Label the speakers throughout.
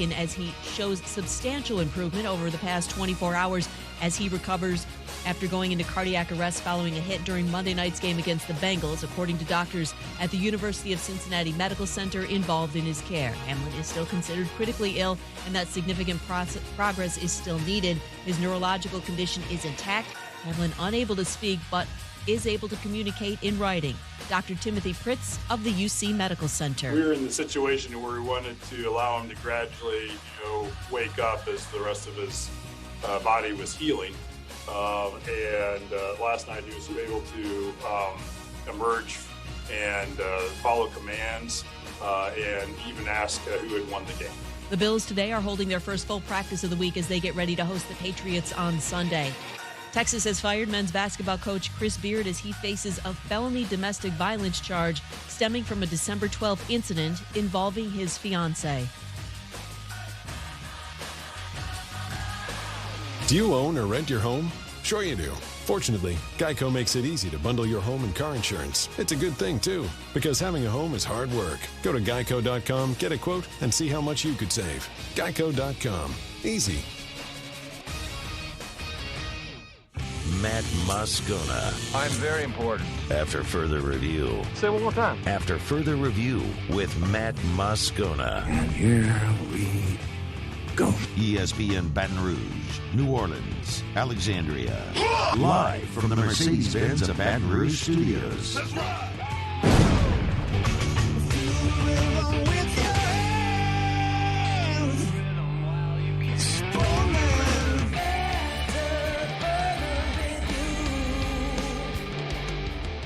Speaker 1: as he shows substantial improvement over the past 24 hours as he recovers after going into cardiac arrest following a hit during Monday night's game against the Bengals, according to doctors at the University of Cincinnati Medical Center involved in his care. Hamlin is still considered critically ill, and that significant progress is still needed. His neurological condition is intact. Hamlin unable to speak, but is able to communicate in writing. Dr. Timothy Pritz of the UC Medical Center.
Speaker 2: We were in the situation where we wanted to allow him to gradually, wake up as the rest of his body was healing. Last night he was able to emerge and follow commands and even ask who had won the game.
Speaker 1: The Bills today are holding their first full practice of the week as they get ready to host the Patriots on Sunday. Texas has fired men's basketball coach Chris Beard as he faces a felony domestic violence charge stemming from a December 12th incident involving his fiancée.
Speaker 3: Do you own or rent your home? Sure you do. Fortunately, Geico makes it easy to bundle your home and car insurance. It's a good thing, too, because having a home is hard work. Go to geico.com, get a quote, and see how much you could save. Geico.com. Easy.
Speaker 4: Matt Moscona.
Speaker 5: I'm very important.
Speaker 4: After further review.
Speaker 5: Say it one more time.
Speaker 4: After further review with Matt Moscona.
Speaker 6: And here we go.
Speaker 4: ESPN Baton Rouge, New Orleans, Alexandria. Live from the Mercedes-Benz of Baton Rouge studios.
Speaker 6: That's right.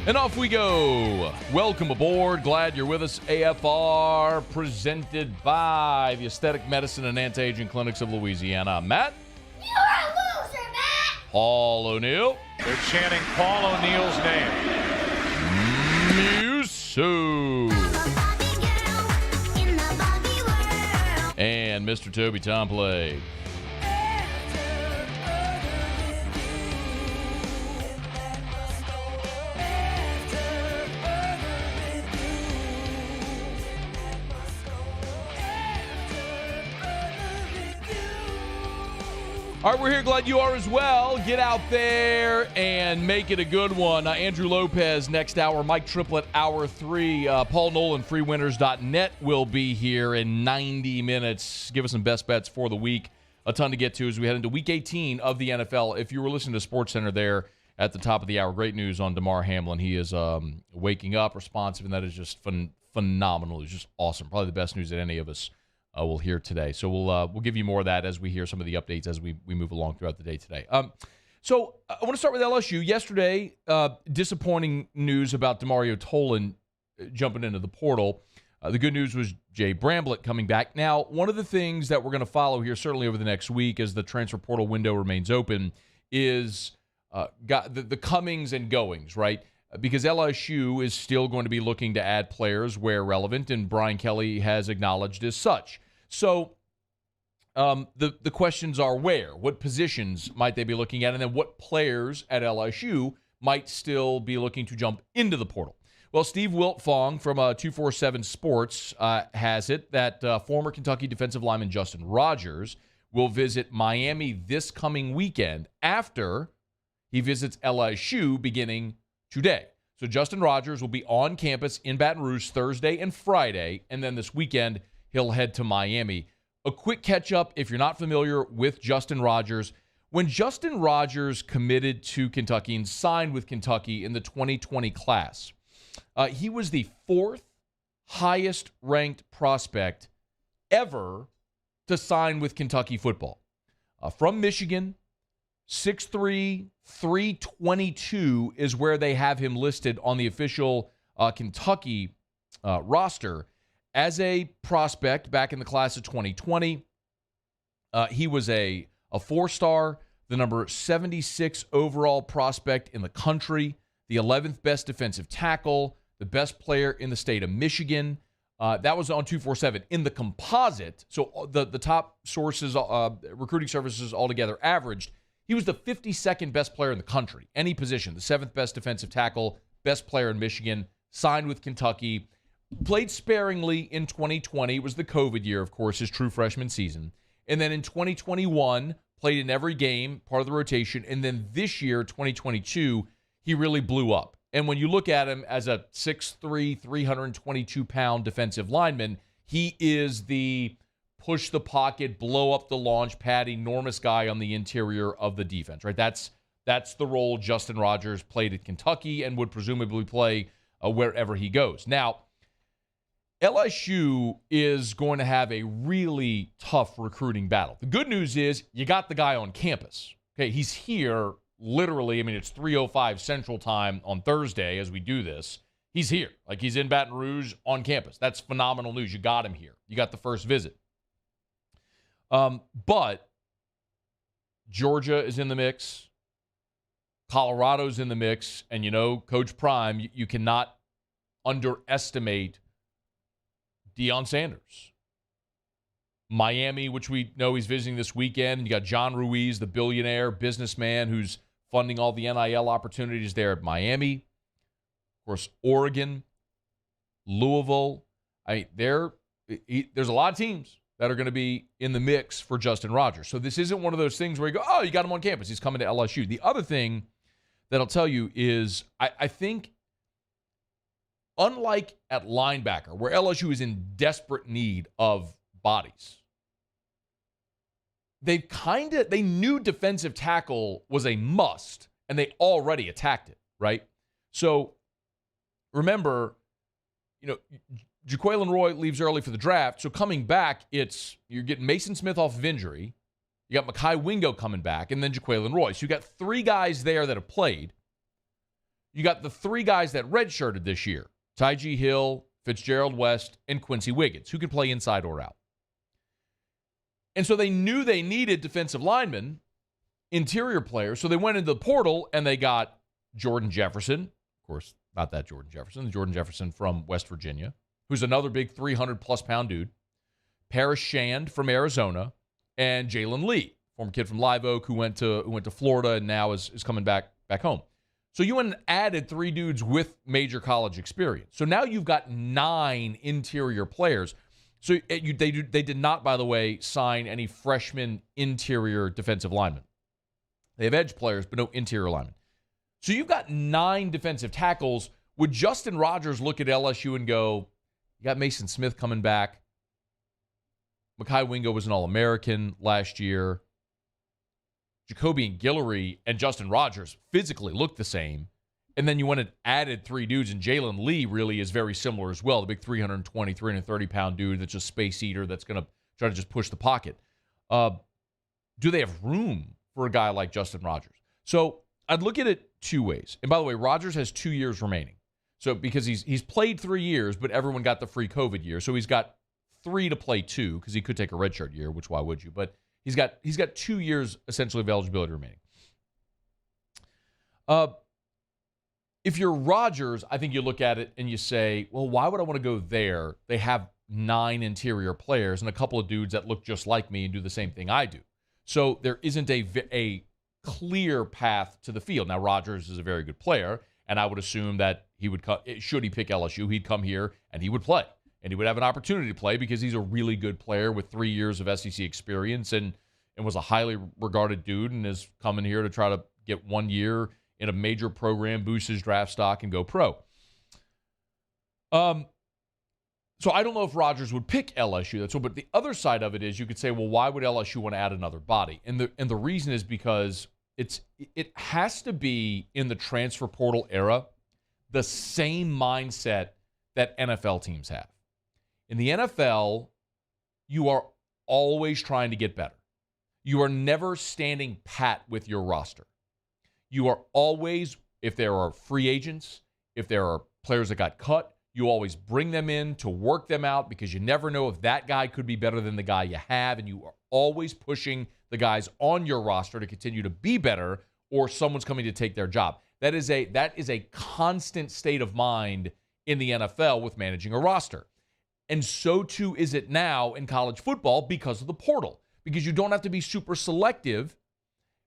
Speaker 7: And off we go. Welcome aboard. Glad you're with us. AFR presented by the Aesthetic Medicine and Anti-Aging Clinics of Louisiana. Matt?
Speaker 8: You're a loser, Matt!
Speaker 7: Paul O'Neill.
Speaker 5: They're chanting Paul O'Neill's name.
Speaker 7: Musu. And Mr. Toby Tomplay. All right, we're here. Glad you are as well. Get out there and make it a good one. Andrew Lopez next hour. Mike Triplett, hour 3. Paul Nolan, freewinners.net will be here in 90 minutes. Give us some best bets for the week. A ton to get to as we head into Week 18 of the NFL. If you were listening to SportsCenter there at the top of the hour, great news on Demar Hamlin. He is waking up, responsive, and that is just phenomenal. It's just awesome. Probably the best news that any of us we'll hear today. So we'll give you more of that as we hear some of the updates as we move along throughout the day today. So I want to start with LSU. Yesterday, disappointing news about Demario Tolan jumping into the portal. The good news was Jay Bramblett coming back. Now, one of the things that we're going to follow here, certainly over the next week as the transfer portal window remains open, is the comings and goings, right? Because LSU is still going to be looking to add players where relevant, and Brian Kelly has acknowledged as such. So the questions are where? What positions might they be looking at? And then what players at LSU might still be looking to jump into the portal? Well, Steve Wiltfong from 247 Sports has it that former Kentucky defensive lineman Justin Rogers will visit Miami this coming weekend after he visits LSU beginning today. So Justin Rogers will be on campus in Baton Rouge Thursday and Friday, and then this weekend he'll head to Miami. A quick catch-up, if you're not familiar with Justin Rogers. When Justin Rogers committed to Kentucky and signed with Kentucky in the 2020 class, he was the 4th highest-ranked prospect ever to sign with Kentucky football. From Michigan, 6'3", 322 is where they have him listed on the official Kentucky roster. As a prospect back in the class of 2020, he was a 4-star, the number 76 overall prospect in the country, the 11th best defensive tackle, the best player in the state of Michigan. That was on 247. In the composite, so the top sources, recruiting services altogether averaged, he was the 52nd best player in the country, any position, the 7th best defensive tackle, best player in Michigan, signed with Kentucky. played sparingly in 2020. It was the COVID year, of course, his true freshman season. And then in 2021, played in every game, part of the rotation. And then this year, 2022, he really blew up. And when you look at him as a 6'3", 322-pound defensive lineman, he is the push the pocket, blow up the launch pad, enormous guy on the interior of the defense, right? That's the role Justin Rogers played at Kentucky and would presumably play wherever he goes. Now, LSU is going to have a really tough recruiting battle. The good news is you got the guy on campus. Okay, he's here literally. I mean, it's 3:05 Central Time on Thursday as we do this. He's here. Like, he's in Baton Rouge on campus. That's phenomenal news. You got him here. You got the first visit. But Georgia is in the mix. Colorado's in the mix. And, you know, Coach Prime, you cannot underestimate Deion Sanders. Miami, which we know he's visiting this weekend. You got John Ruiz, the billionaire businessman who's funding all the NIL opportunities there at Miami. Of course, Oregon, Louisville. There's a lot of teams that are going to be in the mix for Justin Rogers. So this isn't one of those things where you go, oh, you got him on campus. He's coming to LSU. The other thing that I'll tell you is I think, unlike at linebacker, where LSU is in desperate need of bodies, they knew defensive tackle was a must, and they already attacked it, right? So remember, you know, Jaquelin Roy leaves early for the draft, so coming back, you're getting Mason Smith off of injury, you got Mekhi Wingo coming back, and then Jaquelin Roy. So you got three guys there that have played. You got the three guys that redshirted this year: Ty'G Hill, Fitzgerald West, and Quincy Wiggins, who can play inside or out. And so they knew they needed defensive linemen, interior players, so they went into the portal and they got Jordan Jefferson. Of course, not that Jordan Jefferson, the Jordan Jefferson from West Virginia, who's another big 300-plus pound dude, Paris Shand from Arizona, and Jalen Lee, former kid from Live Oak who went to Florida and now is coming back home. So you went and added three dudes with major college experience. So now you've got 9 interior players. So they did not, by the way, sign any freshman interior defensive linemen. They have edge players, but no interior linemen. So you've got 9 defensive tackles. Would Justin Rogers look at LSU and go, you got Mason Smith coming back. Mekhi Wingo was an All-American last year. Jacoby and Guillory and Justin Rogers physically look the same. And then you went and added 3 dudes, and Jalen Lee really is very similar as well, the big 320, 330-pound dude that's just space eater that's going to try to just push the pocket. Do they have room for a guy like Justin Rogers? So I'd look at it 2 ways. And by the way, Rogers has 2 years remaining. So because he's played 3 years, but everyone got the free COVID year. So he's got 3 to play 2 because he could take a redshirt year, which why would you? But he's got 2 years essentially of eligibility remaining. If you're Rodgers, I think you look at it and you say, well, why would I want to go there? They have 9 interior players and a couple of dudes that look just like me and do the same thing I do. So there isn't a clear path to the field. Now, Rodgers is a very good player, and I would assume that he would should he pick LSU, he'd come here and he would play. And he would have an opportunity to play because he's a really good player with 3 years of SEC experience and was a highly regarded dude and is coming here to try to get 1 year in a major program, boost his draft stock, and go pro. So I don't know if Rodgers would pick LSU. But the other side of it is you could say, well, why would LSU want to add another body? And the reason is because it has to be in the transfer portal era the same mindset that NFL teams have. In the NFL, you are always trying to get better. You are never standing pat with your roster. You are always, if there are free agents, if there are players that got cut, you always bring them in to work them out because you never know if that guy could be better than the guy you have, and you are always pushing the guys on your roster to continue to be better, or someone's coming to take their job. That is a constant state of mind in the NFL with managing a roster. And so too is it now in college football because of the portal. Because you don't have to be super selective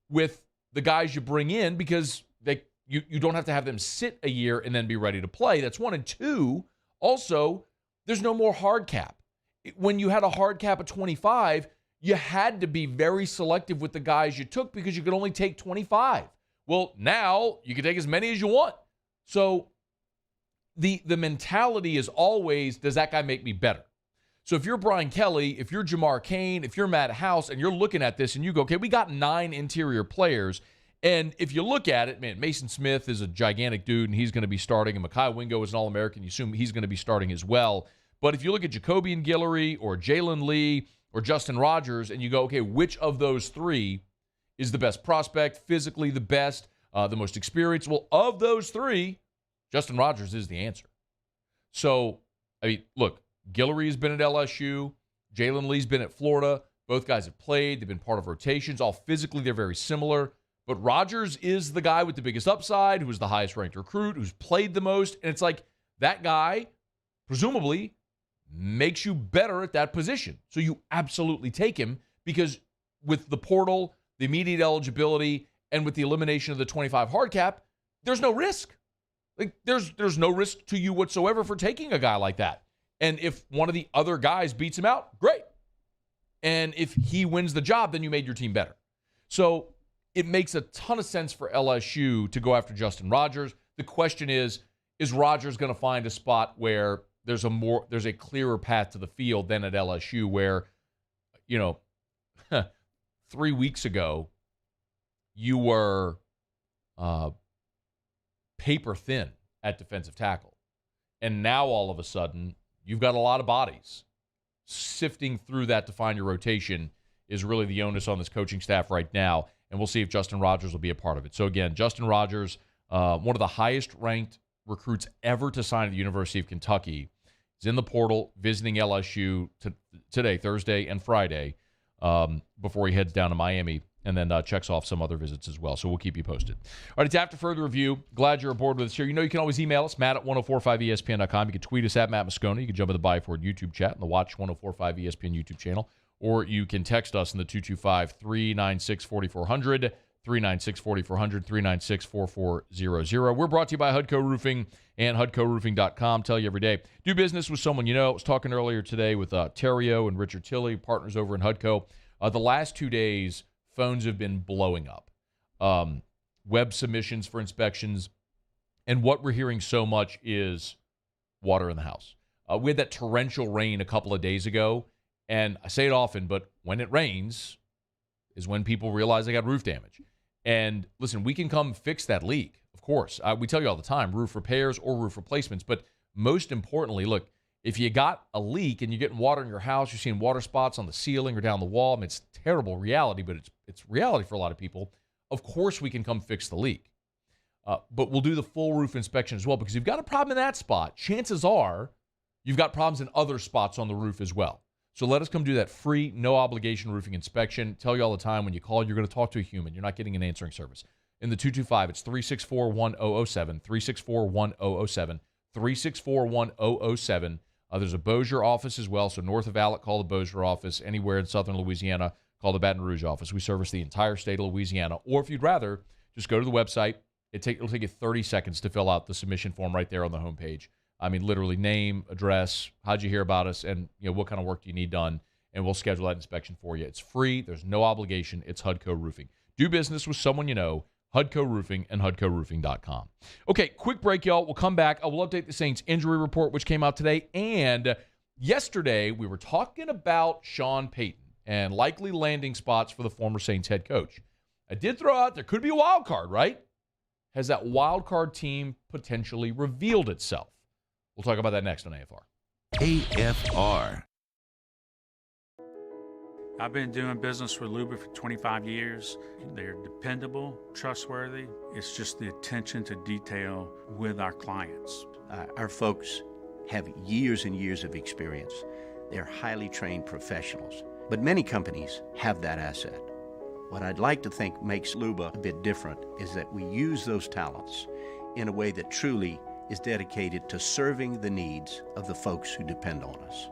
Speaker 7: with the guys you bring in because you don't have to have them sit a year and then be ready to play. That's one. And two, also, there's no more hard cap. When you had a hard cap of 25, you had to be very selective with the guys you took because you could only take 25. Well, now you can take as many as you want. So the mentality is always, does that guy make me better? So if you're Brian Kelly, if you're Jamar Cain, if you're Matt House, and you're looking at this and you go, okay, we got 9 interior players. And if you look at it, man, Mason Smith is a gigantic dude, and he's going to be starting. And Mekhi Wingo is an All-American. You assume he's going to be starting as well. But if you look at Jacoby and Guillory or Jalen Lee or Justin Rogers, and you go, okay, which of those 3 is the best prospect, physically the best, the most experienced? Well, of those 3, Justin Rogers is the answer. So, I mean, look, Guillory has been at LSU. Jalen Lee's been at Florida. Both guys have played. They've been part of rotations. All physically, they're very similar. But Rogers is the guy with the biggest upside, who's the highest-ranked recruit, who's played the most. And it's like that guy, presumably, makes you better at that position. So you absolutely take him because with the portal, the immediate eligibility, and with the elimination of the 25 hard cap, there's no risk. Like there's no risk to you whatsoever for taking a guy like that. And if one of the other guys beats him out, great. And if he wins the job, then you made your team better. So it makes a ton of sense for LSU to go after Justin Rogers. The question is Rogers going to find a spot where there's a clearer path to the field than at LSU where, 3 weeks ago, you were paper thin at defensive tackle. And now all of a sudden, you've got a lot of bodies. Sifting through that to find your rotation is really the onus on this coaching staff right now. And we'll see if Justin Rogers will be a part of it. So again, Justin Rogers, one of the highest ranked recruits ever to sign at the University of Kentucky, is in the portal visiting LSU today, Thursday and Friday, before he heads down to Miami and then checks off some other visits as well. So we'll keep you posted. All right, it's After Further Review. Glad you're aboard with us here. You know you can always email us, Matt@1045ESPN.com. You can tweet us at Matt Moscona. You can jump in the Bayou YouTube chat and the Watch 1045 ESPN YouTube channel. Or you can text us in the 225-396-4400, 396-4400, 396-4400. We're brought to you by Hudco Roofing and HudcoRoofing.com. Tell you every day. Do business with someone you know. I was talking earlier today with Terrio and Richard Tilley, partners over in Hudco. The last 2 days, phones have been blowing up. Web submissions for inspections. And what we're hearing so much is water in the house. We had that torrential rain a couple of days ago. And I say it often, but when it rains is when people realize they got roof damage. And listen, we can come fix that leak, of course. We tell you all the time, roof repairs or roof replacements. But most importantly, look, if you got a leak and you're getting water in your house, you're seeing water spots on the ceiling or down the wall, I mean, it's terrible reality, but it's reality for a lot of people. Of course we can come fix the leak. But we'll do the full roof inspection as well, because if you've got a problem in that spot, chances are you've got problems in other spots on the roof as well. So let us come do that free, no-obligation roofing inspection. Tell you all the time, when you call, you're going to talk to a human. You're not getting an answering service. In the 225, it's 364-1007, 364-1007, 364-1007. There's a Bossier office as well, so north of Alec, call the Bossier office. Anywhere in southern Louisiana, call the Baton Rouge office. We service the entire state of Louisiana. Or if you'd rather, just go to the website. It'll take you 30 seconds to fill out the submission form right there on the homepage. I mean, literally name, address, how'd you hear about us, and what kind of work do you need done, and we'll schedule that inspection for you. It's free. There's no obligation. It's Hudco Roofing. Do business with someone you know, Hudco Roofing and HudcoRoofing.com. Okay, quick break, y'all. We'll come back. I will update the Saints injury report, which came out today. And yesterday, we were talking about Sean Payton and likely landing spots for the former Saints head coach. I did throw out there could be a wild card, right? Has that wild card team potentially revealed itself? We'll talk about that next on AFR.
Speaker 4: AFR.
Speaker 9: I've been doing business with Luba for 25 years. They're dependable, trustworthy. It's just the attention to detail with our clients.
Speaker 10: Our folks have years and years of experience. They're highly trained professionals. But many companies have that asset. What I'd like to think makes Luba a bit different is that we use those talents in a way that truly is dedicated to serving the needs of the folks who depend on us.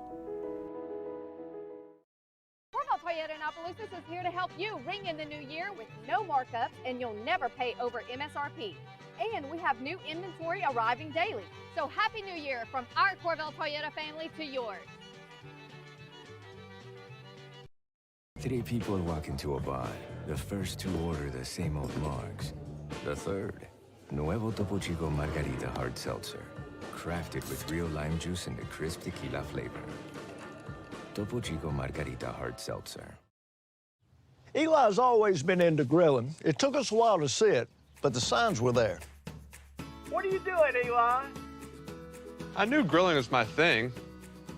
Speaker 11: Toyota in Opelousas is here to help you ring in the new year with no markup, and you'll never pay over MSRP. And we have new inventory arriving daily. So Happy New Year from our Corvell Toyota family to yours.
Speaker 6: 3 people walk into a bar. The first 2 order the same old marks. The third, Nuevo Topo Chico Margarita Hard Seltzer. Crafted with real lime juice and a crisp tequila flavor. Topo Chico Margarita Hard Seltzer.
Speaker 12: Eli's always been into grilling. It took us a while to see it, but the signs were there.
Speaker 13: What are you doing, Eli?
Speaker 14: I knew grilling was my thing.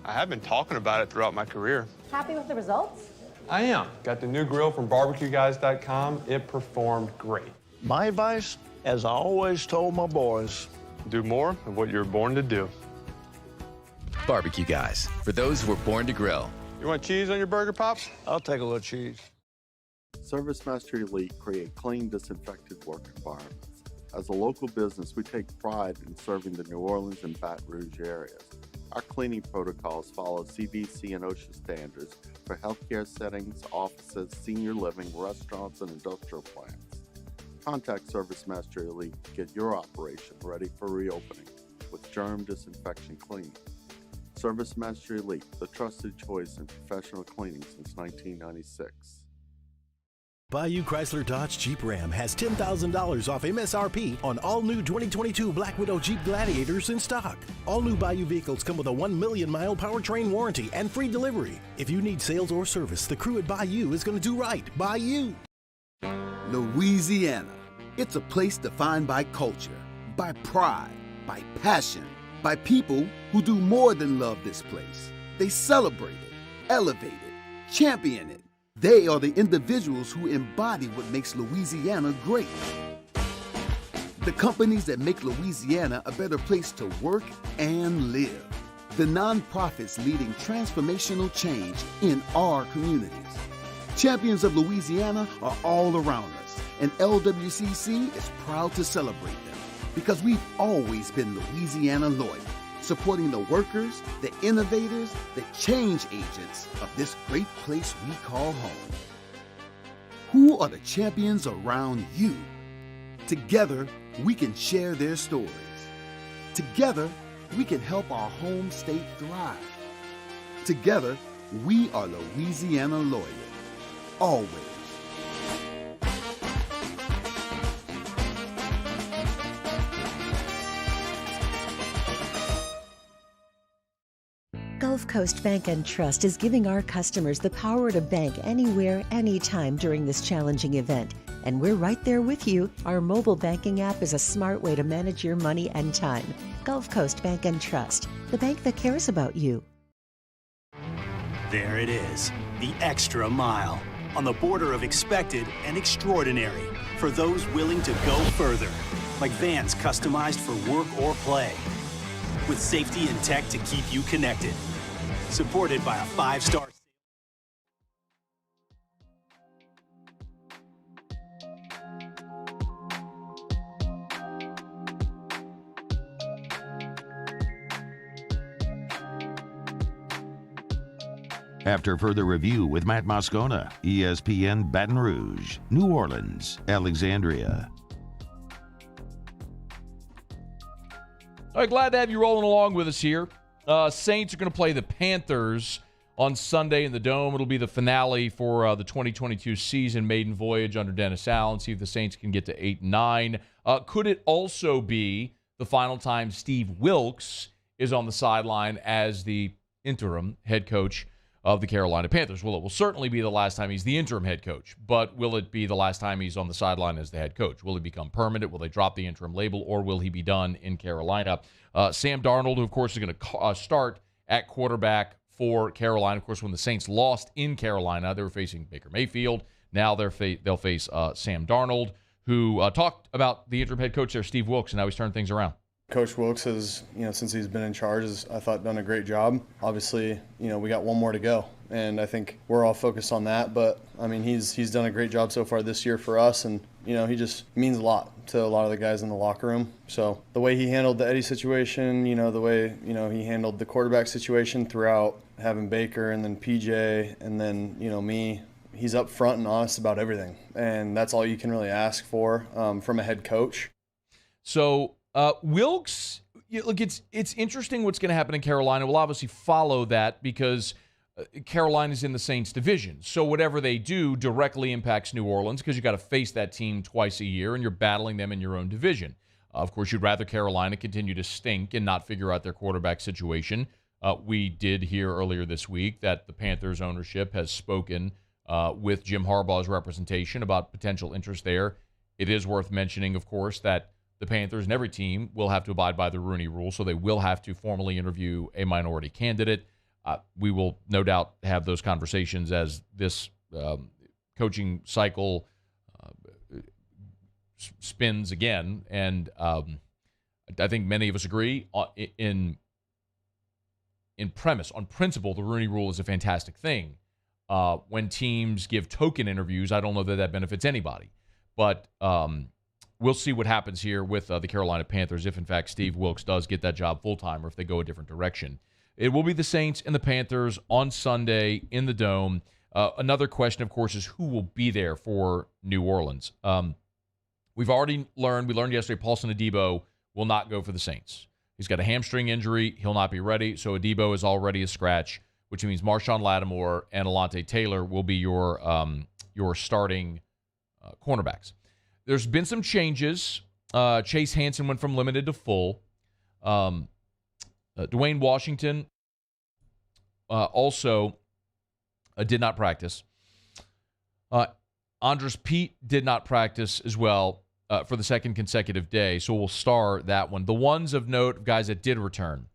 Speaker 14: I have been talking about it throughout my career.
Speaker 15: Happy with the results?
Speaker 14: I am. Got the new grill from barbecueguys.com. It performed great.
Speaker 12: My advice, as I always told my boys,
Speaker 14: do more of what you're born to do.
Speaker 16: Barbecue Guys, for those who were born to grill.
Speaker 14: You want cheese on your burger, Pops?
Speaker 12: I'll take a little cheese.
Speaker 17: ServiceMaster Elite create clean, disinfected work environments. As a local business, we take pride in serving the New Orleans and Baton Rouge areas. Our cleaning protocols follow CDC and OSHA standards for healthcare settings, offices, senior living, restaurants, and industrial plants. Contact ServiceMaster Elite to get your operation ready for reopening with germ disinfection cleaning. ServiceMaster Elite, the trusted choice in professional cleaning since 1996.
Speaker 18: Bayou Chrysler Dodge Jeep Ram has $10,000 off MSRP on all new 2022 Black Widow Jeep Gladiators in stock. All new Bayou vehicles come with a 1 million mile powertrain warranty and free delivery. If you need sales or service, the crew at Bayou is going to do right by you.
Speaker 19: Louisiana. It's a place defined by culture, by pride, by passion, by people who do more than love this place. They celebrate it, elevate it, champion it. They are the individuals who embody what makes Louisiana great. The companies that make Louisiana a better place to work and live. The nonprofits leading transformational change in our communities. Champions of Louisiana are all around us, and LWCC is proud to celebrate them because we've always been Louisiana loyal, supporting the workers, the innovators, the change agents of this great place we call home. Who are the champions around you? Together, we can share their stories. Together, we can help our home state thrive. Together, we are Louisiana loyal. Always.
Speaker 20: Gulf Coast Bank and Trust is giving our customers the power to bank anywhere, anytime during this challenging event. And we're right there with you. Our mobile banking app is a smart way to manage your money and time. Gulf Coast Bank and Trust, the bank that cares about you.
Speaker 21: There it is, the extra mile, on the border of expected and extraordinary, for those willing to go further, like vans customized for work or play, with safety and tech to keep you connected. Supported by a 5-star.
Speaker 4: After further review with Matt Moscona, ESPN Baton Rouge, New Orleans, Alexandria.
Speaker 7: All right, glad to have you rolling along with us here. Saints are going to play the Panthers on Sunday in the Dome. It'll be the finale for the 2022 season, maiden voyage under Dennis Allen. See if the Saints can get to 8-9. Could it also be the final time Steve Wilks is on the sideline as the interim head coach of the Carolina Panthers? Well, it will certainly be the last time he's the interim head coach, but will it be the last time he's on the sideline as the head coach? Will he become permanent? Will they drop the interim label, or will he be done in Carolina? Sam Darnold, who, of course, is going to start at quarterback for Carolina. Of course, when the Saints lost in Carolina, they were facing Baker Mayfield. Now they'll face Sam Darnold, who talked about the interim head coach there, Steve Wilks, and how he's turned things around.
Speaker 22: Coach Wilks has, since he's been in charge, has, I thought, done a great job. Obviously, we got one more to go, and I think we're all focused on that. But I mean, he's done a great job so far this year for us, and he just means a lot to a lot of the guys in the locker room. So the way he handled the Eddie situation, the way he handled the quarterback situation throughout, having Baker and then PJ and then me. he's upfront and honest about everything, and that's all you can really ask for from a head coach.
Speaker 7: So Wilks, look, it's interesting what's going to happen in Carolina. We'll obviously follow that because Carolina's in the Saints division. So whatever they do directly impacts New Orleans because you got to face that team twice a year, and you're battling them in your own division. Of course, you'd rather Carolina continue to stink and not figure out their quarterback situation. We did hear earlier this week that the Panthers ownership has spoken with Jim Harbaugh's representation about potential interest there. It is worth mentioning, of course, that the Panthers and every team will have to abide by the Rooney Rule, so they will have to formally interview a minority candidate. We will no doubt have those conversations as this coaching cycle spins again, and I think many of us agree in premise, on principle, the Rooney Rule is a fantastic thing. When teams give token interviews, I don't know that benefits anybody. But we'll see what happens here with the Carolina Panthers if, in fact, Steve Wilks does get that job full-time or if they go a different direction. It will be the Saints and the Panthers on Sunday in the Dome. Another question, of course, is who will be there for New Orleans. We've already learned, we learned yesterday, Paulson Adebo will not go for the Saints. He's got a hamstring injury. He'll not be ready. So Adebo is already a scratch, which means Marshawn Lattimore and Alontae Taylor will be your starting cornerbacks. There's been some changes. Chase Hansen went from limited to full. Dwayne Washington also did not practice. Andres Pete did not practice as well for the second consecutive day, so we'll star that one. The ones of note, guys that did return.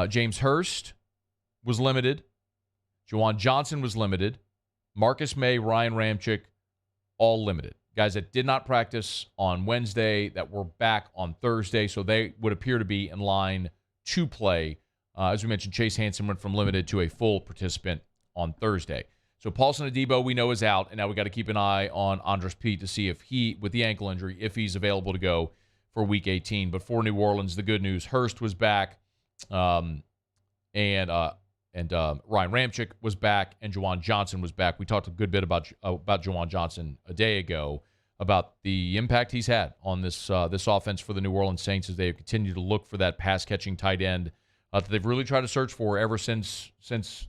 Speaker 7: James Hurst was limited. Juwan Johnson was limited. Marcus May, Ryan Ramczyk, all limited. Guys that did not practice on Wednesday that were back on Thursday, so they would appear to be in line to play. As we mentioned, Chase Hansen went from limited to a full participant on Thursday. So Paulson Adebo we know is out, and now we got to keep an eye on Andres Pete to see if he, with the ankle injury, if he's available to go for Week 18. But for New Orleans, the good news: Hurst was back, and Ryan Ramczyk was back, and Juwan Johnson was back. We talked a good bit about Juwan Johnson a day ago about the impact he's had on this offense for the New Orleans Saints as they continue to look for that pass-catching tight end that they've really tried to search for ever since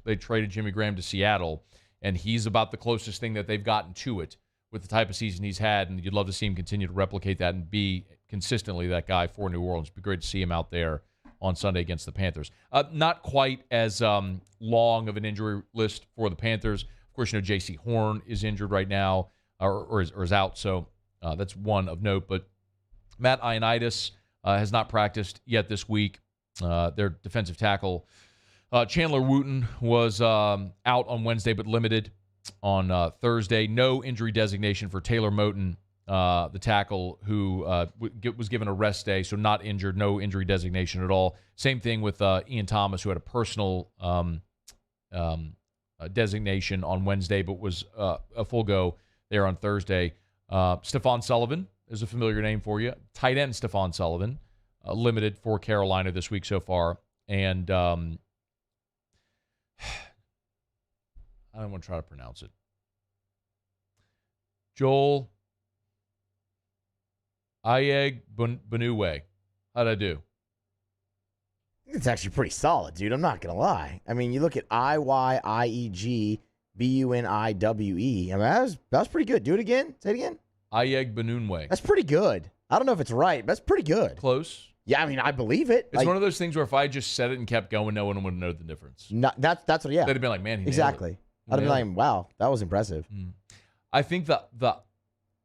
Speaker 7: they traded Jimmy Graham to Seattle. And he's about the closest thing that they've gotten to it with the type of season he's had, and you'd love to see him continue to replicate that and be consistently that guy for New Orleans. It'd be great to see him out there on Sunday against the Panthers. Not quite as long of an injury list for the Panthers. Of course, you know, J.C. Horn is injured right now or is out, so that's one of note. But Matt Ioannidis has not practiced yet this week. Their defensive tackle Chandler Wooten was out on Wednesday but limited on Thursday. No injury designation for Taylor Moton, the tackle who was given a rest day, so not injured, no injury designation at all. Same thing with Ian Thomas, who had a personal designation on Wednesday but was a full go there on Thursday. Stephon Sullivan is a familiar name for you. Tight end Stephon Sullivan, limited for Carolina this week so far. And I don't want to try to pronounce it. Joel Ayeg Benuwe. How'd I do?
Speaker 2: It's actually pretty solid, dude. I'm not going to lie. I mean, you look at Iyegbuniwe. I mean, that was pretty good. Do it again. Say it again.
Speaker 7: Ayeg Benuwe.
Speaker 2: That's pretty good. I don't know if it's right, but that's pretty good.
Speaker 7: Close.
Speaker 2: Yeah, I mean, I believe it.
Speaker 7: It's one of those things where if I just said it and kept going, no one would know the difference.
Speaker 2: No, that's what, yeah.
Speaker 7: They'd have been like, man, he
Speaker 2: exactly.
Speaker 7: nailed it.
Speaker 2: I'd have been like, wow, that was impressive.
Speaker 7: I think the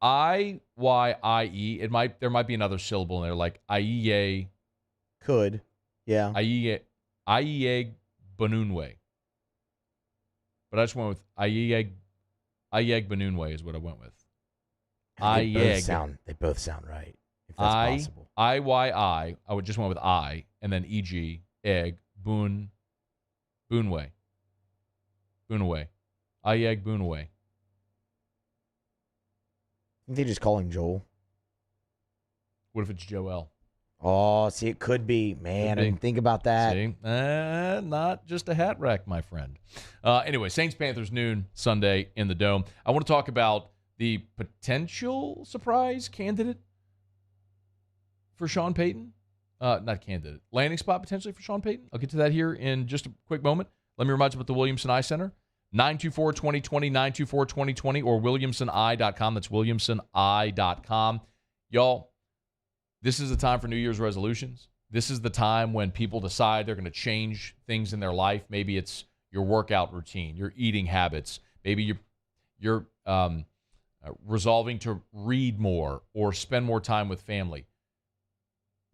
Speaker 7: I-Y-I-E, there might be another syllable in there, like Iye.
Speaker 2: Could, yeah.
Speaker 7: Ayeg Benuwe. But I just went with Ayeg Benuwe is what I went with.
Speaker 2: They both sound right, if that's possible.
Speaker 7: I-Y-I, I would just went with I, and then E-G, egg, Boonway. Ayeg Benuwe.
Speaker 2: I think they just call him Joel.
Speaker 7: What if it's Joel?
Speaker 2: Oh, see, it could be. Man, I didn't think about that.
Speaker 7: See? Not just a hat rack, my friend. Anyway, Saints-Panthers noon Sunday in the Dome. I want to talk about the potential surprise candidate for Sean Payton. Not candidate. Landing spot potentially for Sean Payton. I'll get to that here in just a quick moment. Let me remind you about the Williamson Eye Center. 924-2020, 924-2020, or WilliamsonEye.com. That's WilliamsonEye.com. Y'all, this is the time for New Year's resolutions. This is the time when people decide they're going to change things in their life. Maybe it's your workout routine, your eating habits. Maybe you're resolving to read more or spend more time with family.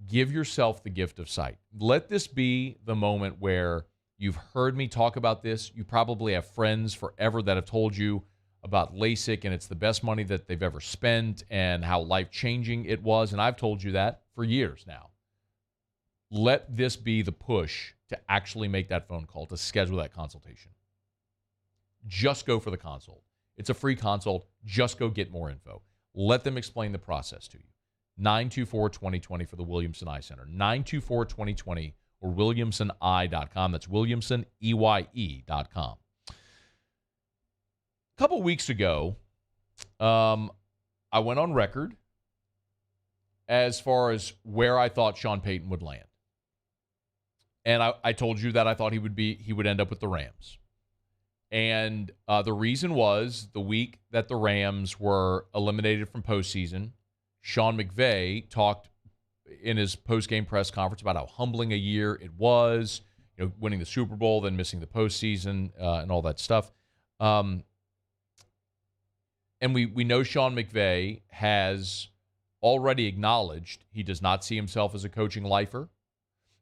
Speaker 7: Give yourself the gift of sight. Let this be the moment where you've heard me talk about this. You probably have friends forever that have told you about LASIK, and it's the best money that they've ever spent and how life-changing it was. And I've told you that for years now. Let this be the push to actually make that phone call, to schedule that consultation. Just go for the consult. It's a free consult. Just go get more info. Let them explain the process to you. 924-2020 for the Williamson Eye Center. 924-2020 or WilliamsonEye.com. That's WilliamsonEye.com. A couple weeks ago, I went on record as far as where I thought Sean Payton would land. And I told you that I thought he would end up with the Rams. And the reason was the week that the Rams were eliminated from postseason, Sean McVay talked in his post-game press conference about how humbling a year it was, winning the Super Bowl, then missing the postseason, and all that stuff. And we know Sean McVay has already acknowledged he does not see himself as a coaching lifer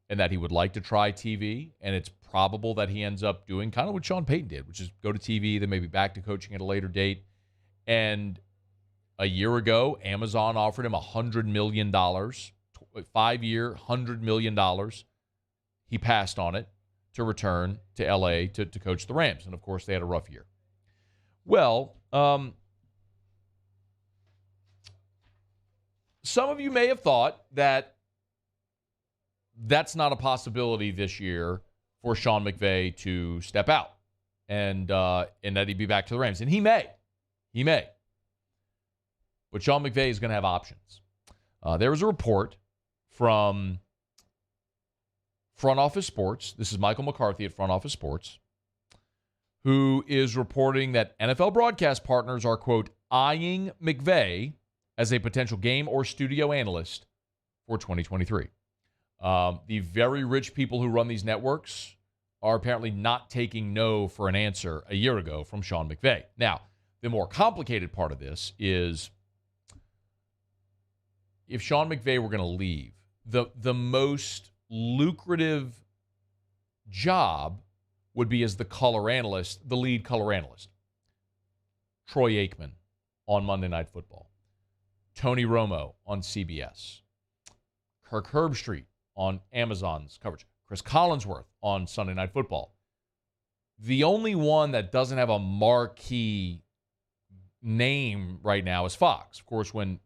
Speaker 7: and that he would like to try TV, and it's probable that he ends up doing kind of what Sean Payton did, which is go to TV, then maybe back to coaching at a later date. And a year ago, Amazon offered him $100 million, 5-year, $100 million. He passed on it to return to L.A. to coach the Rams. And, of course, they had a rough year. Well, some of you may have thought that that's not a possibility this year for Sean McVay to step out and that he'd be back to the Rams. And he may. He may. But Sean McVay is going to have options. There was a report from Front Office Sports. This is Michael McCarthy at Front Office Sports, who is reporting that NFL broadcast partners are, quote, eyeing McVay as a potential game or studio analyst for 2023. The very rich people who run these networks are apparently not taking no for an answer a year ago from Sean McVay. Now, the more complicated part of this is if Sean McVay were going to leave, the most lucrative job would be as the color analyst, the lead color analyst. Troy Aikman on Monday Night Football. Tony Romo on CBS. Kirk Herbstreit on Amazon's coverage. Chris Collinsworth on Sunday Night Football. The only one that doesn't have a marquee name right now is Fox. Of course, when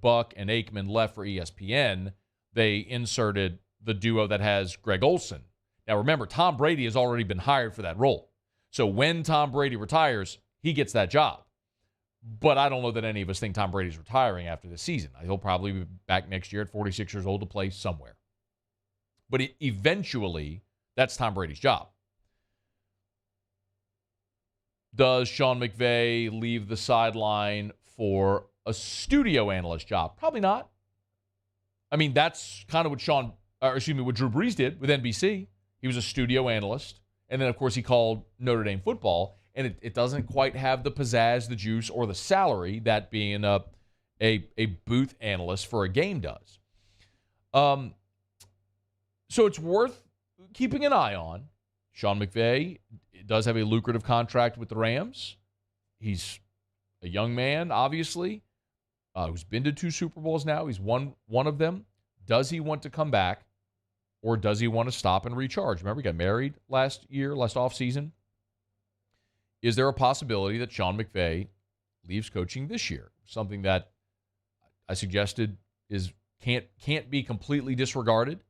Speaker 7: Buck and Aikman left for ESPN, they inserted the duo that has Greg Olsen. Now, remember, Tom Brady has already been hired for that role. So when Tom Brady retires, he gets that job. But I don't know that any of us think Tom Brady's retiring after this season. He'll probably be back next year at 46 years old to play somewhere. But eventually, that's Tom Brady's job. Does Sean McVay leave the sideline for a studio analyst job? Probably not. I mean, that's kind of what what Drew Brees did with NBC. He was a studio analyst. And then, of course, he called Notre Dame football. And it doesn't quite have the pizzazz, the juice, or the salary that being a booth analyst for a game does. So it's worth keeping an eye on. Sean McVay does have a lucrative contract with the Rams. He's a young man, obviously, who's been to 2 Super Bowls now. He's won one of them. Does he want to come back, or does he want to stop and recharge? Remember, he got married last offseason. Is there a possibility that Sean McVay leaves coaching this year? Something that I suggested is can't be completely disregarded.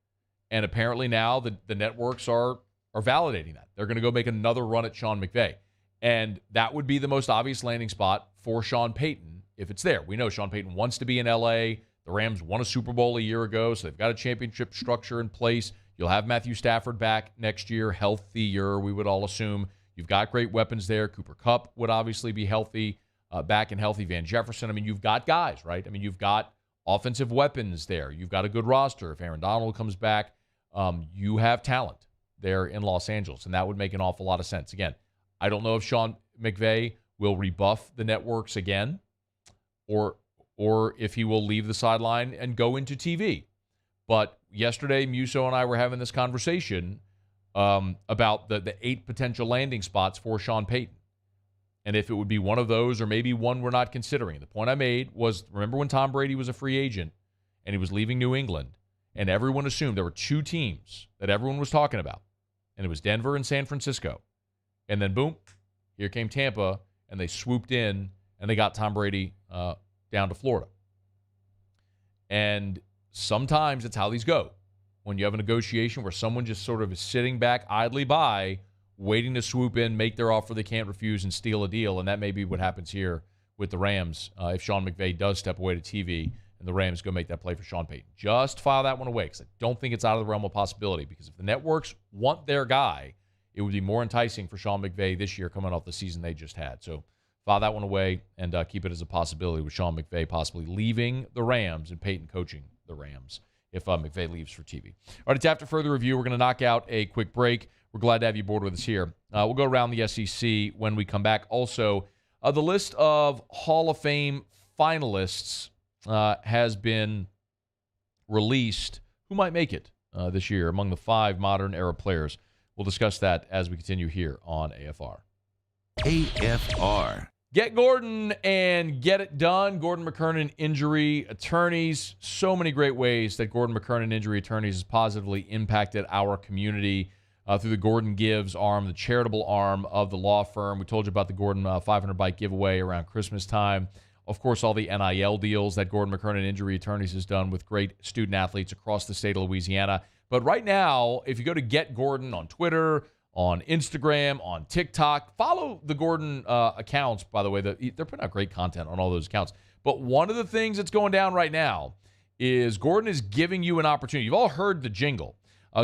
Speaker 7: And apparently now the networks are validating that. They're going to go make another run at Sean McVay. And that would be the most obvious landing spot for Sean Payton if it's there. We know Sean Payton wants to be in L.A. The Rams won a Super Bowl a year ago, so they've got a championship structure in place. You'll have Matthew Stafford back next year, healthier, we would all assume. You've got great weapons there. Cooper Kupp would obviously be healthy, back and healthy. Van Jefferson. I mean, you've got guys, right? I mean, you've got offensive weapons there. You've got a good roster. If Aaron Donald comes back, you have talent there in Los Angeles, and that would make an awful lot of sense. Again, I don't know if Sean McVay will rebuff the networks again or if he will leave the sideline and go into TV. But yesterday, Musso and I were having this conversation about the 8 potential landing spots for Sean Payton. And if it would be one of those or maybe one we're not considering. The point I made was, remember when Tom Brady was a free agent and he was leaving New England, and everyone assumed there were 2 teams that everyone was talking about, and it was Denver and San Francisco. And then, boom, here came Tampa, and they swooped in, and they got Tom Brady down to Florida. And sometimes it's how these go. When you have a negotiation where someone just sort of is sitting back idly by, waiting to swoop in, make their offer they can't refuse, and steal a deal. And that may be what happens here with the Rams if Sean McVay does step away to TV and the Rams go make that play for Sean Payton. Just file that one away because I don't think it's out of the realm of possibility, because if the networks want their guy, it would be more enticing for Sean McVay this year coming off the season they just had. So file that one away and keep it as a possibility with Sean McVay possibly leaving the Rams and Payton coaching the Rams if McVay leaves for TV. All right, it's after further review. We're going to knock out a quick break. We're glad to have you aboard with us here. We'll go around the SEC when we come back. Also, the list of Hall of Fame finalists has been released. Who might make it this year among the 5 modern-era players? We'll discuss that as we continue here on AFR.
Speaker 4: AFR.
Speaker 7: Get Gordon and get it done. Gordon McKernan Injury Attorneys. So many great ways that Gordon McKernan Injury Attorneys has positively impacted our community through the Gordon Gives arm, the charitable arm of the law firm. We told you about the Gordon 500 bike giveaway around Christmas time. Of course, all the NIL deals that Gordon McKernan Injury Attorneys has done with great student athletes across the state of Louisiana. But right now, if you go to Get Gordon on Twitter, on Instagram, on TikTok, follow the Gordon accounts, by the way. They're putting out great content on all those accounts. But one of the things that's going down right now is Gordon is giving you an opportunity. You've all heard the jingle.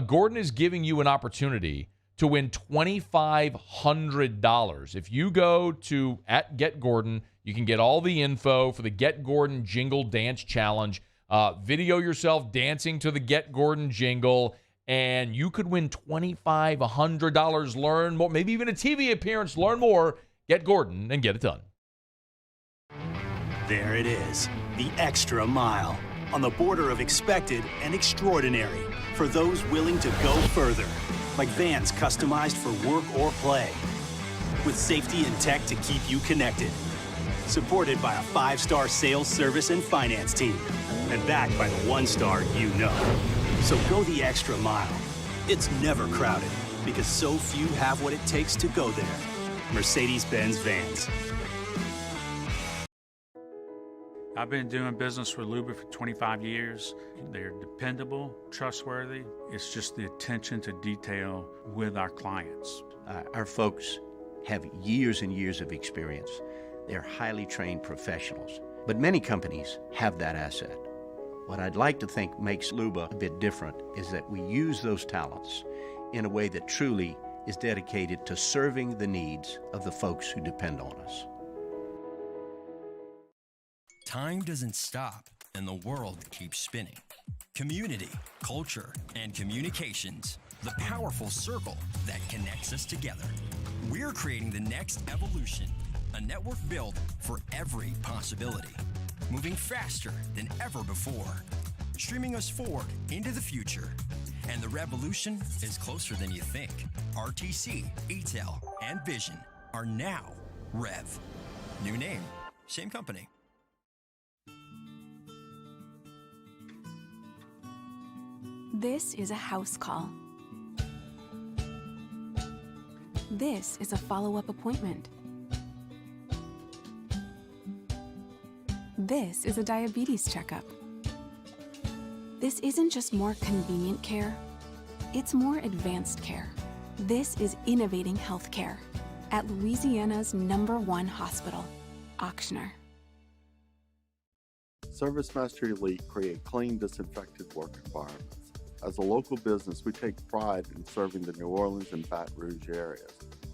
Speaker 7: Gordon is giving you an opportunity to win $2,500. If you go to @GetGordon, you can get all the info for the Get Gordon Jingle Dance Challenge. Video yourself dancing to the Get Gordon jingle, and you could win $2,500. Learn more, maybe even a TV appearance. Learn more. Get Gordon and get it done.
Speaker 21: There it is, the extra mile, on the border of expected and extraordinary, for those willing to go further, like vans customized for work or play, with safety and tech to keep you connected, supported by a 5-star sales, service, and finance team, and backed by the 1-star you know. So go the extra mile. It's never crowded, because so few have what it takes to go there. Mercedes-Benz Vans.
Speaker 9: I've been doing business with Luba for 25 years. They're dependable, trustworthy. It's just the attention to detail with our clients.
Speaker 10: Our folks have years and years of experience. They're highly trained professionals. But many companies have that asset. What I'd like to think makes Luba a bit different is that we use those talents in a way that truly is dedicated to serving the needs of the folks who depend on us.
Speaker 1: Time doesn't stop, and the world keeps spinning. Community, culture, and communications, the powerful circle that connects us together. We're creating the next evolution, a network built for every possibility, moving faster than ever before, streaming us forward into the future. And the revolution is closer than you think. RTC, ETEL, and Vision are now Rev. New name, same company.
Speaker 15: This is a house call. This is a follow-up appointment. This is a diabetes checkup. This isn't just more convenient care, it's more advanced care. This is innovating healthcare at Louisiana's #1 hospital, Ochsner.
Speaker 17: ServiceMaster Elite create clean, disinfected work environments. As a local business, we take pride in serving the New Orleans and Baton Rouge areas.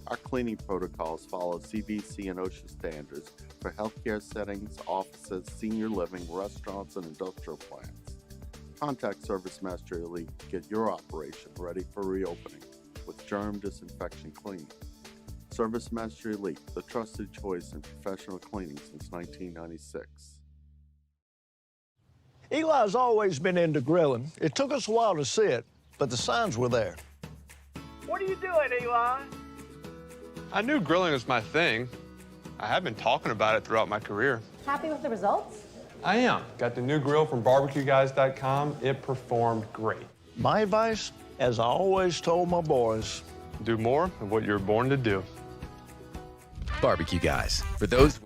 Speaker 17: Our cleaning protocols follow CDC and OSHA standards for healthcare settings, offices, senior living, restaurants, and industrial plants. Contact ServiceMaster Elite to get your operation ready for reopening with germ disinfection cleaning. ServiceMaster Elite, the trusted choice in professional cleaning since 1996.
Speaker 12: Eli's always been into grilling. It took us a while to see it, but the signs were there.
Speaker 13: What are you doing, Eli?
Speaker 14: I knew grilling was my thing. I have been talking about it throughout my career.
Speaker 11: Happy with the results?
Speaker 14: I am. Got the new grill from barbecueguys.com. It performed great.
Speaker 12: My advice, as I always told my boys,
Speaker 14: do more of what you're born to do.
Speaker 16: Barbecue Guys. For those.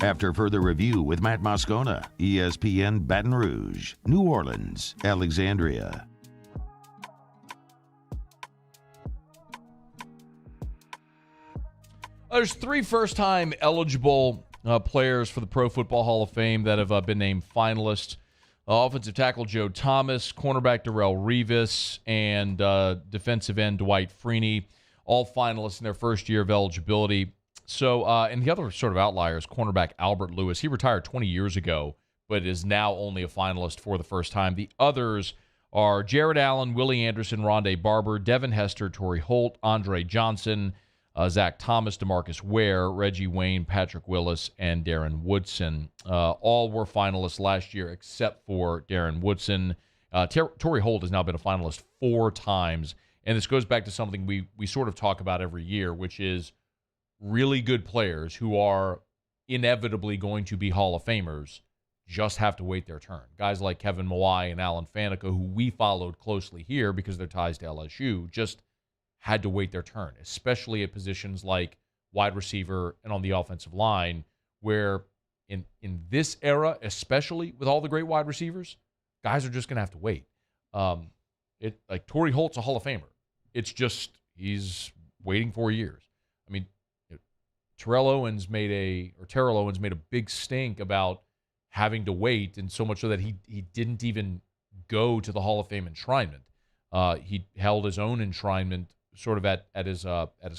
Speaker 4: After further review with Matt Moscona, ESPN Baton Rouge, New Orleans, Alexandria.
Speaker 7: There's 3 first-time eligible players for the Pro Football Hall of Fame that have been named finalists. Offensive tackle Joe Thomas, cornerback Darrelle Revis, and defensive end Dwight Freeney, all finalists in their first year of eligibility. So, and the other sort of outlier is cornerback Albert Lewis. He retired 20 years ago, but is now only a finalist for the first time. The others are Jared Allen, Willie Anderson, Rondé Barber, Devin Hester, Torrey Holt, Andre Johnson, Zach Thomas, DeMarcus Ware, Reggie Wayne, Patrick Willis, and Darren Woodson. All were finalists last year except for Darren Woodson. Torrey Holt has now been a finalist 4 times, and this goes back to something we sort of talk about every year, which is really good players who are inevitably going to be Hall of Famers just have to wait their turn. Guys like Kevin Mawai and Alan Faneca, who we followed closely here because of their ties to LSU, just had to wait their turn, especially at positions like wide receiver and on the offensive line, where in this era, especially with all the great wide receivers, guys are just going to have to wait. Like Torrey Holt's a Hall of Famer. It's just he's waiting 4 years. I mean, Terrell Owens made a big stink about having to wait, and so much so that he didn't even go to the Hall of Fame enshrinement. He held his own enshrinement sort of at his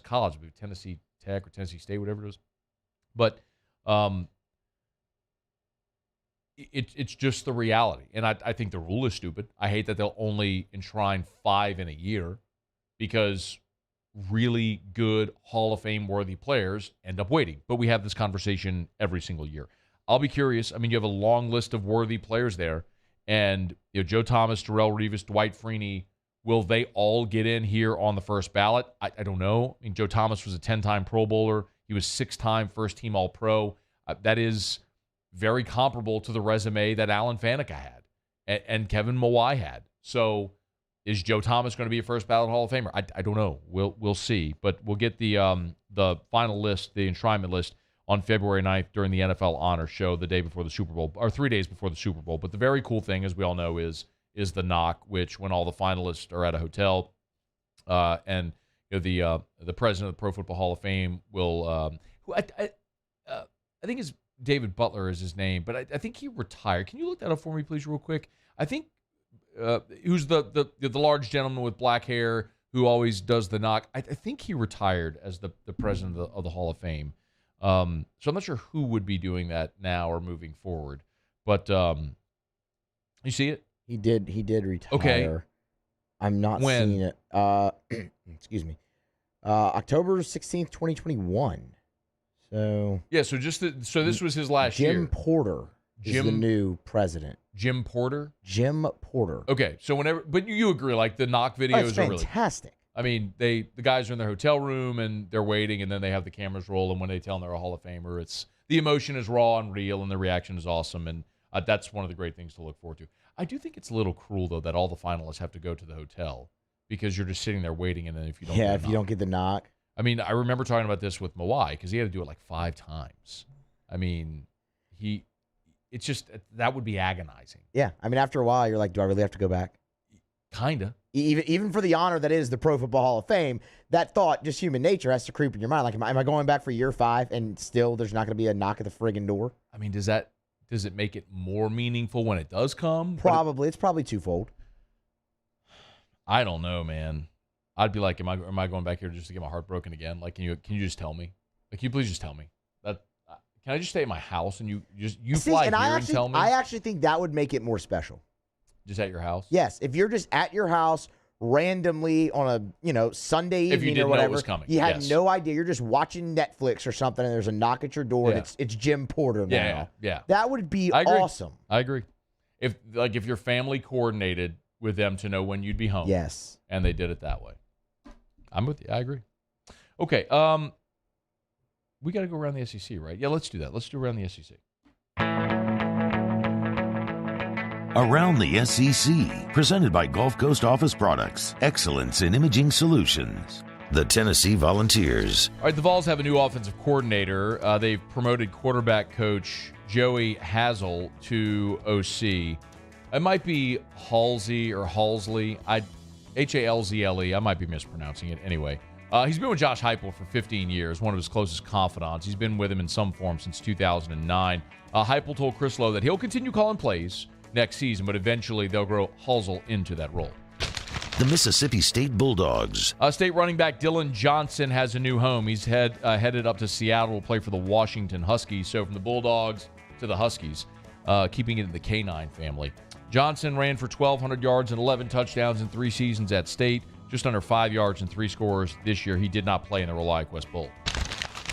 Speaker 7: college, Tennessee Tech or Tennessee State, whatever it was. But it's just the reality, and I think the rule is stupid. I hate that they'll only enshrine 5 in a year, because really good Hall of Fame worthy players end up waiting. But we have this conversation every single year. I'll be curious. I mean, you have a long list of worthy players there, and Joe Thomas, Darrelle Revis, Dwight Freeney, will they all get in here on the first ballot? I don't know. I mean, Joe Thomas was a 10-time Pro Bowler. He was 6-time first-team All-Pro. That is very comparable to the resume that Alan Faneca had and Kevin Mawai had. So is Joe Thomas going to be a first ballot Hall of Famer? I don't know. We'll see. But we'll get the final list, the enshrinement list, on February 9th during the NFL Honor Show the day before the Super Bowl, or 3 days before the Super Bowl. But the very cool thing, as we all know, is the knock, which when all the finalists are at a hotel, and the president of the Pro Football Hall of Fame will, who I think is David Butler is his name, but I think he retired. Can you look that up for me, please, real quick? I think who's the large gentleman with black hair who always does the knock. I think he retired as the president of the Hall of Fame. So I'm not sure who would be doing that now or moving forward. But you see it?
Speaker 2: He did retire.
Speaker 7: Okay.
Speaker 2: I'm not seeing it. Excuse me. October 16th, 2021. So
Speaker 7: yeah, so this was his last year.
Speaker 2: Jim Porter is the new president.
Speaker 7: Jim Porter?
Speaker 2: Jim Porter.
Speaker 7: Okay, so but you agree, like the knock videos are really
Speaker 2: fantastic.
Speaker 7: I mean, the guys are in their hotel room and they're waiting, and then they have the cameras roll, and when they tell them they're a Hall of Famer, the emotion is raw and real, and the reaction is awesome, and that's one of the great things to look forward to. I do think it's a little cruel, though, that all the finalists have to go to the hotel, because you're just sitting there waiting, and then if you don't
Speaker 2: if you don't get the knock.
Speaker 7: I mean, I remember talking about this with Mawai because he had to do it like 5 times. I mean, it's just, that would be agonizing.
Speaker 2: Yeah. I mean, after a while, you're like, do I really have to go back?
Speaker 7: Kind of.
Speaker 2: Even for the honor that is the Pro Football Hall of Fame, that thought, just human nature, has to creep in your mind. Like, am I going back for year 5 and still there's not going to be a knock at the friggin' door?
Speaker 7: I mean, does it make it more meaningful when it does come?
Speaker 2: Probably. It's probably twofold.
Speaker 7: I don't know, man. I'd be like, am I going back here just to get my heart broken again? Like, can you just tell me? Like, can you please just tell me that? Can I just stay at my house and you fly here and tell me?
Speaker 2: I actually think that would make it more special.
Speaker 7: Just at your house?
Speaker 2: Yes, if you're just at your house randomly on a Sunday evening
Speaker 7: if you didn't
Speaker 2: or whatever,
Speaker 7: know it was coming.
Speaker 2: You had no idea. You're just watching Netflix or something, and there's a knock at your door. And it's Jim Porter now.
Speaker 7: Yeah.
Speaker 2: That would be awesome.
Speaker 7: I agree. If your family coordinated with them to know when you'd be home.
Speaker 2: Yes.
Speaker 7: And they did it that way. I'm with you. I agree. Okay. We got to go around the SEC, right? Yeah, let's do that. Let's do around the SEC.
Speaker 4: Around the SEC, presented by Gulf Coast Office Products, excellence in imaging solutions. The Tennessee Volunteers.
Speaker 7: All right, the Vols have a new offensive coordinator. They've promoted quarterback coach Joey Hazel to OC. It might be Halsey or Halsley. Halzle. I might be mispronouncing it. Anyway, he's been with Josh Heupel for 15 years, one of his closest confidants. He's been with him in some form since 2009. Heupel told Chris Lowe that he'll continue calling plays next season, but eventually they'll grow Halsell into that role.
Speaker 4: The Mississippi State Bulldogs.
Speaker 7: State running back Dylan Johnson has a new home. He's headed up to Seattle to play for the Washington Huskies. So from the Bulldogs to the Huskies, keeping it in the K9 family. Johnson ran for 1,200 yards and 11 touchdowns in 3 seasons at State, just under 5 yards and 3 scores this year. He did not play in the ReliaQuest Bowl.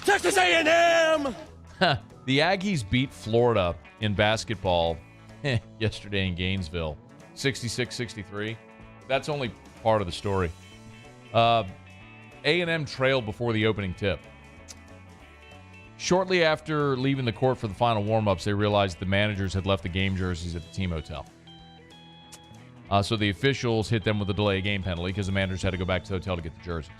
Speaker 3: Texas A&M!
Speaker 7: The Aggies beat Florida in basketball yesterday in Gainesville, 66-63. That's only part of the story. A&M trailed before the opening tip. Shortly after leaving the court for the final warm-ups, they realized the managers had left the game jerseys at the team hotel. So the officials hit them with a delay game penalty because the managers had to go back to the hotel to get the jerseys.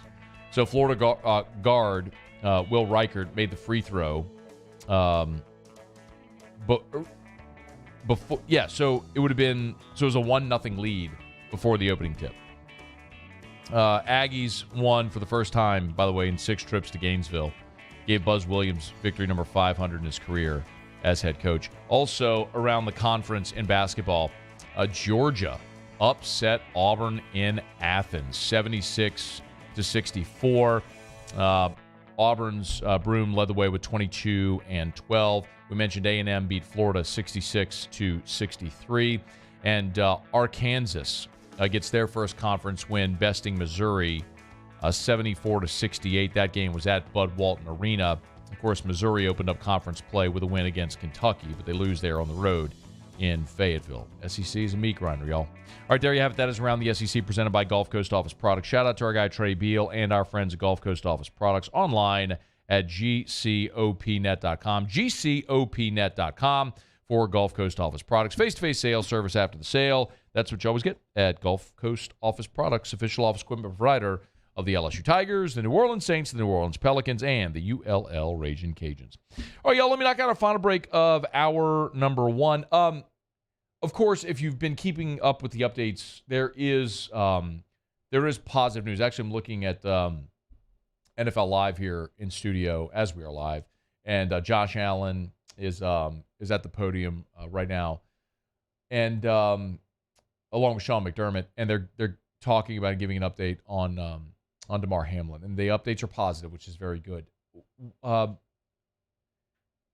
Speaker 7: So Florida guard Will Reichert made the free throw. So it would have been, it was a 1-0 lead before the opening tip. Aggies won for the first time, by the way, in 6 trips to Gainesville. Gave Buzz Williams victory number 500 in his career as head coach. Also around the conference in basketball, Georgia upset Auburn in Athens, 76-64. Auburn's Broom led the way with 22 and 12. We mentioned A&M beat Florida 66-63. And Arkansas gets their first conference win, besting Missouri 74-68. That game was at Bud Walton Arena. Of course, Missouri opened up conference play with a win against Kentucky, but they lose there on the road in Fayetteville. SEC is a meat grinder, y'all. All right, there you have it. That is Around the SEC, presented by Gulf Coast Office Products. Shout out to our guy Trey Beal and our friends at Gulf Coast Office Products, online at gcopnet.com. gcopnet.com for Gulf Coast Office Products. Face-to-face sales service after the sale. That's what you always get at Gulf Coast Office Products, official office equipment provider of the LSU Tigers, the New Orleans Saints, the New Orleans Pelicans, and the ULL Raging Cajuns. All right, y'all, let me knock out our final break of hour number 1. Of course, if you've been keeping up with the updates, there is positive news. Actually, I'm looking at NFL Live here in studio as we are live, and Josh Allen is at the podium right now, and along with Sean McDermott, and they're talking about giving an update on Demar Hamlin, and the updates are positive, which is very good.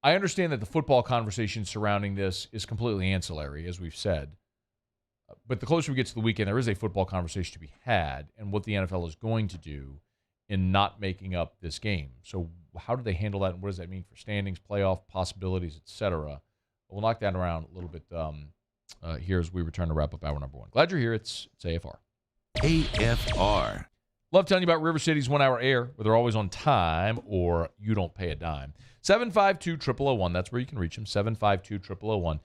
Speaker 7: I understand that the football conversation surrounding this is completely ancillary, as we've said. But the closer we get to the weekend, there is a football conversation to be had, and what the NFL is going to do in not making up this game. So how do they handle that, and what does that mean for standings, playoff possibilities, etc.? We'll knock that around a little bit here as we return to wrap up hour number 1. Glad you're here. It's AFR.
Speaker 4: AFR.
Speaker 7: Love telling you about River City's 1-hour air, where they're always on time or you don't pay a dime. 752-0001. That's where you can reach them. 752-0001.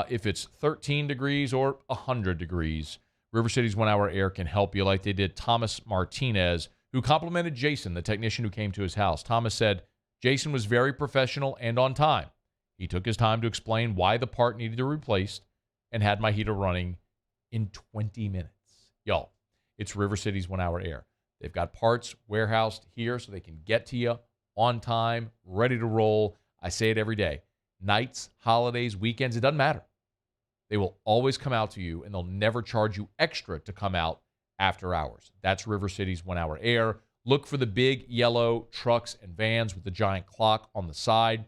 Speaker 7: If it's 13 degrees or 100 degrees, River City's 1 Hour Air can help you like they did Thomas Martinez, who complimented Jason, the technician who came to his house. Thomas said, Jason was very professional and on time. He took his time to explain why the part needed to be replaced and had my heater running in 20 minutes. Y'all, it's River City's 1 Hour Air. They've got parts warehoused here so they can get to you on time, ready to roll. I say it every day. Nights, holidays, weekends, it doesn't matter. They will always come out to you, and they'll never charge you extra to come out after hours. That's River City's 1 Hour Air. Look for the big yellow trucks and vans with the giant clock on the side,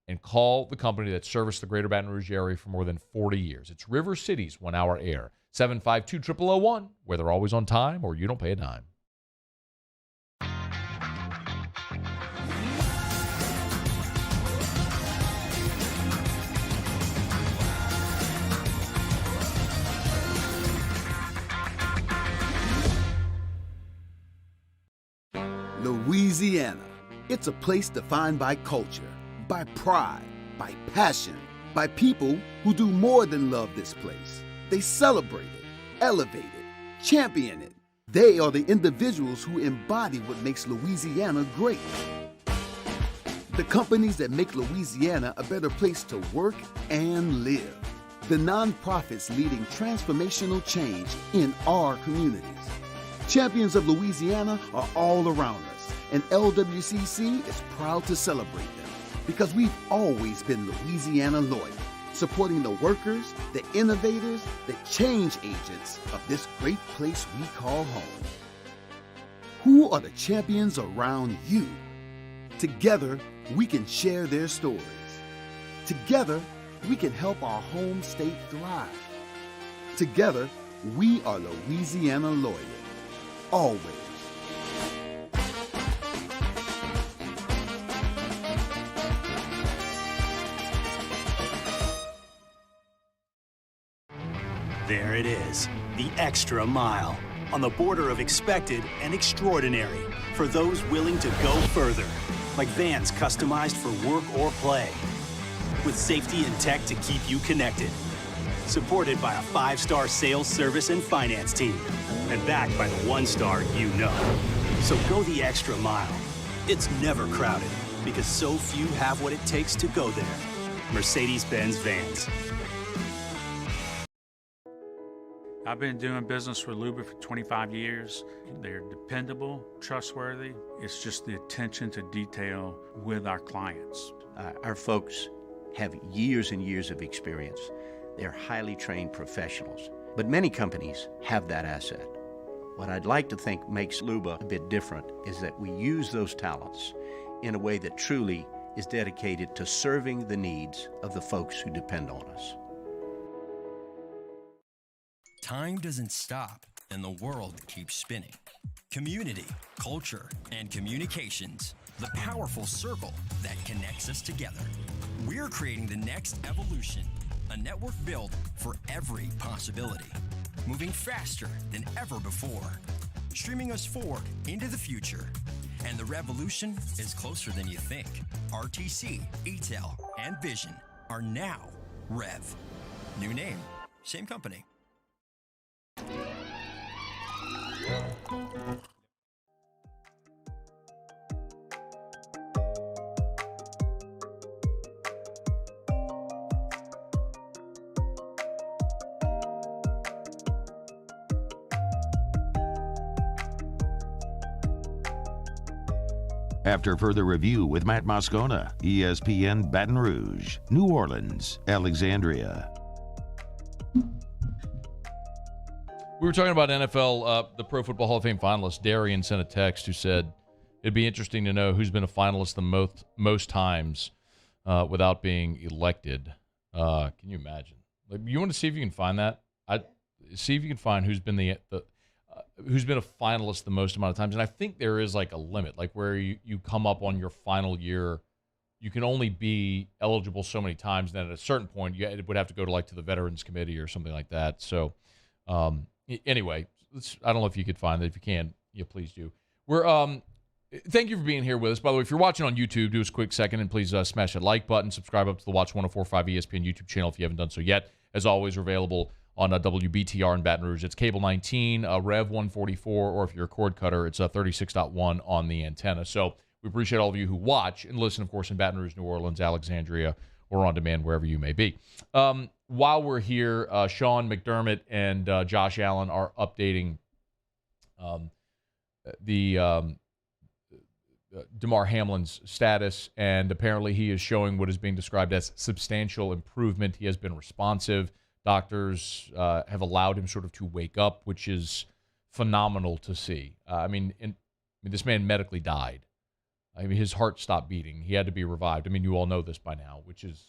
Speaker 7: and call the company that serviced the greater Baton Rouge area for more than 40 years. It's River City's 1 Hour Air. 752-0001, where they're always on time or you don't pay a dime.
Speaker 19: Louisiana. It's a place defined by culture, by pride, by passion, by people who do more than love this place. They celebrate it, elevate it, champion it. They are the individuals who embody what makes Louisiana great. The companies that make Louisiana a better place to work and live. The nonprofits leading transformational change in our communities. Champions of Louisiana are all around us, and LWCC is proud to celebrate them because we've always been Louisiana loyal, supporting the workers, the innovators, the change agents of this great place we call home. Who are the champions around you? Together, we can share their stories. Together, we can help our home state thrive. Together, we are Louisiana loyal. Always.
Speaker 21: There it is, the extra mile, on the border of expected and extraordinary, for those willing to go further, like vans customized for work or play, with safety and tech to keep you connected, supported by a 5-star sales, service, and finance team, and backed by the 1-star you know. So go the extra mile. It's never crowded, because so few have what it takes to go there. Mercedes-Benz Vans.
Speaker 9: I've been doing business with Luba for 25 years. They're dependable, trustworthy. It's just the attention to detail with our clients.
Speaker 10: Our folks have years and years of experience. They're highly trained professionals, but many companies have that asset. What I'd like to think makes Luba a bit different is that we use those talents in a way that truly is dedicated to serving the needs of the folks who depend on us.
Speaker 1: Time doesn't stop, and the world keeps spinning. Community, culture, and communications, the powerful circle that connects us together. We're creating the next evolution, a network built for every possibility, moving faster than ever before, streaming us forward into the future. And the revolution is closer than you think. RTC, ETEL, and Vision are now Rev. New name, same company.
Speaker 4: After further review with Matt Moscona, ESPN Baton Rouge, New Orleans, Alexandria.
Speaker 7: We were talking about NFL, the Pro Football Hall of Fame finalist. Darian sent a text who said it'd be interesting to know who's been a finalist the most times without being elected. Can you imagine? Like, you want to see if you can find that? See if you can find who's been who's been a finalist the most amount of times. And I think there is like a limit, like where you come up on your final year, you can only be eligible so many times. Then at a certain point, it would have to go to the Veterans Committee or something like that. So. Anyway, I don't know if you could find that. If you can, please do. Thank you for being here with us. By the way, if you're watching on YouTube, do us a quick second and please smash that like button. Subscribe up to the Watch 104.5 ESPN YouTube channel if you haven't done so yet. As always, we're available on WBTR in Baton Rouge. It's cable 19, Rev 144, or if you're a cord cutter, it's 36.1 on the antenna. So we appreciate all of you who watch and listen, of course, in Baton Rouge, New Orleans, Alexandria, or on demand, wherever you may be. While we're here, Sean McDermott and Josh Allen are updating Demar Hamlin's status, and apparently he is showing what is being described as substantial improvement. He has been responsive. Doctors have allowed him sort of to wake up, which is phenomenal to see. This man medically died. I mean, his heart stopped beating. He had to be revived. I mean, you all know this by now, which is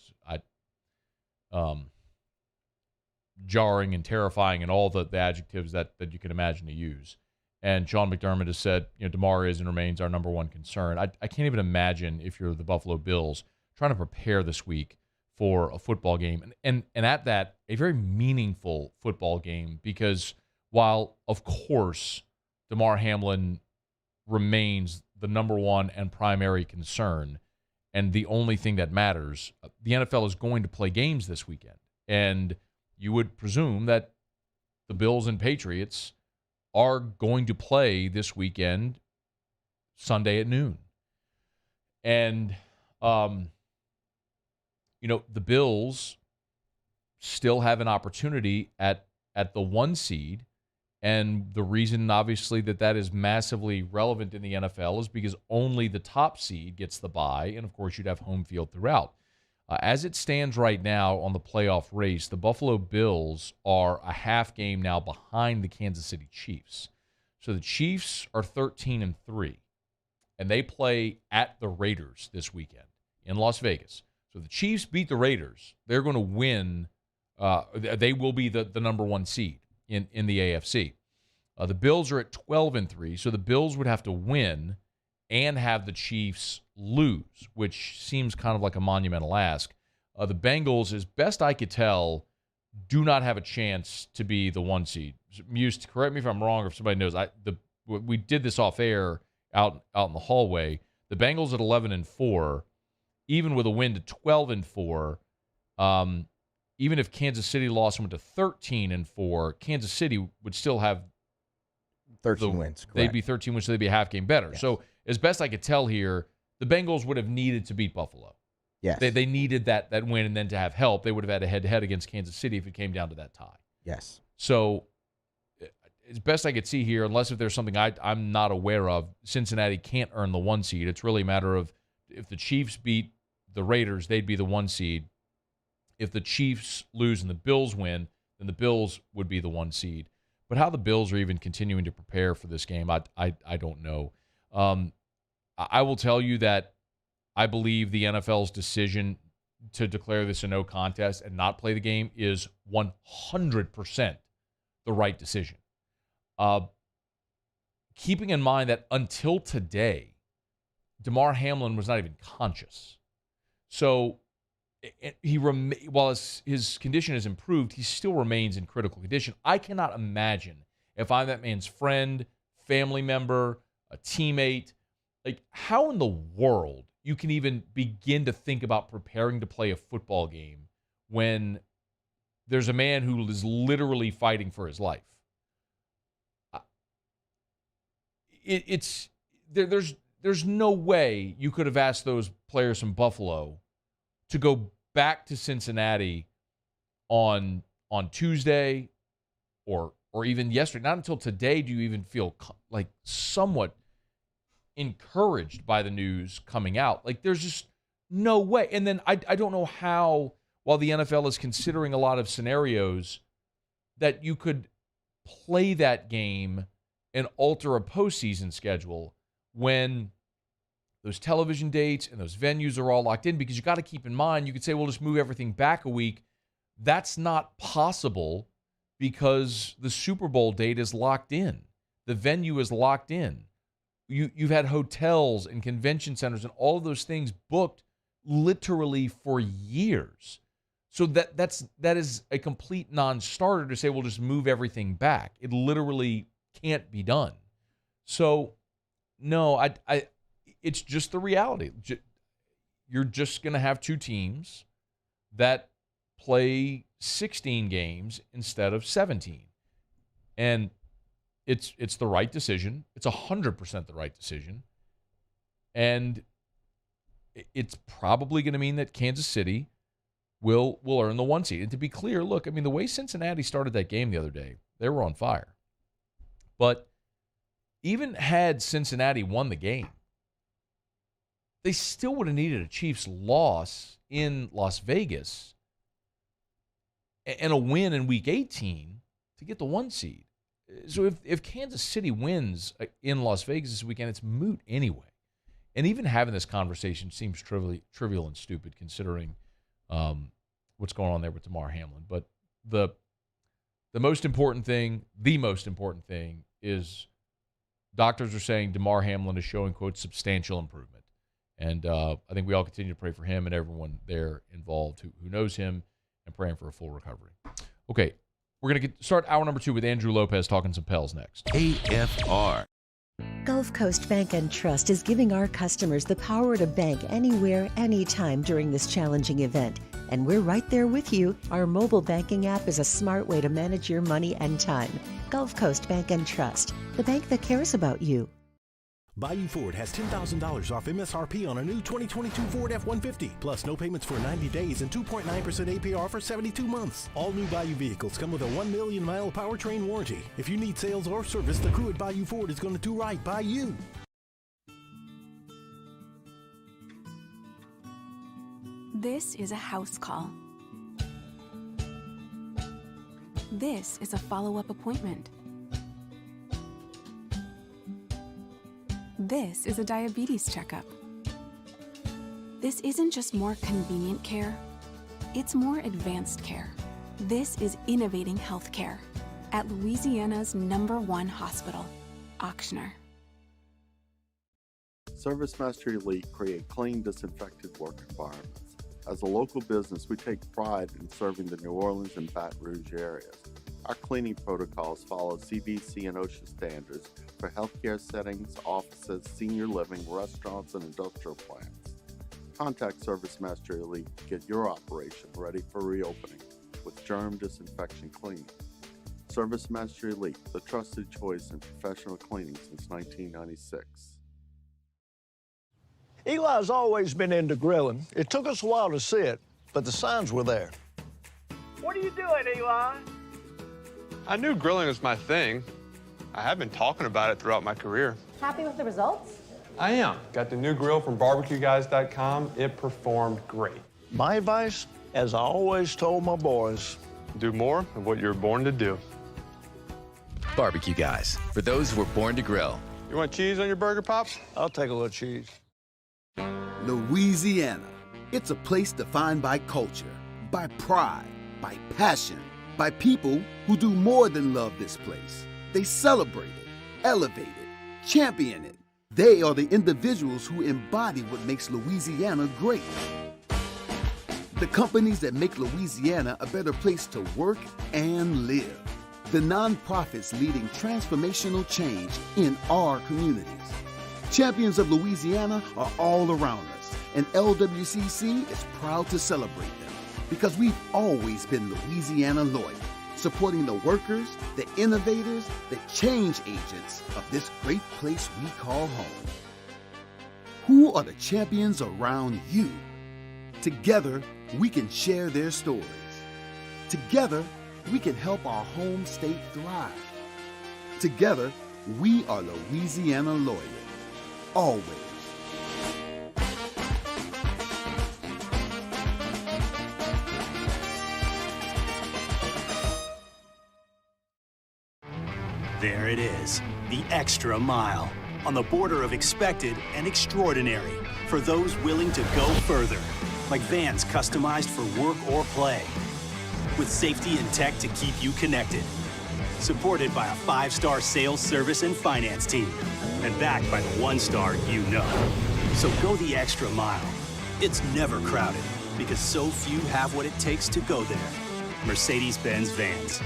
Speaker 7: jarring and terrifying and all the adjectives that you can imagine to use. And Sean McDermott has said, Demar is and remains our number one concern. I can't even imagine, if you're the Buffalo Bills, trying to prepare this week for a football game. And at that, a very meaningful football game, because while, of course, Demar Hamlin remains the number one and primary concern and the only thing that matters, the NFL is going to play games this weekend. And you would presume that the Bills and Patriots are going to play this weekend, Sunday at noon. And, the Bills still have an opportunity at the 1 seed. And the reason, obviously, that is massively relevant in the NFL is because only the top seed gets the bye. And, of course, you'd have home field throughout. As it stands right now on the playoff race, the Buffalo Bills are a half game now behind the Kansas City Chiefs. So the Chiefs are 13-3, and they play at the Raiders this weekend in Las Vegas. So the Chiefs beat the Raiders. They're going to win. They will be the number one seed in the AFC. The Bills are at 12-3, so the Bills would have to win and have the Chiefs lose, which seems kind of like a monumental ask. The Bengals, as best I could tell, do not have a chance to be the 1 seed. Muse, correct me if I'm wrong, or if somebody knows. We did this off air out in the hallway. The Bengals at 11-4, even with a win to 12-4. Even if Kansas City lost and went to 13-4, Kansas City would still have
Speaker 2: 13 wins. Correct.
Speaker 7: They'd be 13 wins, so they'd be a half game better. Yes. So as best I could tell here, the Bengals would have needed to beat Buffalo.
Speaker 2: Yes.
Speaker 7: They needed that win, and then to have help, they would have had a head-to-head against Kansas City if it came down to that tie.
Speaker 2: Yes.
Speaker 7: So as best I could see here, unless if there's something I'm not aware of, Cincinnati can't earn the 1 seed. It's really a matter of if the Chiefs beat the Raiders, they'd be the 1 seed. If the Chiefs lose and the Bills win, then the Bills would be the 1 seed. But how the Bills are even continuing to prepare for this game, I don't know. I will tell you that I believe the NFL's decision to declare this a no contest and not play the game is 100% the right decision. Keeping in mind that until today, Demar Hamlin was not even conscious. So while his condition has improved, he still remains in critical condition. I cannot imagine if I'm that man's friend, family member, a teammate, like how in the world you can even begin to think about preparing to play a football game when there's a man who is literally fighting for his life. There's no way you could have asked those players from Buffalo to go back to Cincinnati on Tuesday or even yesterday. Not until today do you even feel like somewhat encouraged by the news coming out. Like there's just no way. And then I don't know how, while the NFL is considering a lot of scenarios, that you could play that game and alter a postseason schedule when those television dates and those venues are all locked in, because you got to keep in mind, you could say, well, just move everything back a week. That's not possible because the Super Bowl date is locked in. The venue is locked in. You've had hotels and convention centers and all of those things booked literally for years. So that is a complete non-starter to say, well, just move everything back. It literally can't be done. So, no, it's just the reality. You're just going to have two teams that play 16 games instead of 17. And it's the right decision. It's 100% the right decision. And it's probably going to mean that Kansas City will earn the 1 seed. And to be clear, look, I mean, the way Cincinnati started that game the other day, they were on fire. But even had Cincinnati won the game, they still would have needed a Chiefs loss in Las Vegas and a win in Week 18 to get the 1 seed. So if Kansas City wins in Las Vegas this weekend, it's moot anyway. And even having this conversation seems trivial and stupid considering what's going on there with Demar Hamlin. But the most important thing is doctors are saying Demar Hamlin is showing, quote, substantial improvement. And I think we all continue to pray for him and everyone there involved who knows him and praying for a full recovery. Okay, we're going to start hour number 2 with Andrew Lopez talking some Pels next.
Speaker 4: AFR.
Speaker 20: Gulf Coast Bank and Trust is giving our customers the power to bank anywhere, anytime during this challenging event. And we're right there with you. Our mobile banking app is a smart way to manage your money and time. Gulf Coast Bank and Trust, the bank that cares about you.
Speaker 18: Bayou Ford has $10,000 off MSRP on a new 2022 Ford F-150, plus no payments for 90 days and 2.9% APR for 72 months. All new Bayou vehicles come with a 1 million mile powertrain warranty. If you need sales or service, the crew at Bayou Ford is going to do right by you.
Speaker 15: This is a house call. This is a follow-up appointment. This is a diabetes checkup. This isn't just more convenient care, it's more advanced care. This is innovating healthcare at Louisiana's #1 hospital, Ochsner.
Speaker 17: ServiceMaster Elite create clean, disinfected work environments. As a local business, we take pride in serving the New Orleans and Baton Rouge areas. Our cleaning protocols follow CDC and OSHA standards for healthcare settings, offices, senior living, restaurants, and industrial plants. Contact ServiceMaster Elite to get your operation ready for reopening with germ disinfection cleaning. ServiceMaster Elite, the trusted choice in professional cleaning since 1996.
Speaker 12: Eli's always been into grilling. It took us a while to see it, but the signs were there.
Speaker 13: What are you doing, Eli?
Speaker 14: I knew grilling was my thing. I have been talking about it throughout my career.
Speaker 5: Happy with the results?
Speaker 14: I am. Got the new grill from barbecueguys.com. It performed great.
Speaker 12: My advice, as I always told my boys,
Speaker 14: do more of what you were born to do.
Speaker 16: Barbecue Guys, for those who were born to grill.
Speaker 14: You want cheese on your burger, Pops?
Speaker 12: I'll take a little cheese.
Speaker 19: Louisiana. It's a place defined by culture, by pride, by passion, by people who do more than love this place. They celebrate it, elevate it, champion it. They are the individuals who embody what makes Louisiana great. The companies that make Louisiana a better place to work and live. The nonprofits leading transformational change in our communities. Champions of Louisiana are all around us, and LWCC is proud to celebrate them because we've always been Louisiana loyal, supporting the workers, the innovators, the change agents of this great place we call home. Who are the champions around you? Together, we can share their stories. Together, we can help our home state thrive. Together, we are Louisiana loyal. Always.
Speaker 21: There it is, the extra mile, on the border of expected and extraordinary for those willing to go further, like vans customized for work or play, with safety and tech to keep you connected, supported by a 5-star sales, service, and finance team, and backed by the 1-star you know. So go the extra mile. It's never crowded, because so few have what it takes to go there. Mercedes-Benz Vans.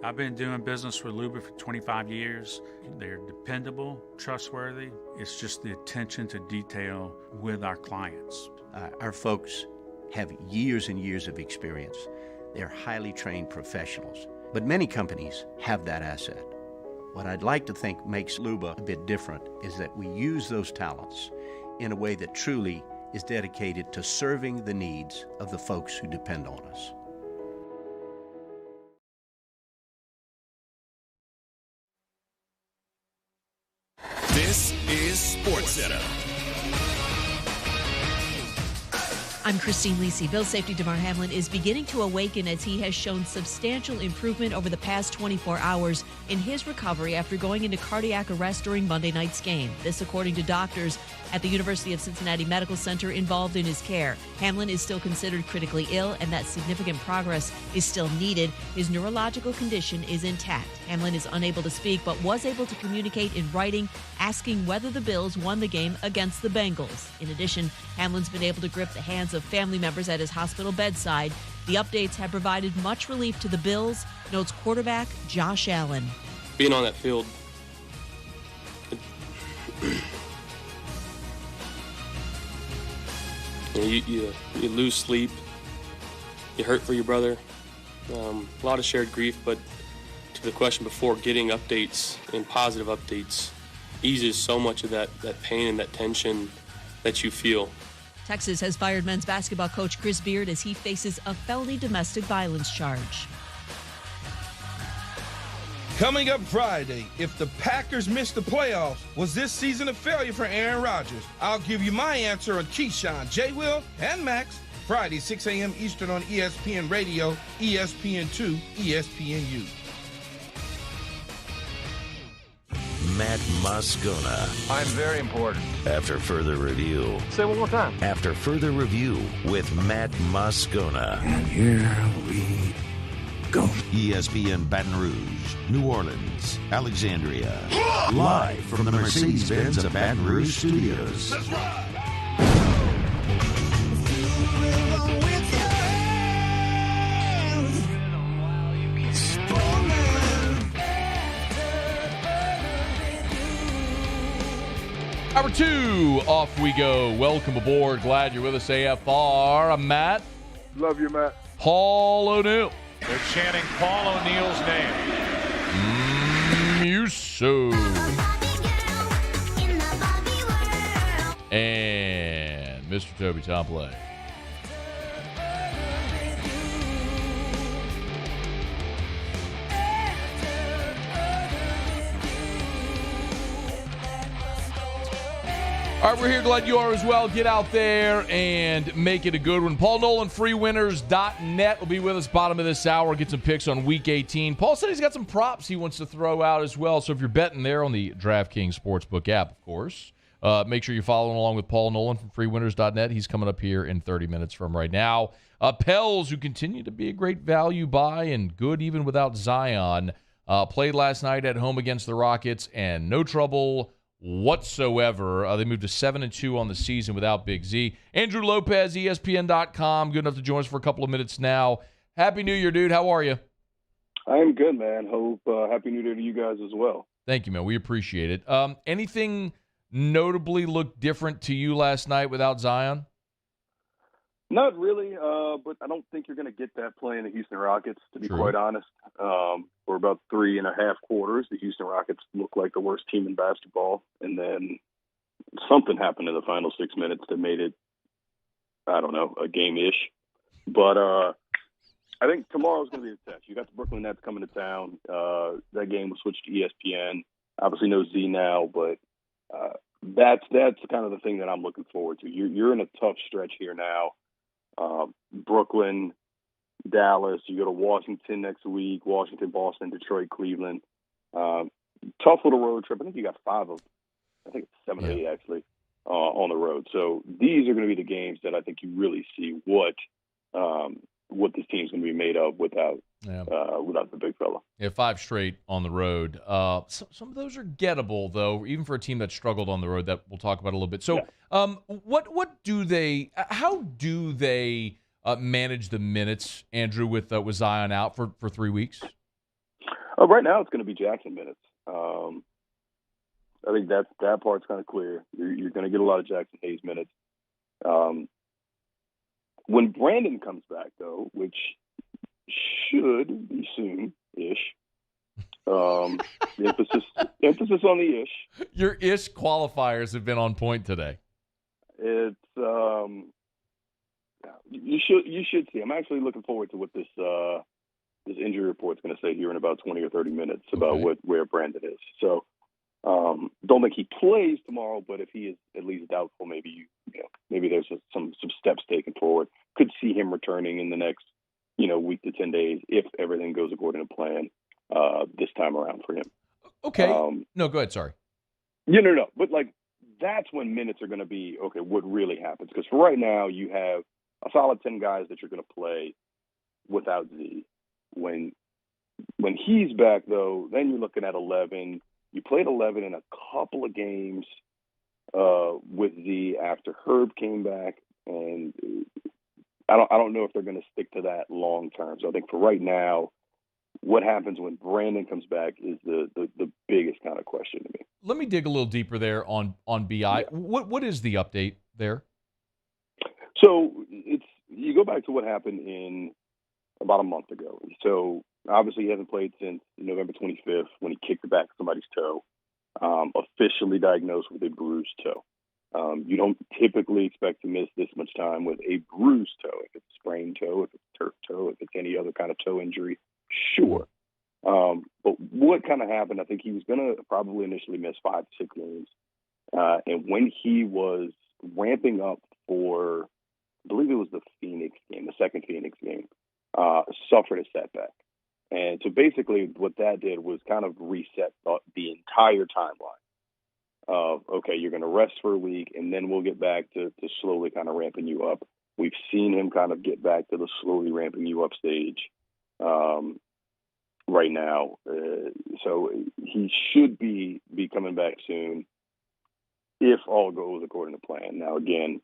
Speaker 9: I've been doing business with Luba for 25 years. They're dependable, trustworthy. It's just the attention to detail with our clients.
Speaker 10: Our folks have years and years of experience. They're highly trained professionals. But many companies have that asset. What I'd like to think makes Luba a bit different is that we use those talents in a way that truly is dedicated to serving the needs of the folks who depend on us.
Speaker 3: This is SportsCenter.
Speaker 5: I'm Christine Lisi. Bill safety Demar Hamlin is beginning to awaken as he has shown substantial improvement over the past 24 hours in his recovery after going into cardiac arrest during Monday night's game. This according to doctors at the University of Cincinnati Medical Center involved in his care. Hamlin is still considered critically ill and that significant progress is still needed. His neurological condition is intact. Hamlin is unable to speak but was able to communicate in writing, asking whether the Bills won the game against the Bengals. In addition, Hamlin's been able to grip the hands of family members at his hospital bedside. The updates have provided much relief to the Bills, notes quarterback Josh Allen.
Speaker 8: Being on that field, you lose sleep, you hurt for your brother, a lot of shared grief, but to the question before, getting updates and positive updates eases so much of that pain and that tension that you feel.
Speaker 5: Texas has fired men's basketball coach Chris Beard as he faces a felony domestic violence charge.
Speaker 23: Coming up Friday, if the Packers missed the playoffs, was this season a failure for Aaron Rodgers? I'll give you my answer on Keyshawn, J. Will, and Max. Friday, 6 a.m. Eastern on ESPN Radio, ESPN2, ESPNU.
Speaker 4: Matt Moscona.
Speaker 24: I'm very important.
Speaker 4: After further review.
Speaker 24: Say it one more time.
Speaker 4: After further review with Matt Moscona.
Speaker 24: And here we go.
Speaker 4: ESPN Baton Rouge, New Orleans, Alexandria. Live from the Mercedes-Benz of Baton Rouge studios.
Speaker 3: That's right.
Speaker 7: Hour 2, off we go. Welcome aboard. Glad you're with us, AFR. I'm Matt.
Speaker 25: Love you, Matt.
Speaker 7: Paul O'Neill.
Speaker 26: They're chanting Paul O'Neill's name.
Speaker 7: Musso. And Mr. Toby Tomplay. All right, we're here. Glad you are as well. Get out there and make it a good one. Paul Nolan, freewinners.net, will be with us bottom of this hour. Get some picks on Week 18. Paul said he's got some props he wants to throw out as well. So if you're betting there on the DraftKings Sportsbook app, of course, make sure you're following along with Paul Nolan from freewinners.net. He's coming up here in 30 minutes from right now. Pels, who continue to be a great value buy and good even without Zion, played last night at home against the Rockets and no trouble whatsoever. They moved to 7-2 on the season without Big Z. Andrew Lopez, ESPN.com, good enough to join us for a couple of minutes now. Happy New Year, dude. How are you?
Speaker 25: I am good, man. Hope Happy New Year to you guys as well.
Speaker 7: Thank you, man. We appreciate it. Anything notably look different to you last night without Zion?
Speaker 25: Not really, but I don't think you're going to get that playing the Houston Rockets, to be quite honest. For about 3.5 quarters, the Houston Rockets looked like the worst team in basketball, and then something happened in the final 6 minutes that made it, I don't know, a game-ish. But I think tomorrow's going to be the test. You got the Brooklyn Nets coming to town. That game was switched to ESPN. Obviously no Z now, but that's kind of the thing that I'm looking forward to. You're in a tough stretch here now. Brooklyn, Dallas, you go to Washington next week, Washington, Boston, Detroit, Cleveland. Tough little road trip. I think you got 5 of, I think it's 7 or 8 actually, on the road. So these are going to be the games that I think you really see what this team's going to be made of without the big fella.
Speaker 7: Yeah, 5 straight on the road. Some of those are gettable, though, even for a team that struggled on the road that we'll talk about a little bit. So how do they manage the minutes, Andrew, with Zion out for 3 weeks?
Speaker 25: Right now it's going to be Jackson minutes. I think that part's kind of clear. You're going to get a lot of Jackson Hayes minutes. When Brandon comes back, though, which should be soon-ish, emphasis on the ish.
Speaker 7: Your ish qualifiers have been on point today.
Speaker 25: It's you should see. I'm actually looking forward to what this injury report is going to say here in about 20 or 30 minutes about where Brandon is. So don't think he plays tomorrow, but if he is at least doubtful, maybe maybe there's some steps taken forward. Could see him returning in the next week to 10 days if everything goes according to plan this time around for him.
Speaker 7: Okay. No, go ahead. Sorry.
Speaker 25: No. But that's when minutes are going to be what really happens, because for right now you have a solid 10 guys that you're going to play without Z. When he's back, though, then you're looking at 11. You played 11 in a couple of games with Z after Herb came back, and I don't know if they're going to stick to that long term. So I think for right now, what happens when Brandon comes back is the biggest kind of question to me.
Speaker 7: Let me dig a little deeper there on BI. Yeah. What is the update there?
Speaker 25: So you go back to what happened in about a month ago. So obviously he hasn't played since November 25th when he kicked the back of somebody's toe, officially diagnosed with a bruised toe. You don't typically expect to miss this much time with a bruised toe. If it's a sprained toe, if it's turf toe, if it's any other kind of toe injury, sure. But what kind of happened, I think he was going to probably initially miss 5 to 6 games. And when he was ramping up for, I believe it was the second Phoenix game, suffered a setback. And so basically what that did was kind of reset the entire timeline of, okay, you're going to rest for a week, and then we'll get back to slowly kind of ramping you up. We've seen him kind of get back to the slowly ramping you up stage right now. So he should be coming back soon if all goes according to plan. Now, again,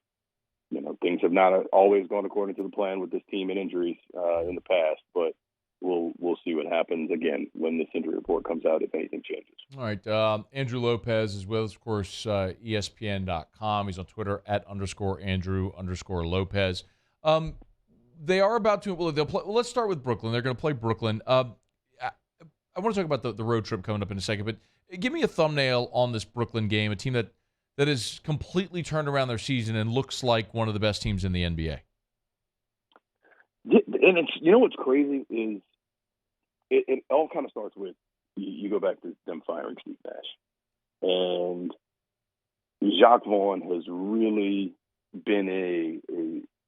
Speaker 25: things have not always gone according to the plan with this team and injuries in the past, but we'll see what happens again when this injury report comes out, if anything changes.
Speaker 7: All right. Andrew Lopez is with us, of course, ESPN.com. He's on Twitter @Andrew_Lopez. They are about to. Well, they'll play. Well, let's start with Brooklyn. They're going to play Brooklyn. I want to talk about the road trip coming up in a second, but give me a thumbnail on this Brooklyn game, a team that has completely turned around their season and looks like one of the best teams in the NBA.
Speaker 25: And it's what's crazy is it all kind of starts with you go back to them firing Steve Nash, and Jacques Vaughn has really been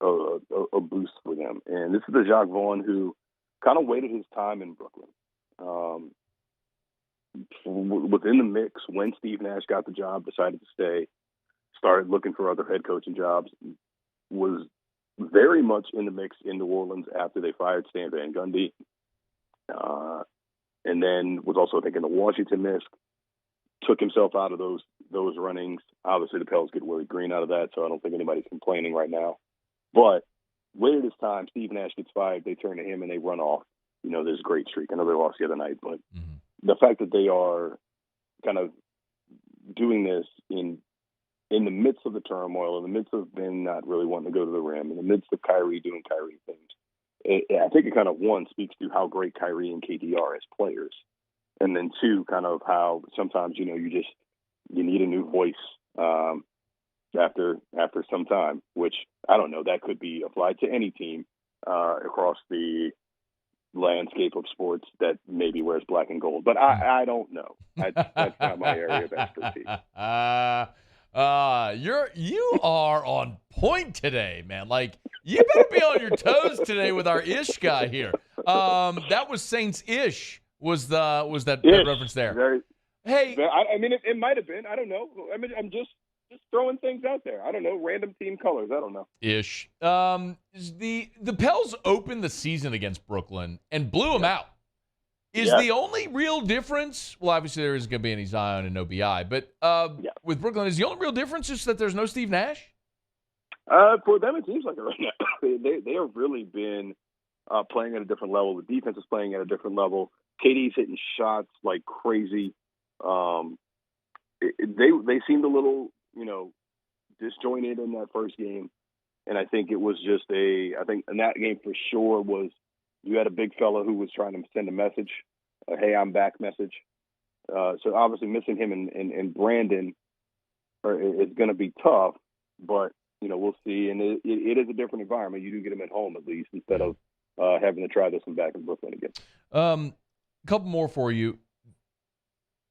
Speaker 25: a boost for them. And this is the Jacques Vaughn who kind of waited his time in Brooklyn. Within the mix, when Steve Nash got the job, decided to stay, started looking for other head coaching jobs, was very much in the mix in New Orleans after they fired Stan Van Gundy, and then was also thinking the Washington mix, took himself out of those runnings. Obviously, the Pels get Willie Green out of that, so I don't think anybody's complaining right now. But waited his time, Steve Nash gets fired, they turn to him and they run off, this great streak. I know they lost the other night, but the fact that they are kind of doing this in the midst of the turmoil, in the midst of Ben not really wanting to go to the rim, in the midst of Kyrie doing Kyrie things, I think it kind of, one, speaks to how great Kyrie and KD are as players. And then two, kind of how sometimes, you need a new voice after some time, which, I don't know, that could be applied to any team across the landscape of sports that maybe wears black and gold. But I don't know. That's not my area of expertise.
Speaker 7: You are on point today, man. You better be on your toes today with our ish guy here. That was Saints ish. Was that reference there?
Speaker 25: I mean, it might have been. I don't know. I mean, I'm just throwing things out there. I don't know. Random team colors. I don't know.
Speaker 7: Ish. The Pels opened the season against Brooklyn and blew them out. Is the only real difference, well, obviously there isn't going to be any Zion and no BI, but with Brooklyn, is the only real difference just that there's no Steve Nash?
Speaker 25: For them, it seems like it right now. They have really been playing at a different level. The defense is playing at a different level. KD's hitting shots like crazy. They seemed a little, disjointed in that first game. And I think it was just I think in that game for sure was you had a big fella who was trying to send a message, a hey, I'm back message. So obviously missing him and Brandon is going to be tough, but, we'll see. And it is a different environment. You do get him at home at least instead of having to try this one back in Brooklyn again.
Speaker 7: A couple more for you.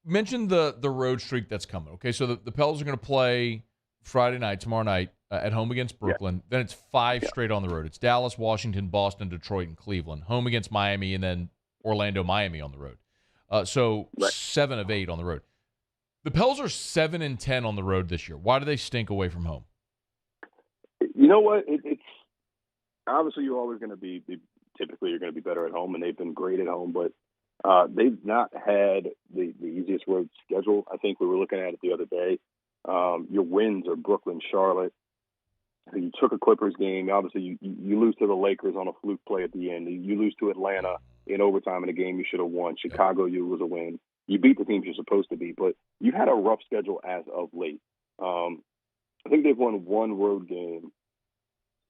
Speaker 7: Mention the road streak that's coming. Okay, so the Pels are going to play Friday night, tomorrow night, at home against Brooklyn. Yeah. Then it's 5 straight on the road. It's Dallas, Washington, Boston, Detroit, and Cleveland. Home against Miami, and then Orlando, Miami on the road. So 7 of 8 on the road. The Pels are 7-10 on the road this year. Why do they stink away from home?
Speaker 25: You know what? It's obviously you're always going to be typically you're going to be better at home, and they've been great at home, but they've not had the easiest road schedule. I think we were looking at it the other day. Your wins are Brooklyn, Charlotte. You took a Clippers game. Obviously, you lose to the Lakers on a fluke play at the end. You lose to Atlanta in overtime in a game you should have won. Chicago, you was a win. You beat the teams you're supposed to beat, but you had a rough schedule as of late. I think they've won 1 road game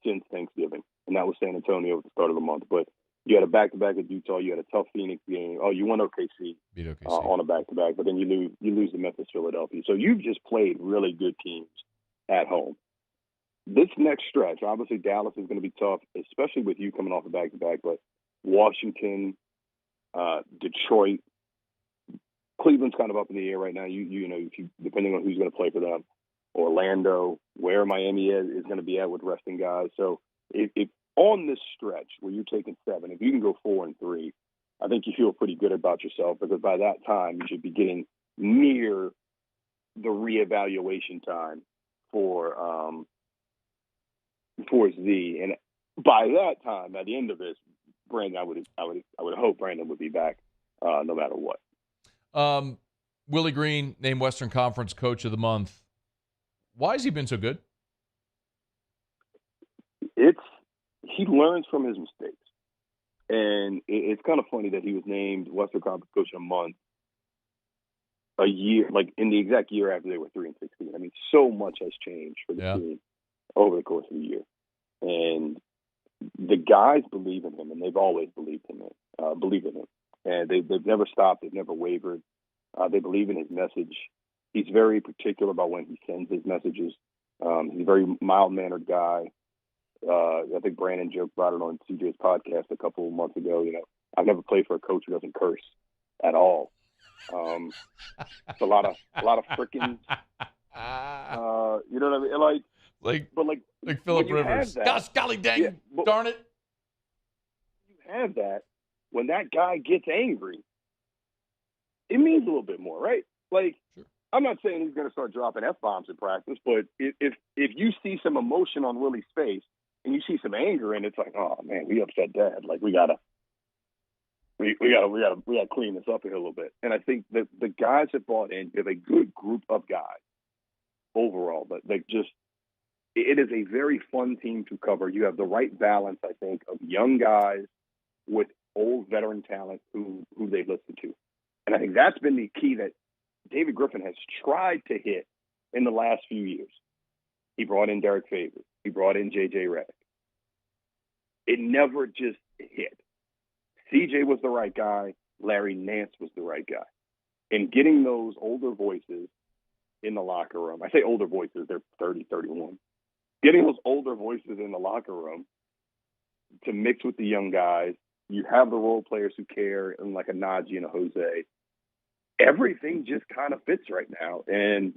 Speaker 25: since Thanksgiving, and that was San Antonio at the start of the month. But you had a back-to-back at Utah. You had a tough Phoenix game. Oh, you won OKC,
Speaker 7: beat OKC.
Speaker 25: On a back-to-back, but then you lose to Memphis, Philadelphia. So you've just played really good teams at home. This next stretch, obviously Dallas is going to be tough, especially with you coming off a back-to-back, but Washington, Detroit, Cleveland's kind of up in the air right now. If you depending on who's going to play for them. Orlando, where Miami is going to be at with resting guys. So if on this stretch where you're taking 7, if you can go 4-3, I think you feel pretty good about yourself because by that time you should be getting near the reevaluation time for Z. And by that time, by the end of this, Brandon, I would hope Brandon would be back no matter what.
Speaker 7: Willie Green named Western Conference Coach of the Month. Why has he been so good?
Speaker 25: He learns from his mistakes. And it's kind of funny that he was named Western Conference Coach of the Month a year, like in the exact year after they were 3-16. I mean, so much has changed for the team over the course of the year. And the guys believe in him, and they've always believed in him. And they've never stopped. They've never wavered. They believe in his message. He's very particular about when he sends his messages. He's a very mild-mannered guy. I think Brandon joked about it on CJ's podcast a couple of months ago. I've never played for a coach who doesn't curse at all. It's a lot of frickin'. You know what I mean?
Speaker 7: Like Phillip Rivers. Gosh, golly dang, darn it!
Speaker 25: You have that when that guy gets angry. It means a little bit more, right? Sure. I'm not saying he's going to start dropping F-bombs in practice, but if you see some emotion on Willie's face and you see some anger, and it's like, oh man, we upset Dad. Like we gotta clean this up here a little bit. And I think that the guys that bought in have a good group of guys overall, but it is a very fun team to cover. You have the right balance, I think, of young guys with old veteran talent who they listen to. And I think that's been the key that David Griffin has tried to hit in the last few years. He brought in Derek Favors. He brought in J.J. Redick. It never just hit. C.J. was the right guy. Larry Nance was the right guy. And getting those older voices in the locker room, I say older voices, they're 30, 31. Getting those older voices in the locker room to mix with the young guys. You have the role players who care, and like a Najee and a Jose. Everything just kind of fits right now. And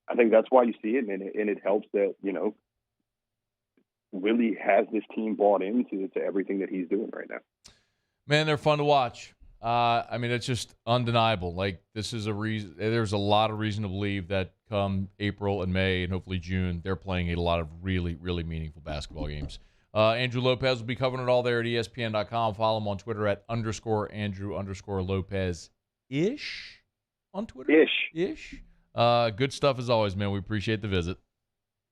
Speaker 25: I think that's why you see it, and it helps that, Willie has this team bought into everything that he's doing right now.
Speaker 7: Man, they're fun to watch. It's just undeniable. Like, this is a reason. There's a lot of reason to believe that come April and May and hopefully June, they're playing a lot of really, really meaningful basketball games. Andrew Lopez will be covering it all there at ESPN.com. Follow him on Twitter at _Andrew_Lopez-ish on Twitter. Ish. Good stuff as always, man. We appreciate the visit.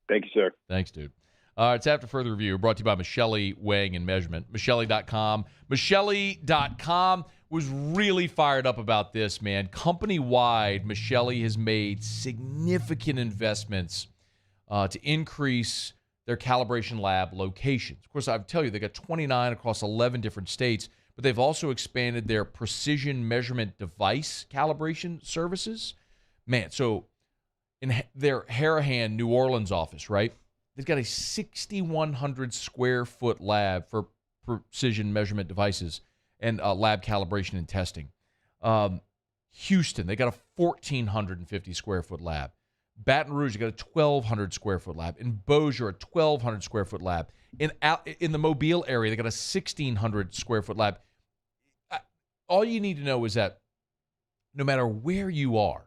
Speaker 25: Thank you, sir.
Speaker 7: Thanks, dude. It's After Further Review, brought to you by Michelli Weighing and Measurement. Michelli.com. Michelli.com was really fired up about this, man. Company-wide, Michelli has made significant investments to increase their calibration lab locations. Of course, I tell you, they got 29 across 11 different states, but they've also expanded their precision measurement device calibration services. Man, so in their Harahan, New Orleans office, right? They've got a 6,100 square foot lab for precision measurement devices and lab calibration and testing. Houston, they got a 1,450 square foot lab. Baton Rouge, they got a 1,200 square foot lab. In Bossier, a 1,200 square foot lab. In the Mobile area, they got a 1,600 square foot lab. All you need to know is that no matter where you are,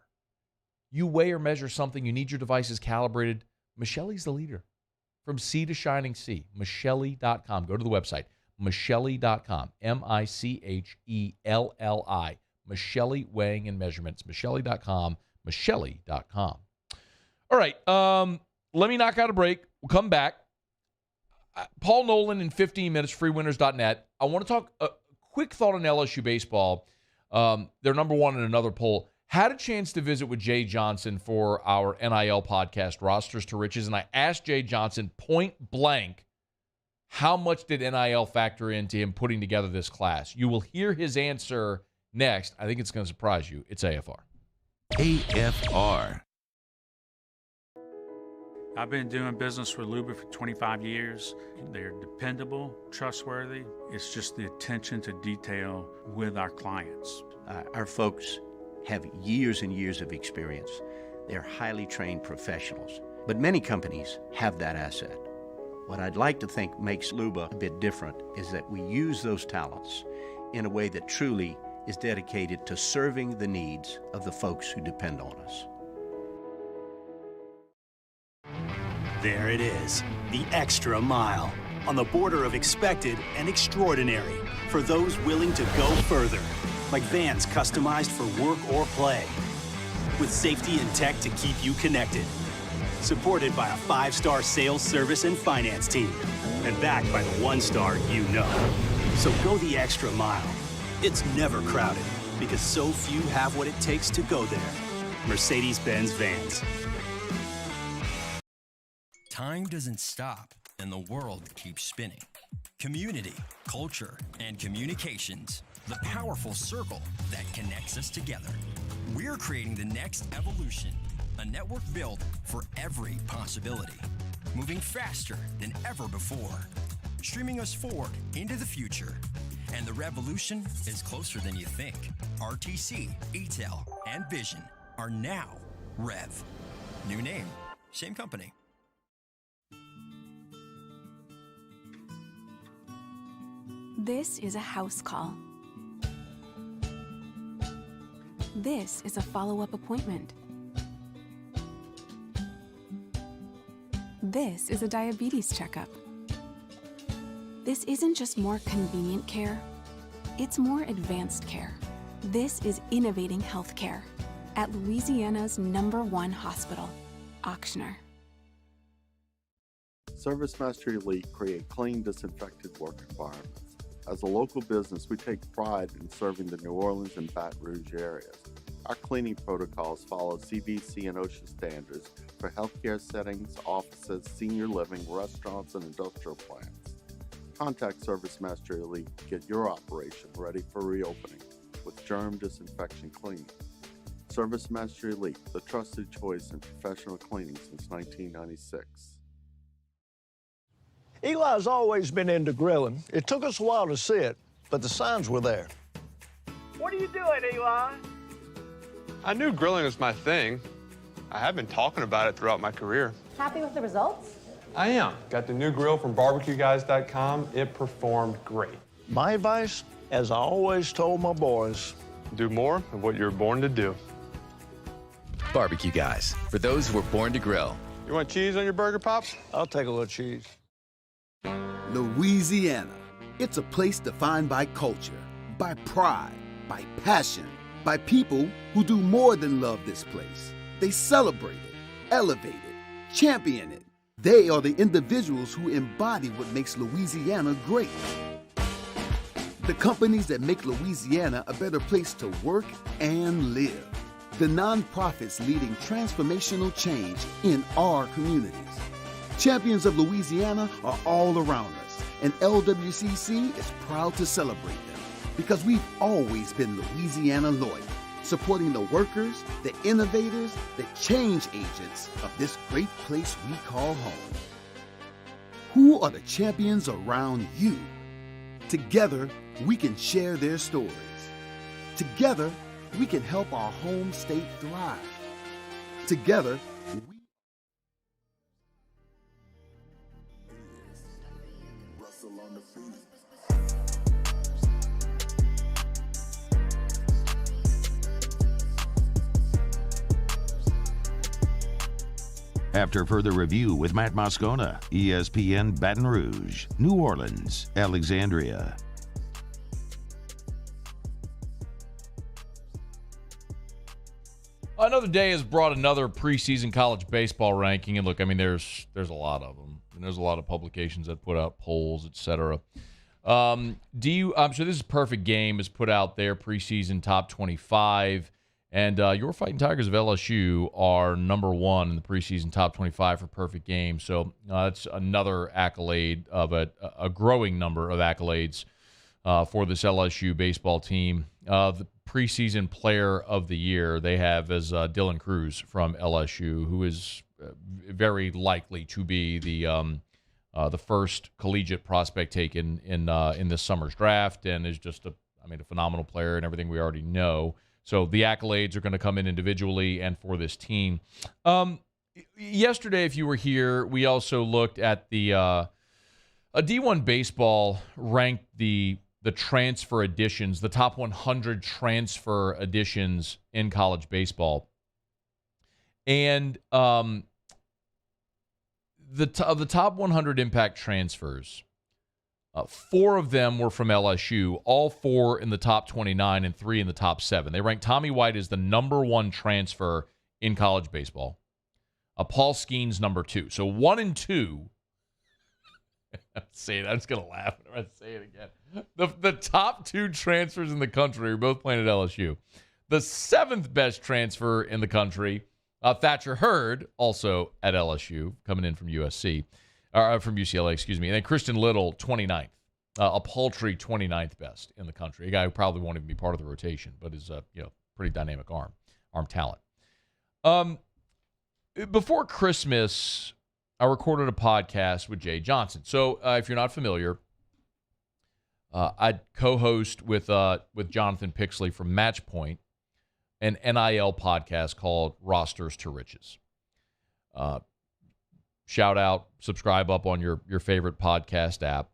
Speaker 7: you weigh or measure something, you need your devices calibrated, Michelli's the leader. From sea to shining sea, Michelli.com. Go to the website, Michelli.com, Michelli, Michelli Weighing and Measurements, Michelli.com, Michelli.com. All right, let me knock out a break. We'll come back. Paul Nolan in 15 minutes, freewinners.net. I want to talk a quick thought on LSU baseball. They're number one in another poll. Had a chance to visit with Jay Johnson for our NIL podcast, Rosters to Riches, and I asked Jay Johnson point blank, how much did NIL factor into him putting together this class? You will hear his answer next. I think it's going to surprise you. It's AFR.
Speaker 4: AFR.
Speaker 9: I've been doing business with Luba for 25 years. They're dependable, trustworthy. It's just the attention to detail with our clients.
Speaker 10: Our folks have years and years of experience. They're highly trained professionals. But many companies have that asset. What I'd like to think makes Luba a bit different is that we use those talents in a way that truly is dedicated to serving the needs of the folks who depend on us.
Speaker 21: There it is, the extra mile, on the border of expected and extraordinary, for those willing to go further, like vans customized for work or play, with safety and tech to keep you connected, supported by a 5-star sales, service, and finance team, and backed by the 1-star you know. So go the extra mile. It's never crowded, because so few have what it takes to go there. Mercedes-Benz Vans.
Speaker 1: Time doesn't stop, and the world keeps spinning. Community, culture, and communications, the powerful circle that connects us together. We're creating the next evolution, a network built for every possibility, moving faster than ever before, streaming us forward into the future. And the revolution is closer than you think. RTC, ETEL, and Vision are now Rev. New name, same company.
Speaker 15: This is a house call. This is a follow-up appointment. This is a diabetes checkup. This isn't just more convenient care, it's more advanced care. This is innovating healthcare at Louisiana's #1 hospital, Ochsner.
Speaker 17: ServiceMaster Elite create clean, disinfected work environments. As a local business, we take pride in serving the New Orleans and Baton Rouge areas. Our cleaning protocols follow CDC and OSHA standards for healthcare settings, offices, senior living, restaurants, and industrial plants. Contact ServiceMaster Elite to get your operation ready for reopening with germ disinfection cleaning. ServiceMaster Elite, the trusted choice in professional cleaning since 1996.
Speaker 12: Eli's always been into grilling. It took us a while to see it, but the signs were there.
Speaker 13: What are you doing, Eli?
Speaker 14: I knew grilling was my thing. I have been talking about it throughout my career.
Speaker 2: Happy with the results?
Speaker 14: I am. Got the new grill from barbecueguys.com. It performed great.
Speaker 12: My advice, as I always told my boys,
Speaker 14: do more of what you were born to do.
Speaker 16: Barbecue Guys, for those who were born to grill.
Speaker 14: You want cheese on your burger, Pops?
Speaker 12: I'll take a little cheese.
Speaker 19: Louisiana. It's a place defined by culture, by pride, by passion, by people who do more than love this place. They celebrate it, elevate it, champion it. They are the individuals who embody what makes Louisiana great. The companies that make Louisiana a better place to work and live. The nonprofits leading transformational change in our communities. Champions of Louisiana are all around us, and LWCC is proud to celebrate them because we've always been Louisiana loyal, supporting the workers, the innovators, the change agents of this great place we call home. Who are the champions around you? Together, we can share their stories. Together, we can help our home state thrive. Together,
Speaker 4: After further review with Matt Moscona, ESPN Baton Rouge, New Orleans, Alexandria.
Speaker 7: Another day has brought another preseason college baseball ranking, and look, I mean, there's a lot of them, and there's a lot of publications that put out polls, etc. I'm sure this is Perfect Game has put out their preseason top 25, and your Fighting Tigers of LSU are number one in the preseason top 25 for Perfect Game. So that's another accolade of a growing number of accolades for this LSU baseball team. The preseason player of the year they have is Dylan Cruz from LSU, who is very likely to be the first collegiate prospect taken in this summer's draft, and is just a phenomenal player and everything we already know. So the accolades are going to come in individually and for this team. Yesterday, if you were here, we also looked at a D1 Baseball ranked the transfer additions, the top 100 transfer additions in college baseball. And of the top 100 impact transfers, 4 of them were from LSU, all 4 in the top 29 and 3 in the top 7. They ranked Tommy White as the number 1 transfer in college baseball. Paul Skeens number 2. So 1 and 2. I'm just going to laugh when I say it again. The top 2 transfers in the country are both playing at LSU. The 7th best transfer in the country, Thatcher Hurd, also at LSU, coming in from from UCLA, excuse me. And then Christian Little, 29th. A paltry 29th best in the country. A guy who probably won't even be part of the rotation, but is pretty dynamic arm talent. Before Christmas, I recorded a podcast with Jay Johnson. So if you're not familiar, I co-host with Jonathan Pixley from Matchpoint, an NIL podcast called Rosters to Riches. Shout out, subscribe up on your favorite podcast app.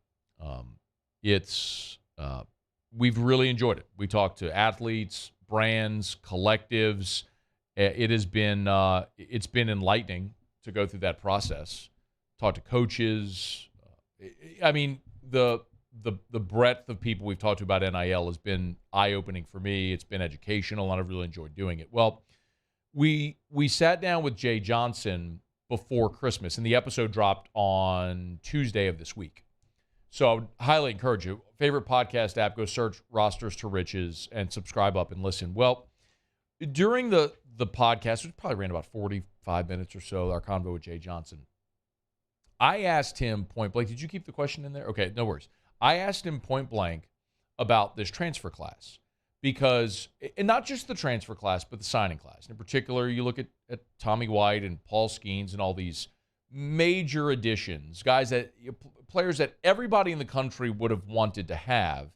Speaker 7: We've really enjoyed it. We talk to athletes, brands, collectives. It's been enlightening to go through that process. Talk to coaches. The breadth of people we've talked to about NIL has been eye-opening for me. It's been educational, and I've really enjoyed doing it. Well, we sat down with Jay Johnson before Christmas, and the episode dropped on Tuesday of this week. So I would highly encourage you, favorite podcast app, go search Rosters to Riches and subscribe up and listen. Well, during the podcast, which probably ran about 45 minutes or so, our convo with Jay Johnson, I asked him point blank, did you keep the question in there? Okay, no worries. I asked him point blank about this transfer class because, and not just the transfer class, but the signing class. In particular, you look at Tommy White and Paul Skeens and all these major additions, players that everybody in the country would have wanted to have,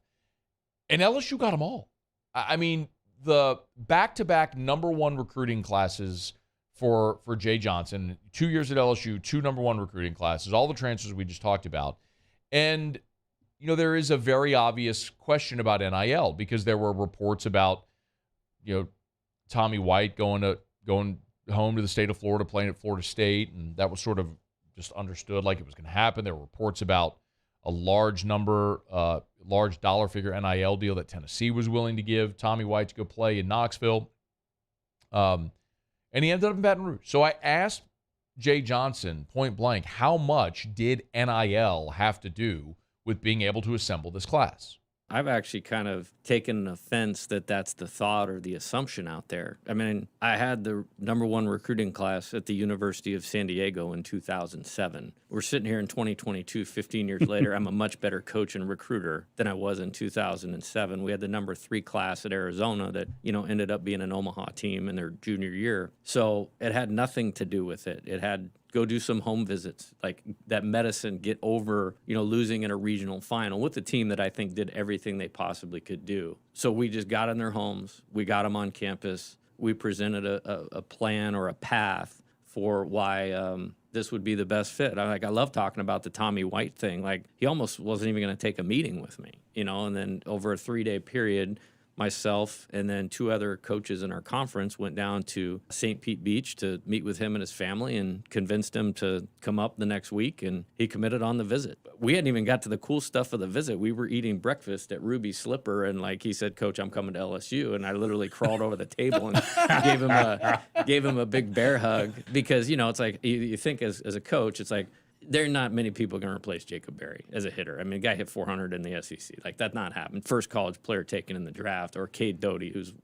Speaker 7: and LSU got them all. I mean, the back-to-back number 1 recruiting classes for Jay Johnson, 2 years at LSU, 2 number 1 recruiting classes, all the transfers we just talked about. And, there is a very obvious question about NIL because there were reports about, Tommy White going home to the state of Florida, playing at Florida State, and that was sort of just understood like it was going to happen. There were reports about a large dollar figure NIL deal that Tennessee was willing to give Tommy White to go play in Knoxville. And he ended up in Baton Rouge. So I asked Jay Johnson point blank, how much did NIL have to do with being able to assemble this class?
Speaker 2: I've actually kind of taken an offense that that's the thought or the assumption out there. I mean, I had the #1 recruiting class at the University of San Diego in 2007. We're sitting here in 2022, 15 years later. I'm a much better coach and recruiter than I was in 2007. We had the #3 class at Arizona that, ended up being an Omaha team in their junior year. So it had nothing to do with it. It had go do some home visits, like that medicine, get over, losing in a regional final with a team that I think did everything they possibly could do. So we just got in their homes. We got them on campus. We presented a plan or a path for why this would be the best fit. I love talking about the Tommy White thing. Like, he almost wasn't even going to take a meeting with me, and then over a 3-day period, myself and then 2 other coaches in our conference went down to St. Pete Beach to meet with him and his family and convinced him to come up the next week, and he committed on the visit. We hadn't even got to the cool stuff of the visit. We were eating breakfast at Ruby's Slipper, and he said, "Coach, I'm coming to LSU," and I literally crawled over the table and gave him a big bear hug, because it's like you think as a coach, it's like, there are not many people going to replace Jacob Berry as a hitter. I mean, the guy hit 400 in the SEC. That's not happened. First college player taken in the draft, or Cade Doty, who's,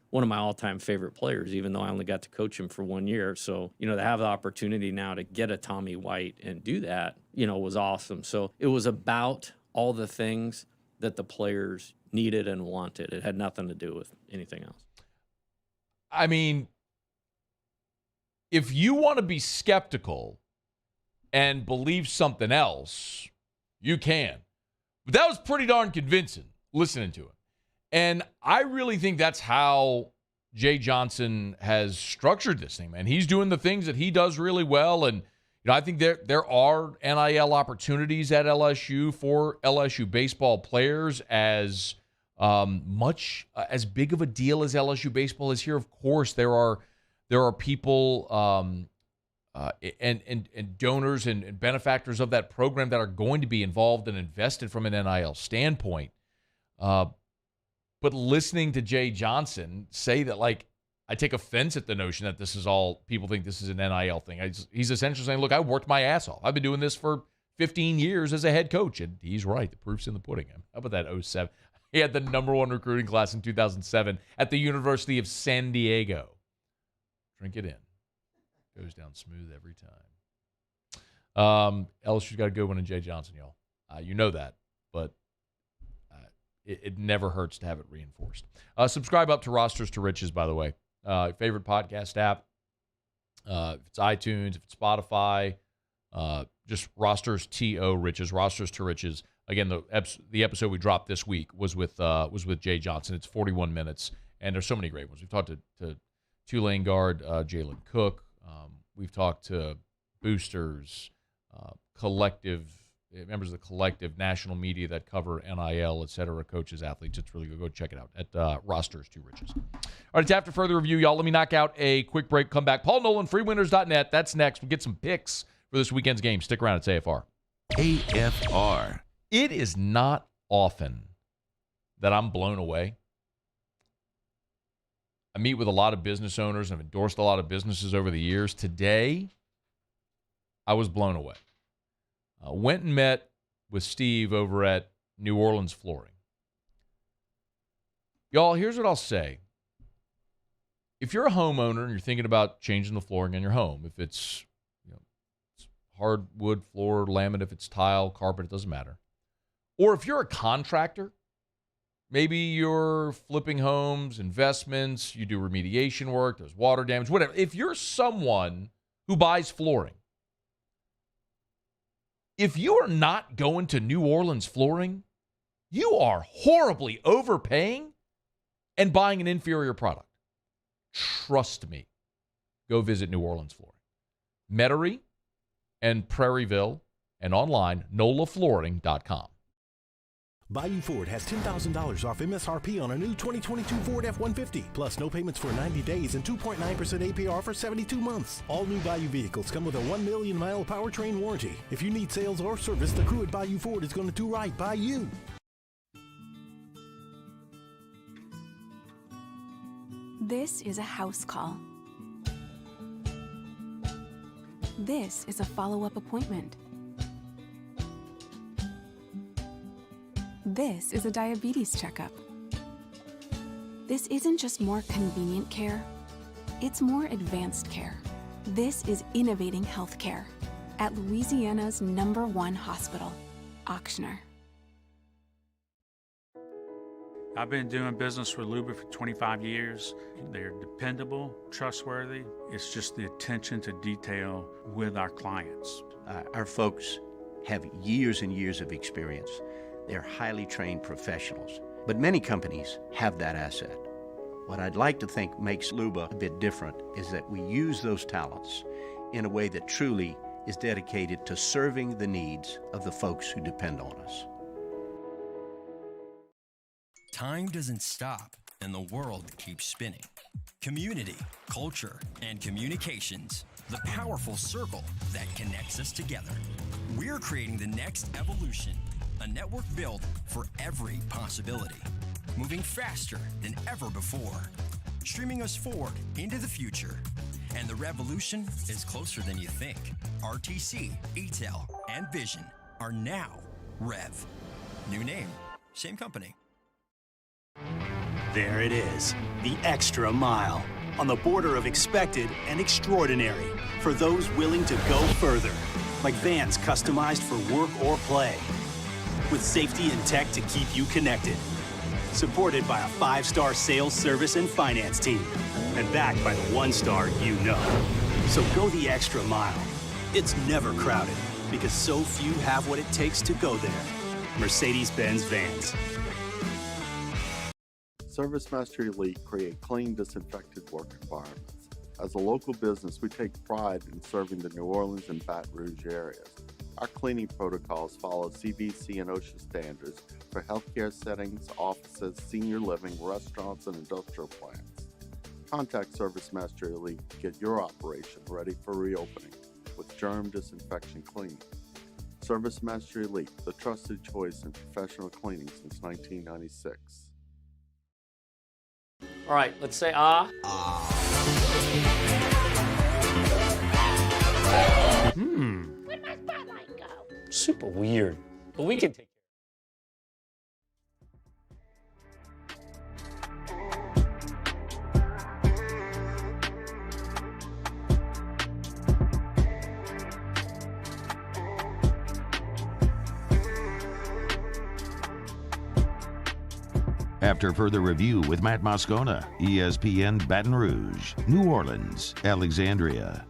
Speaker 2: one of my all-time favorite players, even though I only got to coach him for 1 year. So, to have the opportunity now to get a Tommy White and do that, was awesome. So it was about all the things that the players needed and wanted. It had nothing to do with anything else.
Speaker 7: I mean, if you want to be skeptical and believe something else, you can. But that was pretty darn convincing listening to it. And I really think that's how Jay Johnson has structured this thing, man. He's doing the things that he does really well. And, I think there are NIL opportunities at LSU for LSU baseball players. As much as big of a deal as LSU baseball is here, of course, there are people and donors and benefactors of that program that are going to be involved and invested from an NIL standpoint. But listening to Jay Johnson say that, I take offense at the notion that this is all, people think this is an NIL thing. He's essentially saying, look, I worked my ass off. I've been doing this for 15 years as a head coach. And he's right. The proof's in the pudding. How about that 07? He had the #1 recruiting class in 2007 at the University of San Diego. Drink it in. Goes down smooth every time. LSU's got a good one in Jay Johnson, y'all. You know that, but it never hurts to have it reinforced. Subscribe up to Rosters to Riches, by the way. Favorite podcast app. If it's iTunes, if it's Spotify, just Rosters to Riches. Rosters to Riches. Again, the episode we dropped this week was with Jay Johnson. It's 41 minutes, and there's so many great ones. We've talked to Tulane guard Jalen Cook. We've talked to boosters, members of the collective, national media that cover NIL, et cetera, coaches, athletes. It's really good. Go check it out at Rosters to Riches. All right, it's after further review, y'all. Let me knock out a quick break. Come back. Paul Nolan, freewinners.net. That's next. We'll get some picks for this weekend's game. Stick around. It's AFR.
Speaker 4: AFR.
Speaker 7: It is not often that I'm blown away. I meet with a lot of business owners and I've endorsed a lot of businesses over the years. Today, I was blown away. Went and met with Steve over at New Orleans Flooring. Y'all, here's what I'll say. If you're a homeowner and you're thinking about changing the flooring in your home, if it's, it's hardwood floor, laminate, if it's tile, carpet, it doesn't matter. Or if you're a contractor, maybe you're flipping homes, investments, you do remediation work, there's water damage, whatever. If you're someone who buys flooring, if you are not going to New Orleans Flooring, you are horribly overpaying and buying an inferior product. Trust me. Go visit New Orleans Flooring. Metairie and Prairieville, and online, nolaflooring.com.
Speaker 6: Bayou Ford has $10,000 off MSRP on a new 2022 Ford F-150, plus no payments for 90 days and 2.9% APR for 72 months. All new Bayou vehicles come with a 1 million mile powertrain warranty. If you need sales or service, the crew at Bayou Ford is going to do right by you.
Speaker 15: This is a house call. This is a follow-up appointment. This is a diabetes checkup. This isn't just more convenient care, it's more advanced care. This is innovating healthcare at Louisiana's #1 hospital, Ochsner.
Speaker 9: I've been doing business with Luba for 25 years. They're dependable, trustworthy. It's just the attention to detail with our clients.
Speaker 10: Our folks have years and years of experience. They're highly trained professionals. But many companies have that asset. What I'd like to think makes Luba a bit different is that we use those talents in a way that truly is dedicated to serving the needs of the folks who depend on us.
Speaker 1: Time doesn't stop, and the world keeps spinning. Community, culture, and communications, the powerful circle that connects us together. We're creating the next evolution, a network built for every possibility, moving faster than ever before, streaming us forward into the future. And the revolution is closer than you think. RTC, ETEL, and Vision are now Rev. New name, same company.
Speaker 21: There it is, the extra mile, on the border of expected and extraordinary, for those willing to go further, like vans customized for work or play, with safety and tech to keep you connected, supported by a 5-star sales, service, and finance team, and backed by the 1-star you know. So go the extra mile. It's never crowded, because so few have what it takes to go there. Mercedes-Benz Vans.
Speaker 17: ServiceMaster Elite create clean, disinfected work environments. As a local business, we take pride in serving the New Orleans and Baton Rouge areas. Our cleaning protocols follow CDC and OSHA standards for healthcare settings, offices, senior living, restaurants, and industrial plants. Contact ServiceMaster Elite to get your operation ready for reopening with germ disinfection cleaning. ServiceMaster Elite, the trusted choice in professional cleaning since 1996.
Speaker 5: All right, let's say ah.
Speaker 8: Where'd my spotlight go?
Speaker 5: Super weird. But we can take care.
Speaker 4: After further review with Matt Moscona, ESPN Baton Rouge, New Orleans, Alexandria.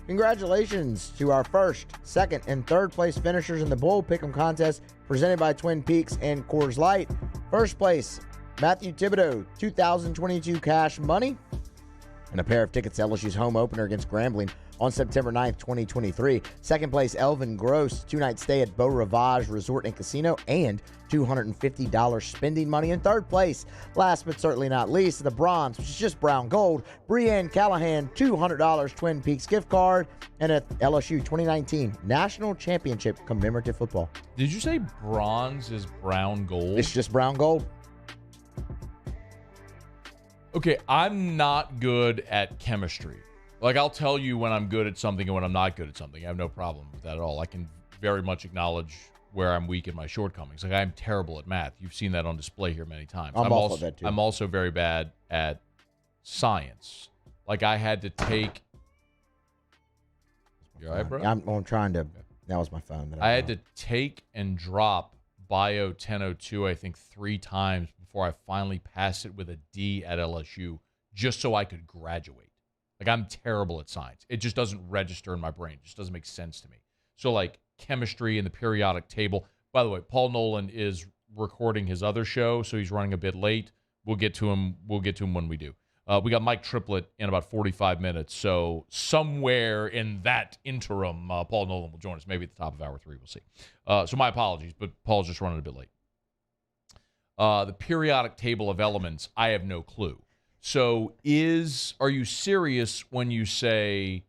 Speaker 11: Congratulations to our first, second, and third place finishers in the Bowl Pick'em contest presented by Twin Peaks and Coors Light. First place, Matthew Thibodeau, 2022 cash money and a pair of tickets to LSU's home opener against Grambling on September 9th, 2023. Second place, Elvin Gross, 2-night stay at Beau Rivage Resort and Casino and $250 spending money. In third place, last but certainly not least, the bronze, which is just brown gold, Breanne Callahan, $200 Twin Peaks gift card and a LSU 2019 National Championship commemorative football.
Speaker 7: Did you say bronze is brown gold?
Speaker 11: It's just brown gold.
Speaker 7: Okay, I'm not good at chemistry. Like, I'll tell you when I'm good at something and when I'm not good at something. I have no problem with that at all. I can very much acknowledge where I'm weak in my shortcomings. Like, I'm terrible at math. You've seen that on display here many times.
Speaker 11: I'm also bad too.
Speaker 7: I'm also very bad at science. Like, I had to take... You all right, bro?
Speaker 11: I'm trying to... That was my phone.
Speaker 7: I had to take and drop Bio 1002, I think, 3 times before I finally passed it with a D at LSU, just so I could graduate. Like, I'm terrible at science. It just doesn't register in my brain. It just doesn't make sense to me. So, like, chemistry and the periodic table. By the way, Paul Nolan is recording his other show, so he's running a bit late. We'll get to him when we do. We got Mike Triplett in about 45 minutes. So somewhere in that interim, Paul Nolan will join us. Maybe at the top of hour 3. We'll see. So my apologies, but Paul's just running a bit late. The periodic table of elements, I have no clue. So are you serious when you say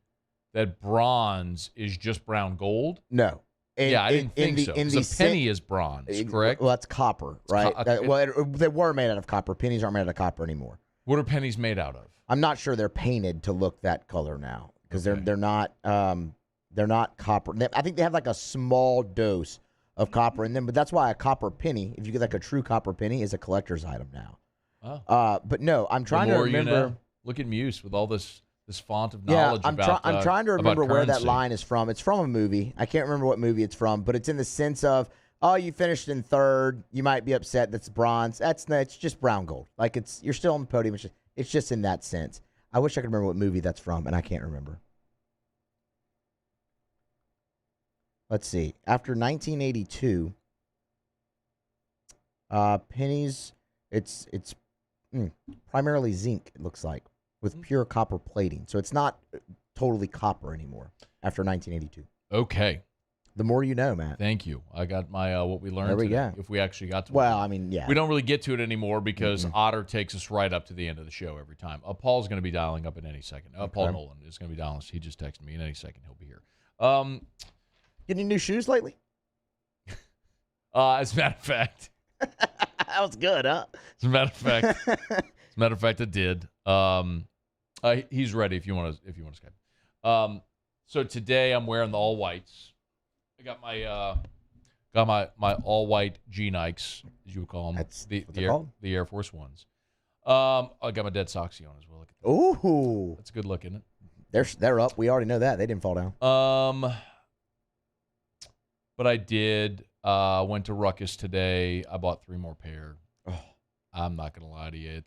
Speaker 7: that bronze is just brown gold?
Speaker 11: No.
Speaker 7: I didn't think so. The penny is bronze, correct?
Speaker 11: Well, that's copper, right? They were made out of copper. Pennies aren't made out of copper anymore.
Speaker 7: What are pennies made out of?
Speaker 11: I'm not sure they're painted to look that color now because they're not copper. I think they have like a small dose of copper in them, but that's why a copper penny, if you get like a true copper penny, is a collector's item now.
Speaker 7: Oh.
Speaker 11: But no, I'm trying to remember.
Speaker 7: You know. Look at Muse with all this font of knowledge
Speaker 11: I'm trying to remember where that line is from. It's from a movie. I can't remember what movie it's from, but it's in the sense of, oh, you finished in third. You might be upset that's bronze. It's just brown gold. Like you're still on the podium. It's just in that sense. I wish I could remember what movie that's from, and I can't remember. Let's see. After 1982, pennies, it's primarily zinc, it looks like, with pure copper plating. So it's not totally copper anymore after 1982.
Speaker 7: Okay.
Speaker 11: The more you know, Matt.
Speaker 7: Thank you. I got my what we learned
Speaker 11: There we
Speaker 7: today,
Speaker 11: go.
Speaker 7: if we actually got to it.
Speaker 11: Well, I mean, yeah.
Speaker 7: We don't really get to it anymore because Otter takes us right up to the end of the show every time. Paul's going to be dialing up in any second. Paul Nolan is going to be dialing. He just texted me. In any second, he'll be here.
Speaker 11: Get any new shoes lately?
Speaker 7: As a matter of fact.
Speaker 11: That was good, huh?
Speaker 7: As a matter of fact, I did. He's ready if you want to Skype. So today I'm wearing the all whites. I got my all white G Nikes, as you would call them.
Speaker 11: That's
Speaker 7: the Air Force Ones. I got my dead socksy on as well. Look at that.
Speaker 11: Ooh,
Speaker 7: that's good look, isn't it?
Speaker 11: They're up. We already know that they didn't fall down.
Speaker 7: But I did. Went to Ruckus today. I bought 3 more pair.
Speaker 11: Oh.
Speaker 7: I'm not gonna lie to you.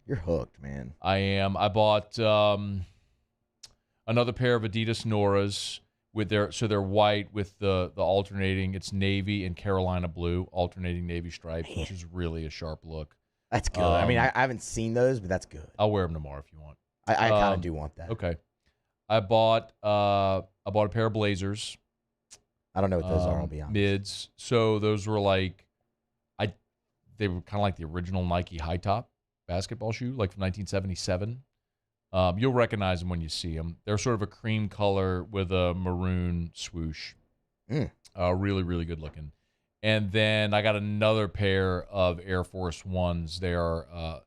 Speaker 11: You're hooked, man.
Speaker 7: I am. I bought another pair of Adidas Noras they're white with the alternating. It's navy and Carolina blue, alternating navy stripes, which is really a sharp look.
Speaker 11: That's good. I mean, I haven't seen those, but that's good.
Speaker 7: I'll wear them tomorrow if you want.
Speaker 11: I kind of do want that.
Speaker 7: Okay. I bought a pair of Blazers.
Speaker 11: I don't know what those are, I'll be honest.
Speaker 7: Mids. So those were they were kind of like the original Nike high top basketball shoe, like from 1977. You'll recognize them when you see them. They're sort of a cream color with a maroon swoosh. Really, really good looking. And then I got another pair of Air Force Ones. They are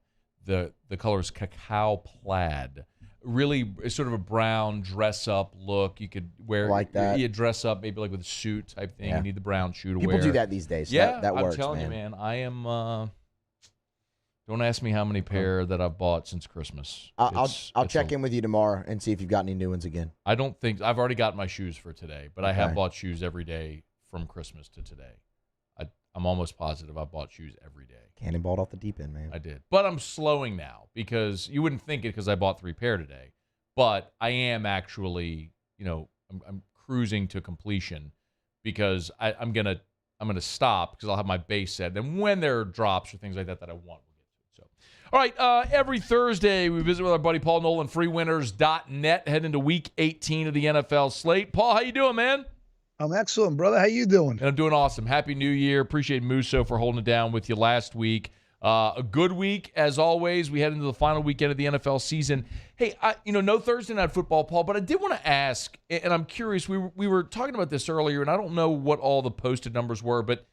Speaker 7: the color is cacao plaid. Really, it's sort of a brown dress-up look. You could wear
Speaker 11: like that.
Speaker 7: You dress up maybe like with a suit type thing.
Speaker 11: Yeah.
Speaker 7: You need the brown shoe to wear.
Speaker 11: People do that these days. So
Speaker 7: Yeah,
Speaker 11: that works,
Speaker 7: I'm telling you, man. I am. Don't ask me how many pair that I've bought since Christmas.
Speaker 11: I'll check in with you tomorrow and see if you've got any new ones again.
Speaker 7: I don't think I've already got my shoes for today, but I have
Speaker 11: Okay.
Speaker 7: bought shoes every day from Christmas to today. I'm almost positive I've bought shoes every day.
Speaker 11: Cannonballed off the deep end, man.
Speaker 7: I did, but I'm slowing now because you wouldn't think it because I bought 3 pair today, but I am actually, I'm cruising to completion because I'm gonna stop because I'll have my base set. Then when there are drops or things like that I want, we'll get to it. So, all right, every Thursday we visit with our buddy Paul Nolan, freewinners.net, heading into Week 18 of the NFL slate. Paul, how you doing, man?
Speaker 3: I'm excellent, brother. How you doing?
Speaker 7: And I'm doing awesome. Happy New Year. Appreciate Musso for holding it down with you last week. A good week, as always. We head into the final weekend of the NFL season. Hey, no Thursday Night Football, Paul, but I did want to ask, and I'm curious, we were talking about this earlier, and I don't know what all the posted numbers were, but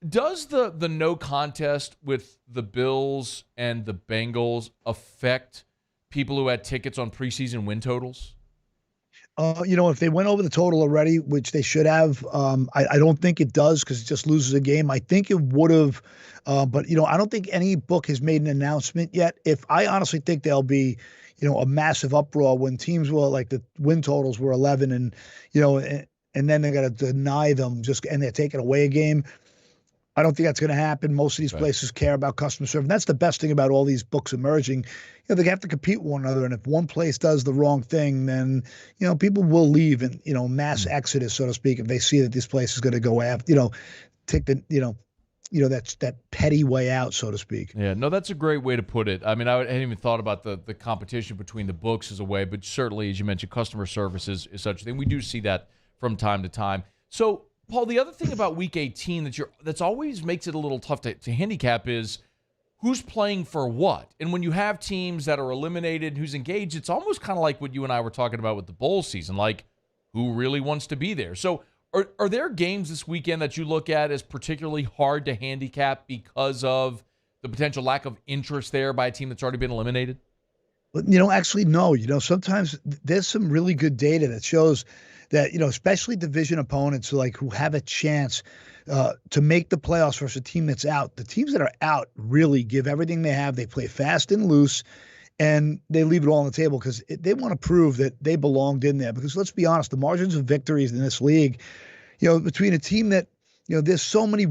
Speaker 7: does the no contest with the Bills and the Bengals affect people who had tickets on preseason win totals?
Speaker 3: If they went over the total already, which they should have, I don't think it does because it just loses a game. I think it would have, but I don't think any book has made an announcement yet. If I honestly think there'll be, a massive uproar when teams will like the win totals were 11 and then they got to deny them and they're taking away a game. I don't think that's going to happen. Most of these places care about customer service. And that's the best thing about all these books emerging. They have to compete with one another. And if one place does the wrong thing, then, people will leave and, mass exodus, so to speak, if they see that this place is going to go after, take the, that's that petty way out, so to speak.
Speaker 7: Yeah, no, that's a great way to put it. I mean, I hadn't even thought about the competition between the books as a way, but certainly, as you mentioned, customer service is such a thing. We do see that from time to time. So, Paul, the other thing about Week 18 that's always makes it a little tough to handicap is who's playing for what. And when you have teams that are eliminated, who's engaged, it's almost kind of like what you and I were talking about with the bowl season, like who really wants to be there. So are there games this weekend that you look at as particularly hard to handicap because of the potential lack of interest there by a team that's already been eliminated?
Speaker 3: Actually, no. Sometimes there's some really good data that shows that, especially division opponents who have a chance to make the playoffs versus a team that's out. The teams that are out really give everything they have. They play fast and loose, and they leave it all on the table because they want to prove that they belonged in there. Because let's be honest, the margins of victories in this league, between a team that, there's so many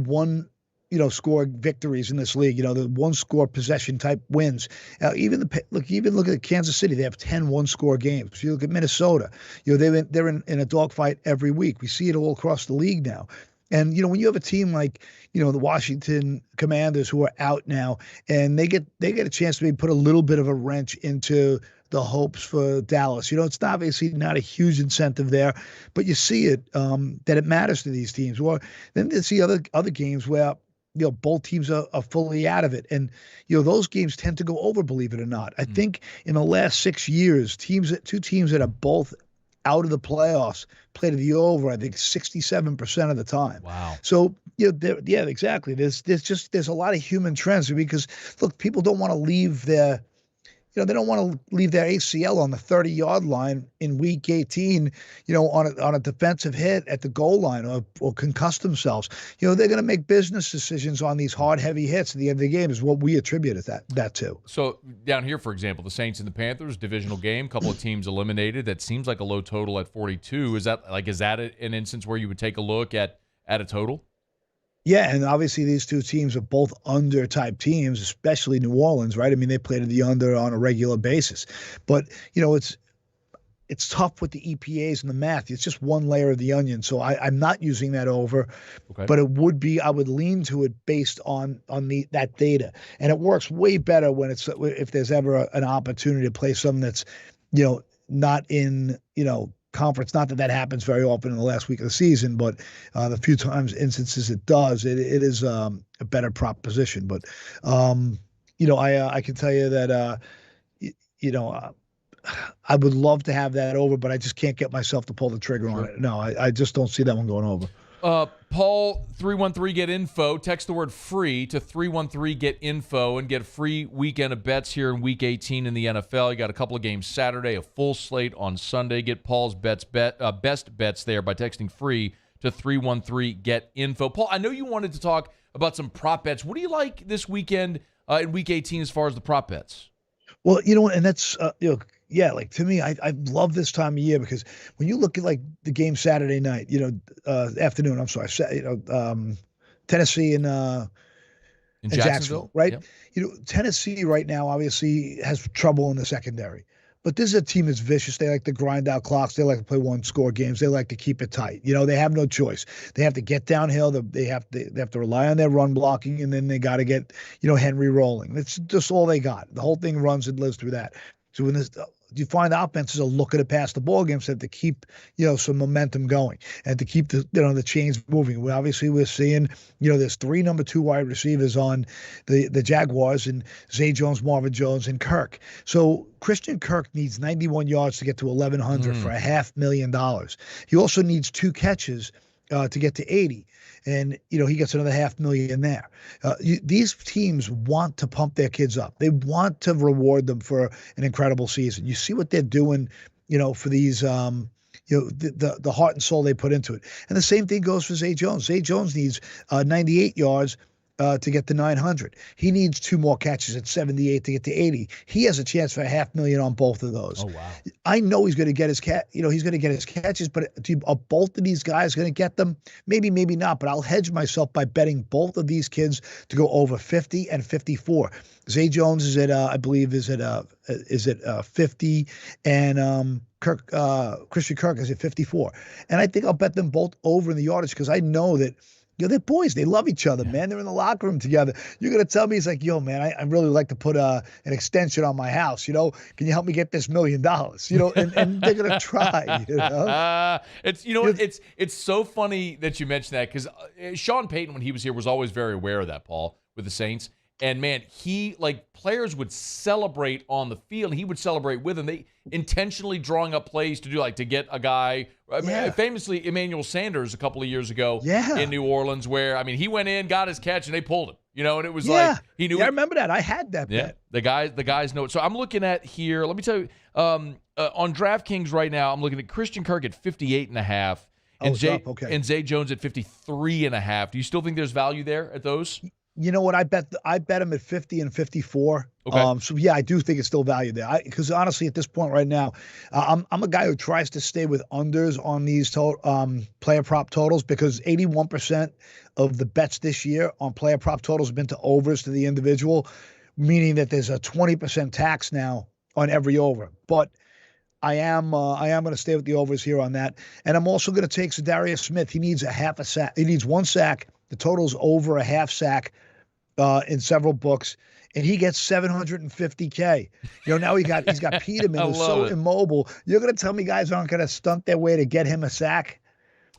Speaker 3: score victories in this league, the one-score possession type wins. Even look at Kansas City. They have 10 one-score games. If you look at Minnesota, they're in a dogfight every week. We see it all across the league now. And, when you have a team like, the Washington Commanders who are out now, and they get a chance to maybe put a little bit of a wrench into the hopes for Dallas. It's obviously not a huge incentive there, but you see it, that it matters to these teams. Or then you see other games where, both teams are fully out of it. And, those games tend to go over, believe it or not. I think in the last 6 years, two teams that are both out of the playoffs played to the over, I think 67% of the time.
Speaker 7: Wow.
Speaker 3: So, yeah, exactly. There's a lot of human trends because, look, people don't want to leave their they don't want to leave their ACL on the 30-yard line in week 18, on a defensive hit at the goal line or concuss themselves. They're going to make business decisions on these hard, heavy hits at the end of the game is what we attribute that to.
Speaker 7: So down here, for example, the Saints and the Panthers, divisional game, couple of teams eliminated. That seems like a low total at 42. Is that an instance where you would take a look at a total?
Speaker 3: Yeah, and obviously these two teams are both under type teams, especially New Orleans, right? I mean, they play to the under on a regular basis. But, it's tough with the EPAs and the math. It's just one layer of the onion. So I'm not using that over, but it would be, I would lean to it based on that data. And it works way better when if there's ever an opportunity to play something that's, not in, conference. Not that happens very often in the last week of the season, but the few instances it does, it is a better proposition. But I can tell you that I would love to have that over, but I just can't get myself to pull the trigger on it. No, I just don't see that one going over.
Speaker 7: Paul, 313 get info. Text the word free to 313 get info and get a free weekend of bets here in week 18 in the NFL. You got a couple of games Saturday, a full slate on Sunday. Get Paul's best bets there by texting free to 313 get info. Paul, I know you wanted to talk about some prop bets. What do you like this weekend in week 18 as far as the prop bets?
Speaker 3: Well, and that's yeah, like to me, I love this time of year because when you look at like the game Saturday night, afternoon, I'm sorry, Tennessee and Jacksonville, right? Yep. Tennessee right now obviously has trouble in the secondary, but this is a team that's vicious. They like to grind out clocks. They like to play one-score games. They like to keep it tight. They have no choice. They have to get downhill. They have to rely on their run blocking, and then they got to get Henry rolling. That's just all they got. The whole thing runs and lives through that. So when you find offenses are looking to pass the ball games, have to keep some momentum going and to keep the chains moving. We're seeing there's 3 number 2 wide receivers on the Jaguars and Zay Jones, Marvin Jones, and Kirk. So Christian Kirk needs 91 yards to get to 1,100 for $500,000. He also needs 2 catches to get to 80. And, he gets another $500,000 there. These teams want to pump their kids up. They want to reward them for an incredible season. You see what they're doing, for these, the heart and soul they put into it. And the same thing goes for Zay Jones. Zay Jones needs 98 yards to get to 900. He needs 2 more catches at 78 to get to 80. He has a chance for $500,000 on both of those.
Speaker 7: Oh, wow.
Speaker 3: I know he's going to get his he's going to get his catches, but are both of these guys going to get them? Maybe, maybe not, but I'll hedge myself by betting both of these kids to go over 50 and 54. Zay Jones is at, I believe, is at 50, and Christian Kirk is at 54. And I think I'll bet them both over in the yardage because I know that they're boys. They love each other, man. They're in the locker room together. You're going to tell me, he's like, man, I really like to put an extension on my house. Can you help me get this $1 million? And they're going to try,
Speaker 7: It's so funny that you mentioned that because Sean Payton, when he was here, was always very aware of that, Paul, with the Saints. And, man, players would celebrate on the field. He would celebrate with them. They intentionally drawing up plays to get a guy. Famously, Emmanuel Sanders a couple of years ago in New Orleans where, he went in, got his catch, and they pulled him. and it was
Speaker 3: Yeah.
Speaker 7: like he knew.
Speaker 3: Yeah, I remember that. I had that bet.
Speaker 7: The guys know it. So I'm looking at here. Let me tell you, on DraftKings right now, I'm looking at Christian Kirk at 58.5, and Zay Jones at 53.5. Do you still think there's value there at those?
Speaker 3: You know what? I bet him at 50 and 54.
Speaker 7: Okay.
Speaker 3: So yeah, I do think it's still value there. Because honestly, at this point right now, I'm a guy who tries to stay with unders on these player prop totals, because 81% of the bets this year on player prop totals have been to overs to the individual, meaning that there's a 20% tax now on every over. But I am going to stay with the overs here on that, and I'm also going to take Zadarius Smith. He needs a sack. He needs one sack. The total's over a half sack in several books, and he gets $750K. Now he's got Peterman, who's so immobile. You're going to tell me guys aren't going to stunt their way to get him a sack?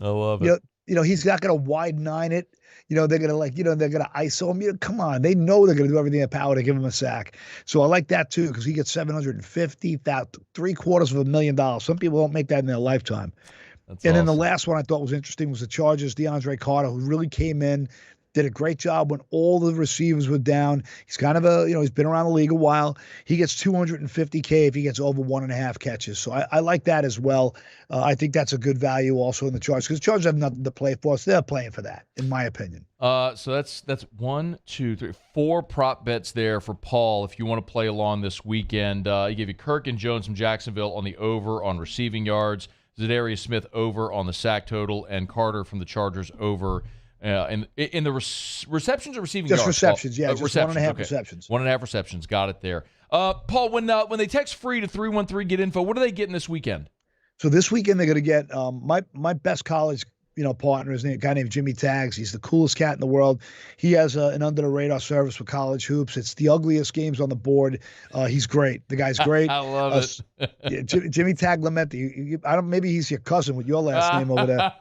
Speaker 7: I love it.
Speaker 3: He's not going to wide nine it. They're going to they're going to ISO him. Come on, they know they're going to do everything in their power to give him a sack. So I like that too, because he gets $750,000, $750,000. Some people don't make that in their lifetime.
Speaker 7: That's
Speaker 3: Then
Speaker 7: awesome.
Speaker 3: the last one I thought was interesting was the Chargers' DeAndre Carter, who really came in, did a great job when all the receivers were down. He's kind of he's been around the league a while. He gets $250K if he gets over 1.5 catches. So I like that as well. I think that's a good value also in the Chargers, because the Chargers have nothing to play for, so they're playing for that, in my opinion.
Speaker 7: So that's 1, 2, 3, 4 prop bets there for Paul if you want to play along this weekend. He gave you Kirk and Jones from Jacksonville on the over on receiving yards, Zadarius Smith over on the sack total, and Carter from the Chargers over in the receptions or receiving yards?
Speaker 3: Just receptions, yeah. Just
Speaker 7: receptions,
Speaker 3: 1.5
Speaker 7: okay.
Speaker 3: receptions.
Speaker 7: 1.5 receptions. Got it there. Paul, when they text free to 313 get info, what are they getting this weekend?
Speaker 3: So this weekend they're going to get my best college partner is a guy named Jimmy Taggs. He's the coolest cat in the world. He has an under-the-radar service for college hoops. It's the ugliest games on the board. He's great. The guy's great.
Speaker 7: I love
Speaker 3: it. Jimmy Taglamenti. Maybe he's your cousin with your last name over there.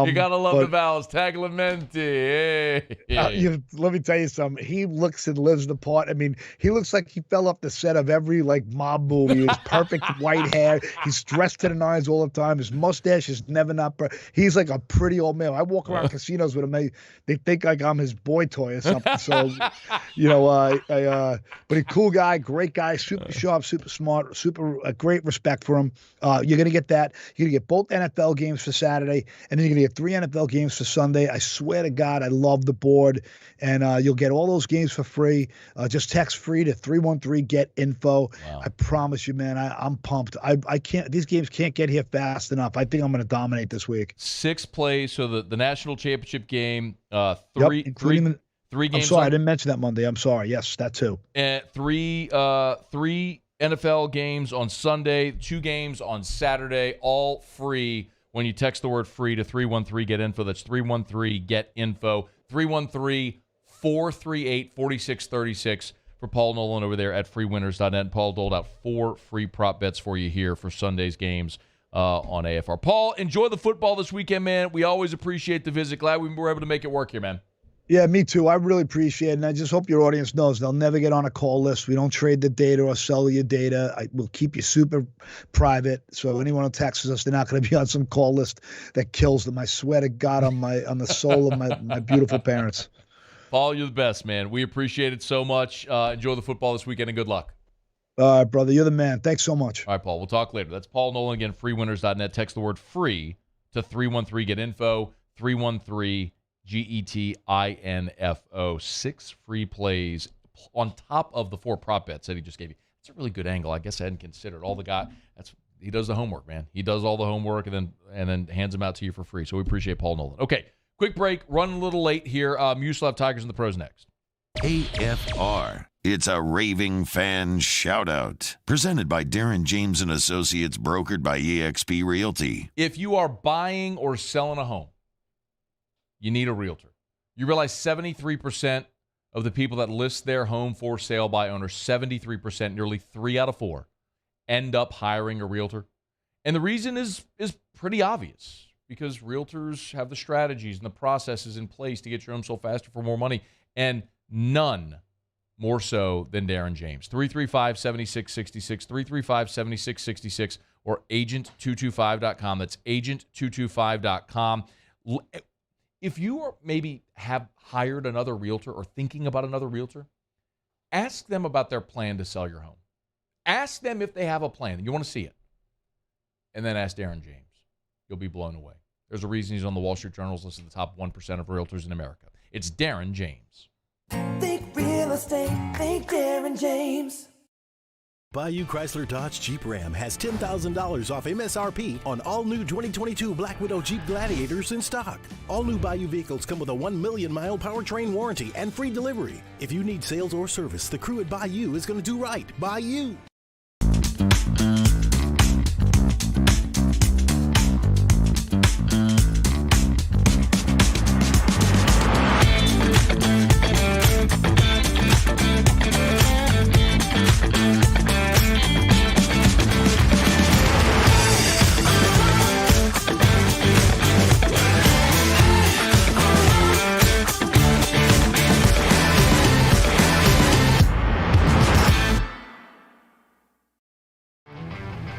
Speaker 7: You got to love the vowels. Taglamenti. Hey.
Speaker 3: Let me tell you something. He looks and lives the part. I mean, he looks like he fell off the set of every mob movie. His perfect white hair. He's dressed to the nines all the time. His mustache is never not. He's like a pretty old man. I walk around casinos with him. They think like I'm his boy toy or something. So, but a cool guy, great guy, super sharp, super smart, great respect for him. You're gonna get that. You're gonna get both NFL games for Saturday, and then you're gonna get 3 NFL games for Sunday. I swear to God, I love the board, and you'll get all those games for free. Just text free to 313 get info. Wow. I promise you, man. I'm pumped. I can't. These games can't get here fast enough. I think I'm gonna dominate this week.
Speaker 7: 6 plays, so the national championship game, three games.
Speaker 3: I'm sorry, I didn't mention that Monday. I'm sorry. Yes, that too.
Speaker 7: And three NFL games on Sunday, 2 games on Saturday, all free when you text the word free to 313 get info. That's 313 get info. 313-438-4636 for Paul Nolan over there at freewinners.net. Paul doled out 4 free prop bets for you here for Sunday's games on AFR. Paul, enjoy the football this weekend, man. We always appreciate the visit. Glad we were able to make it work here, man.
Speaker 3: Yeah, me too. I really appreciate it, and I just hope your audience knows they'll never get on a call list. We don't trade the data or sell your data. We'll keep you super private. So anyone who texts us, they're not going to be on some call list that kills them. I swear to God, on the soul of my beautiful parents.
Speaker 7: Paul, you're the best, man. We appreciate it so much. Enjoy the football this weekend, and good luck.
Speaker 3: All right, brother. You're the man. Thanks so much.
Speaker 7: All right, Paul. We'll talk later. That's Paul Nolan again, freewinners.net. Text the word free to 313 get info, 313 GETINFO. 6 free plays on top of the 4 prop bets that he just gave you. That's a really good angle. I guess I hadn't considered. He does the homework, man. He does all the homework and then hands them out to you for free. So we appreciate Paul Nolan. Okay, quick break. Running a little late here. Muslav Tigers and the Pros next.
Speaker 4: AFR. It's a raving fan shout-out. Presented by Darren James & Associates, brokered by eXp Realty.
Speaker 7: If you are buying or selling a home, you need a realtor. You realize 73% of the people that list their home for sale by owners, 73%, nearly 3 out of 4, end up hiring a realtor. And the reason is pretty obvious, because realtors have the strategies and the processes in place to get your home sold faster for more money, and none more so than Darren James. 335-7666, 335-7666, or agent225.com. That's agent225.com. if you maybe have hired another realtor or thinking about another realtor, ask them about their plan to sell your home. Ask them if they have a plan. You want to see it. And then ask Darren James. You'll be blown away. There's a reason he's on the Wall Street Journal's list of the top 1% of realtors in America. It's Darren James.
Speaker 18: Think real estate, think Darren James.
Speaker 6: Bayou Chrysler Dodge Jeep Ram has $10,000 off MSRP on all new 2022 Black Widow Jeep Gladiators in stock. All new Bayou vehicles come with a 1 million mile powertrain warranty and free delivery. If you need sales or service, the crew at Bayou is going to do right by you.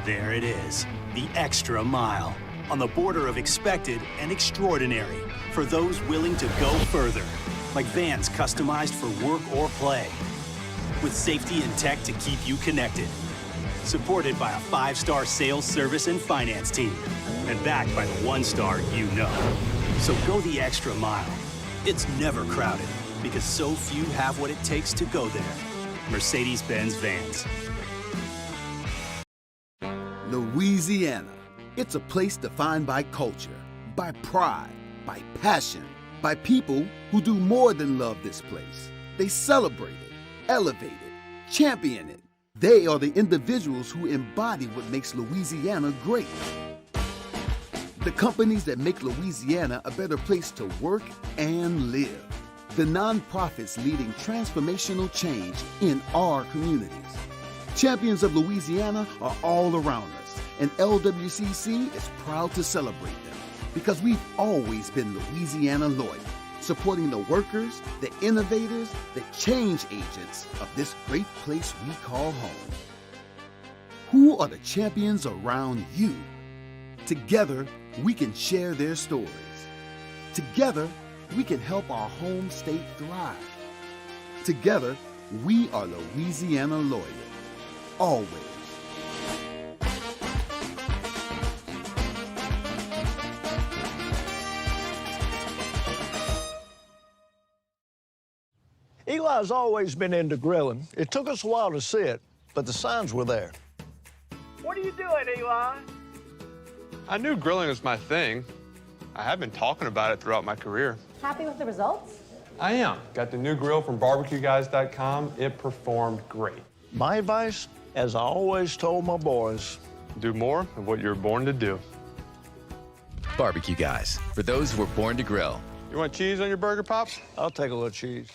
Speaker 21: There it is, the extra mile, on the border of expected and extraordinary for those willing to go further, like vans customized for work or play, with safety and tech to keep you connected, supported by a 5-star sales, service, and finance team, and backed by the 1-star you know. So go the extra mile. It's never crowded, because so few have what it takes to go there. Mercedes-Benz Vans.
Speaker 19: Louisiana. It's a place defined by culture, by pride, by passion, by people who do more than love this place. They celebrate it, elevate it, champion it. They are the individuals who embody what makes Louisiana great. The companies that make Louisiana a better place to work and live. The nonprofits leading transformational change in our communities. Champions of Louisiana are all around us, and LWCC is proud to celebrate them because we've always been Louisiana loyal, supporting the workers, the innovators, the change agents of this great place we call home. Who are the champions around you? Together, we can share their stories. Together, we can help our home state thrive. Together, we are Louisiana loyal. Always.
Speaker 12: Eli's always been into grilling. It took us a while to see it, but the signs were there.
Speaker 13: What are you doing, Eli?
Speaker 14: I knew grilling was my thing. I have been talking about it throughout my career.
Speaker 20: Happy with the results?
Speaker 14: I am. Got the new grill from barbecueguys.com. It performed great.
Speaker 12: My advice, as I always told my boys,
Speaker 14: do more of what you're born to do.
Speaker 16: Barbecue Guys, for those who were born to grill.
Speaker 14: You want cheese on your burger, Pops?
Speaker 12: I'll take a little cheese.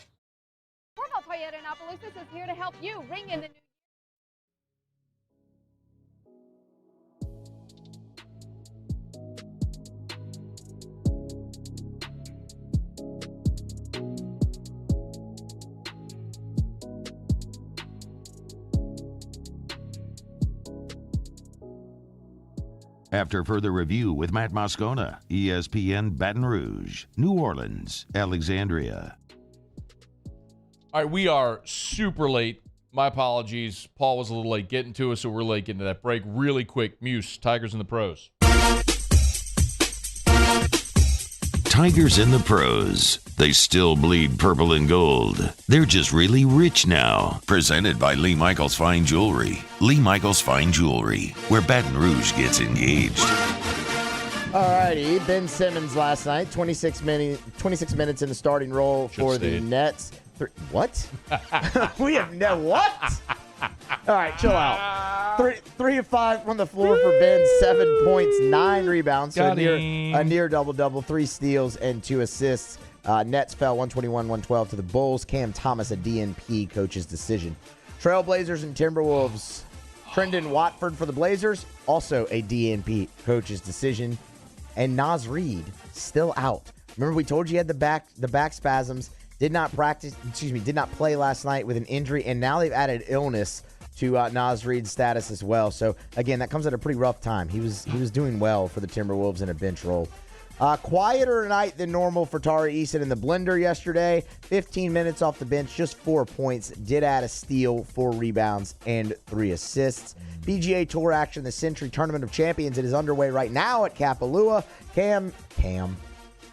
Speaker 20: Cornell Toyota in Opelousas is here to help you ring in the new
Speaker 4: After further review with Matt Moscona, ESPN Baton Rouge, New Orleans, Alexandria.
Speaker 7: All right, we are super late. My apologies. Paul was a little late getting to us, so we're late getting to that break. Really quick, Muse, Tigers in the Pros.
Speaker 4: Tigers in the Pros. They still bleed purple and gold. They're just really rich now. Presented by Lee Michaels Fine Jewelry. Lee Michaels Fine Jewelry, where Baton Rouge gets engaged.
Speaker 11: All righty, Ben Simmons last night, 26 minutes in the starting role for the Nets. What? We have no what? All right, chill out. 3 of 5 from the floor for Ben, 7 points, 9 rebounds, so a near double-double, 3 steals and 2 assists. Nets fell 121-112 to the Bulls. Cam Thomas, a DNP coach's decision. Trailblazers and Timberwolves. Trendon Watford for the Blazers, also a DNP coach's decision. And Naz Reid still out. Remember we told you he had the back spasms. Did not play last night with an injury, and now they've added illness to Naz Reid's status as well. So again, that comes at a pretty rough time. He was doing well for the Timberwolves in a bench role. Quieter night than normal for Tari Eason in the blender yesterday. 15 minutes off the bench, just 4 points. Did add a steal, 4 rebounds, and 3 assists. PGA Tour action, the Century Tournament of Champions. It is underway right now at Kapalua.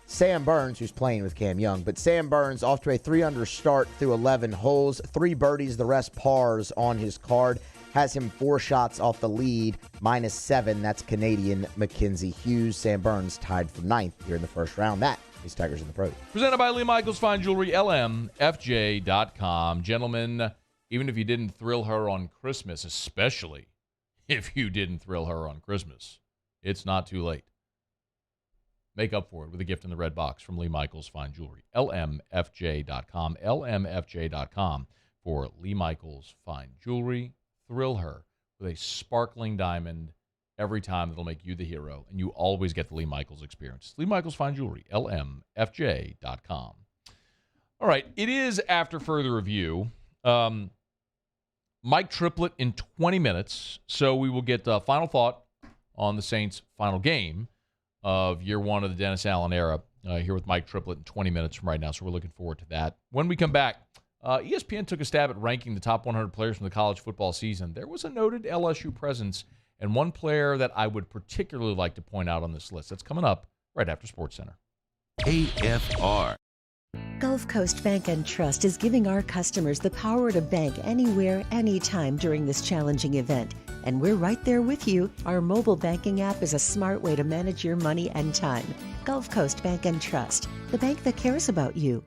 Speaker 11: Sam Burns, who's playing with Cam Young, but Sam Burns off to a 3-under start through 11 holes. 3 birdies, the rest pars on his card. Has him 4 shots off the lead, -7. That's Canadian Mackenzie Hughes. Sam Burns tied for 9th here in the first round. That is Tigers in the Pros.
Speaker 7: Presented by Lee Michaels Fine Jewelry, LMFJ.com. Gentlemen, even if you didn't thrill her on Christmas, especially if you didn't thrill her on Christmas, it's not too late. Make up for it with a gift in the red box from Lee Michaels Fine Jewelry, LMFJ.com. LMFJ.com for Lee Michaels Fine Jewelry. Thrill her with a sparkling diamond every time that'll make you the hero, and you always get the Lee Michaels experience. Lee Michaels Fine Jewelry, LMFJ.com. All right, it is after further review. Mike Triplett in 20 minutes, so we will get final thought on the Saints' final game of year 1 of the Dennis Allen era here with Mike Triplett in 20 minutes from right now, so we're looking forward to that. When we come back, ESPN took a stab at ranking the top 100 players from the college football season. There was a noted LSU presence and one player that I would particularly like to point out on this list. That's coming up right after SportsCenter.
Speaker 4: AFR.
Speaker 2: Gulf Coast Bank and Trust is giving our customers the power to bank anywhere, anytime during this challenging event. And we're right there with you. Our mobile banking app is a smart way to manage your money and time. Gulf Coast Bank and Trust, the bank that cares about you.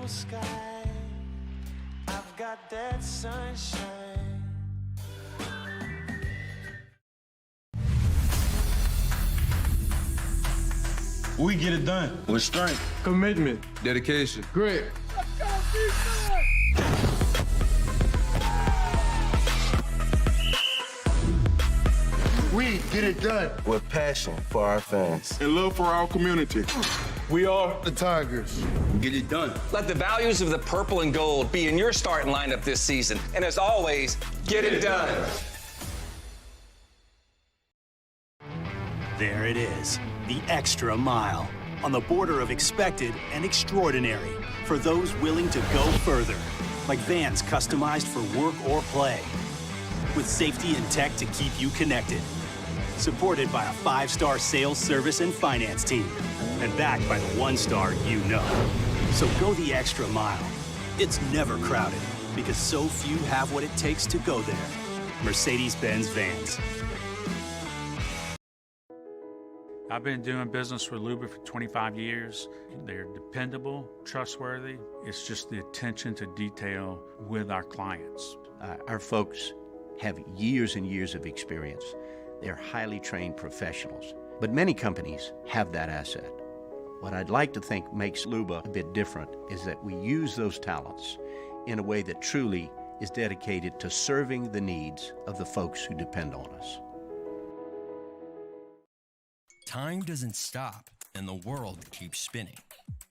Speaker 18: Sky, I've got that sunshine.
Speaker 22: We get it done with strength, commitment, dedication, grit. We get it done with passion for our fans and love for our community. We are the Tigers. Get it done.
Speaker 23: Let the values of the purple and gold be in your starting lineup this season. And as always, get it done.
Speaker 21: There it is, the extra mile. On the border of expected and extraordinary. For those willing to go further. Like vans customized for work or play. With safety and tech to keep you connected. Supported by a 5-star sales, service, and finance team. And backed by the 1-star you know. So go the extra mile. It's never crowded because so few have what it takes to go there. Mercedes-Benz Vans.
Speaker 9: I've been doing business with Luba for 25 years. They're dependable, trustworthy. It's just the attention to detail with our clients.
Speaker 10: Our folks have years and years of experience. They're highly trained professionals, but many companies have that asset. What I'd like to think makes Luba a bit different is that we use those talents in a way that truly is dedicated to serving the needs of the folks who depend on us.
Speaker 1: Time doesn't stop, and the world keeps spinning.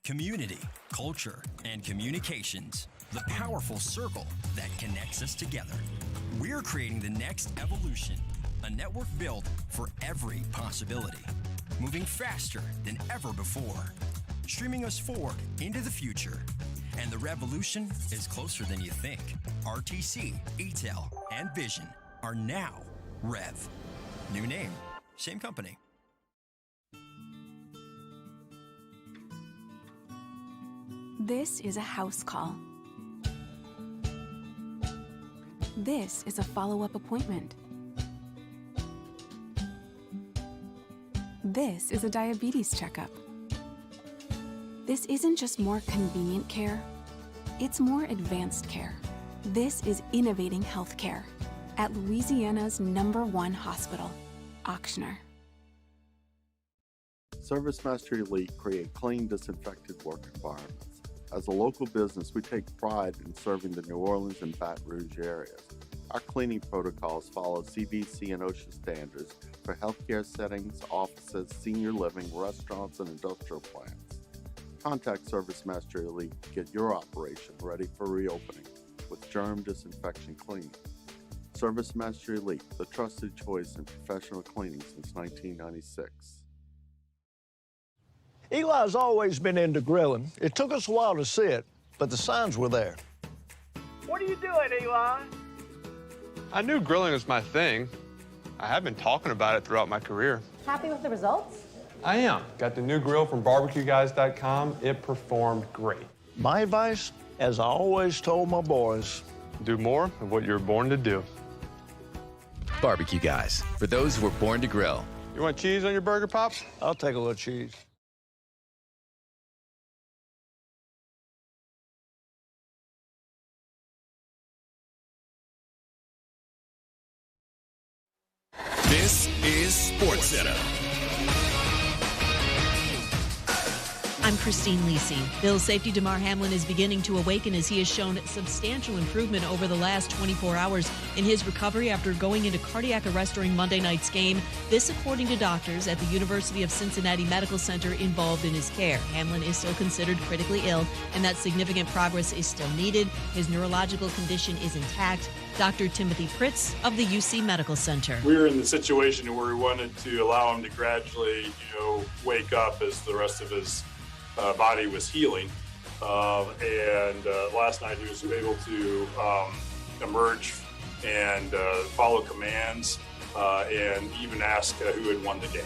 Speaker 1: Community, culture, and communications, the powerful circle that connects us together. We're creating the next evolution, a network built for every possibility, moving faster than ever before, streaming us forward into the future. And the revolution is closer than you think. RTC, ATEL, and Vision are now Rev. New name, same company.
Speaker 15: This is a house call. This is a follow-up appointment. This is a diabetes checkup. This isn't just more convenient care, it's more advanced care. This is innovating healthcare at Louisiana's #1 hospital, Ochsner.
Speaker 17: ServiceMaster Elite create clean, disinfected work environments. As a local business, we take pride in serving the New Orleans and Baton Rouge areas. Our cleaning protocols follow CDC and OSHA standards for healthcare settings, offices, senior living, restaurants, and industrial plants. Contact ServiceMaster Elite to get your operation ready for reopening with germ disinfection cleaning. Service Master Elite, the trusted choice in professional cleaning since 1996.
Speaker 12: Eli's always been into grilling. It took us a while to see it, but the signs were there.
Speaker 13: What are you doing, Eli?
Speaker 14: I knew grilling was my thing. I have been talking about it throughout my career.
Speaker 3: Happy with the results?
Speaker 14: I am. Got the new grill from barbecueguys.com. It performed great.
Speaker 12: My advice, as I always told my boys,
Speaker 14: do more of what you're born to do.
Speaker 16: Barbecue Guys, for those who were born to grill.
Speaker 14: You want cheese on your burger, Pops?
Speaker 12: I'll take a little cheese.
Speaker 5: This is SportsCenter.
Speaker 8: I'm Christine Lisi. Bills safety Demar Hamlin is beginning to awaken as he has shown substantial improvement over the last 24 hours in his recovery after going into cardiac arrest during Monday night's game. This according to doctors at the University of Cincinnati Medical Center involved in his care. Hamlin is still considered critically ill and that significant progress is still needed. His neurological condition is intact. Dr. Timothy Pritz of the UC Medical Center.
Speaker 24: We were in the situation where we wanted to allow him to gradually, wake up as the rest of his body was healing. And last night he was able to emerge and follow commands and even ask who had won the game.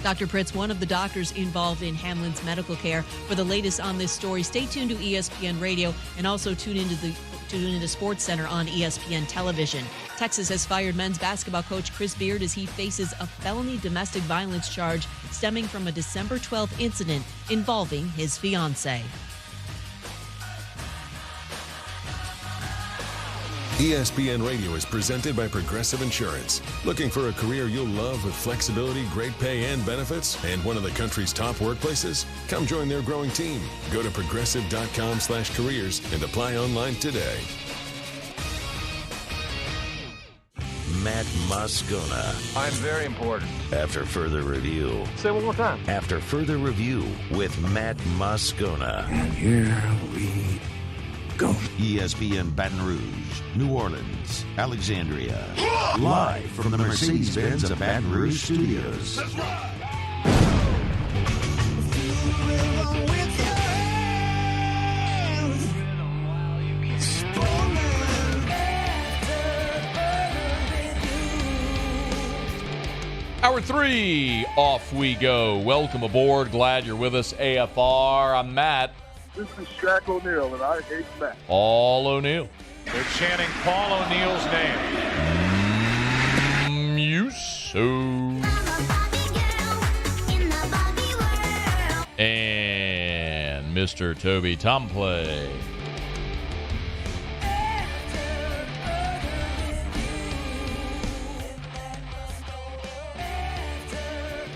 Speaker 8: Dr. Pritz, one of the doctors involved in Hamlin's medical care. For the latest on this story, stay tuned to ESPN Radio and also tune into SportsCenter on ESPN Television. Texas has fired men's basketball coach Chris Beard as he faces a felony domestic violence charge stemming from a December 12th incident involving his fiancée.
Speaker 5: ESPN Radio is presented by Progressive Insurance. Looking for a career you'll love with flexibility, great pay, and benefits, and one of the country's top workplaces? Come join their growing team. Go to progressive.com/careers and apply online today.
Speaker 4: Matt Moscona.
Speaker 25: I'm very important.
Speaker 4: After further review.
Speaker 25: Say it one more time.
Speaker 4: After further review with Matt Moscona.
Speaker 25: And here we go.
Speaker 4: ESPN Baton Rouge, New Orleans, Alexandria. Live from the Mercedes-Benz of Baton Rouge studios.
Speaker 25: That's right.
Speaker 7: Hour 3, off we go. Welcome aboard. Glad you're with us, AFR. I'm Matt.
Speaker 22: This is Shaq O'Neal, and I hate Matt.
Speaker 7: Paul O'Neal.
Speaker 26: They're chanting Paul O'Neal's name.
Speaker 7: You so. And Mr. Toby Tomplay.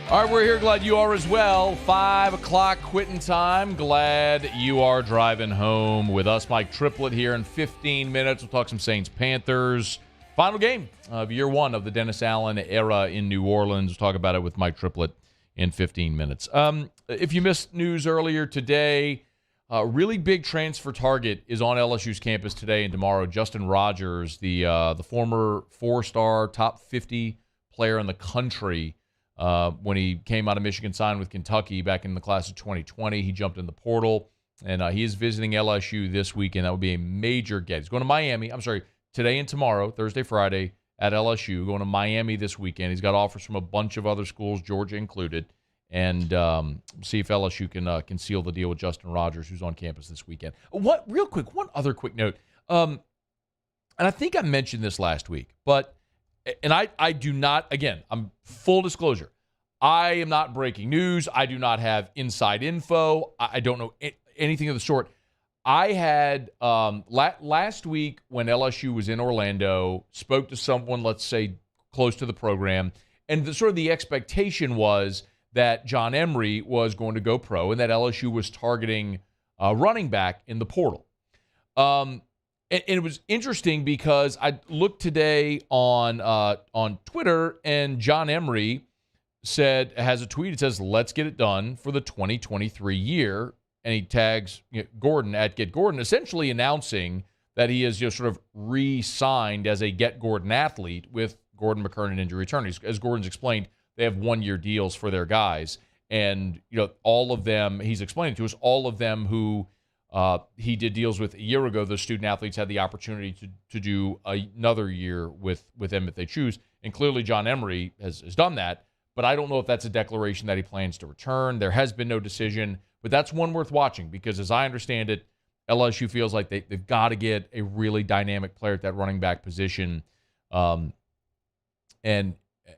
Speaker 7: All right, we're here. Glad you are as well. 5 o'clock quitting time. Glad you are driving home with us. Mike Triplett here in 15 minutes. We'll talk some Saints Panthers. Final game of year one of the Dennis Allen era in New Orleans. We'll talk about it with Mike Triplett in 15 minutes. If you missed news earlier today, a really big transfer target is on LSU's campus today and tomorrow. Justin Rogers, the former 4-star, top 50 player in the country. When he came out of Michigan, signed with Kentucky back in the class of 2020. He jumped in the portal, and he is visiting LSU this weekend. That would be a major get. He's going to Miami. Today and tomorrow, Thursday, Friday, at LSU. Going to Miami this weekend. He's got offers from a bunch of other schools, Georgia included, and see if LSU can seal the deal with Justin Rogers, who's on campus this weekend. One other quick note, and I think I mentioned this last week, but and I do not, again, I'm full disclosure. I am not breaking news. I do not have inside info. I don't know anything of the sort. I had, last week when LSU was in Orlando, spoke to someone, let's say, close to the program, and the expectation was that John Emery was going to go pro and that LSU was targeting running back in the portal. And it was interesting because I looked today on Twitter, and John Emery has a tweet. It says, "Let's get it done for the 2023 year," and he tags Gordon at Get Gordon, essentially announcing that he is sort of re-signed as a Get Gordon athlete with Gordon McKernan injury return. As Gordon's explained, they have 1-year deals for their guys. And, all of them, he's explaining to us, all of them who he did deals with a year ago, those student athletes had the opportunity to do another year with them if they choose. And clearly John Emery has done that. But I don't know if that's a declaration that he plans to return. There has been no decision. But that's one worth watching because, as I understand it, LSU feels like they've got to get a really dynamic player at that running back position. And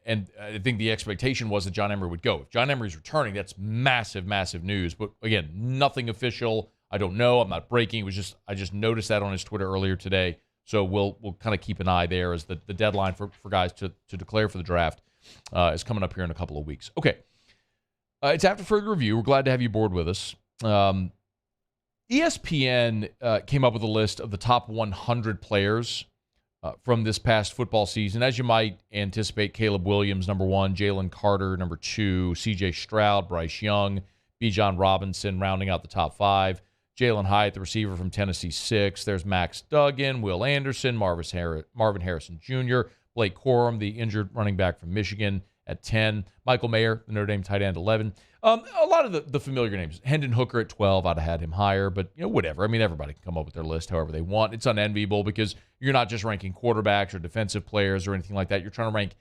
Speaker 7: I think the expectation was that John Emery would go. If John Emery's returning, that's massive, massive news. But, again, nothing official. I don't know. I'm not breaking. It was I just noticed that on his Twitter earlier today. So we'll kind of keep an eye there as the deadline for guys to declare for the draft is coming up here in a couple of weeks. Okay. It's After Further Review. We're glad to have you aboard with us. ESPN came up with a list of the top 100 players from this past football season. As you might anticipate, Caleb Williams, number 1, Jalen Carter, number 2, C.J. Stroud, Bryce Young, Bijan Robinson rounding out the top 5, Jalen Hyatt, the receiver from Tennessee, 6. There's Max Duggan, Will Anderson, Marvin Harrison Jr., Blake Corum, the injured running back from Michigan, at 10. Michael Mayer, the Notre Dame tight end, 11. A lot of the familiar names. Hendon Hooker at 12. I'd have had him higher, but whatever. I mean, everybody can come up with their list however they want. It's unenviable because you're not just ranking quarterbacks or defensive players or anything like that. You're trying to rank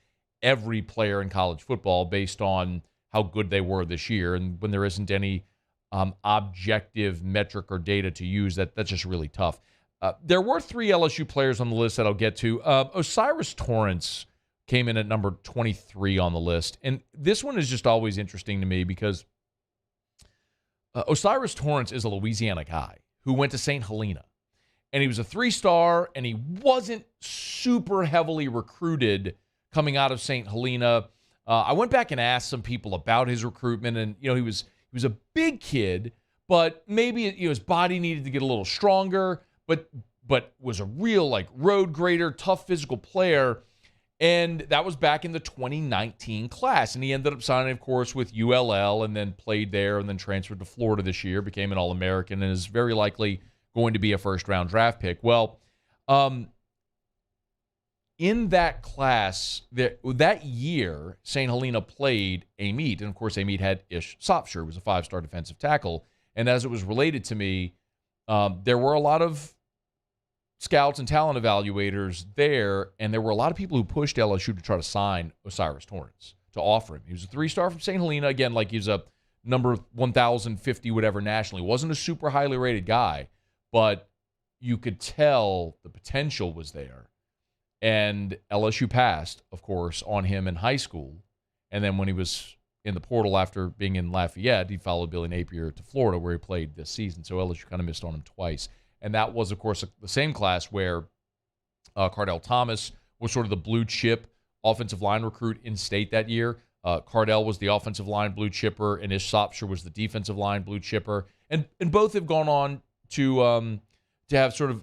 Speaker 7: every player in college football based on how good they were this year. And when there isn't any objective metric or data to use, that's just really tough. There were 3 LSU players on the list that I'll get to. Osiris Torrance came in at number 23 on the list. And this one is just always interesting to me because Osiris Torrance is a Louisiana guy who went to St. Helena. And he was a 3-star, and he wasn't super heavily recruited coming out of St. Helena. I went back and asked some people about his recruitment, and he was a big kid, but maybe his body needed to get a little stronger, but was a real road grader, tough physical player. And that was back in the 2019 class. And he ended up signing, of course, with ULL and then played there and then transferred to Florida this year, became an All-American, and is very likely going to be a first-round draft pick. Well, in that class, that year, St. Helena played Amite. And, of course, Amite had Ish Sopsher, who was a 5-star defensive tackle. And as it was related to me, there were a lot of scouts and talent evaluators there, and there were a lot of people who pushed LSU to try to sign Osiris Torrance, to offer him. He was a 3-star from St. Helena. Again, he's a number 1,050 whatever nationally. Wasn't a super highly rated guy, but you could tell the potential was there. And LSU passed, of course, on him in high school. And then when he was in the portal after being in Lafayette, he followed Billy Napier to Florida, where he played this season. So LSU kind of missed on him twice. And that was, of course, the same class where Cardell Thomas was sort of the blue chip offensive line recruit in state that year. Cardell was the offensive line blue chipper, and Ish Sopsher was the defensive line blue chipper. And both have gone on to have sort of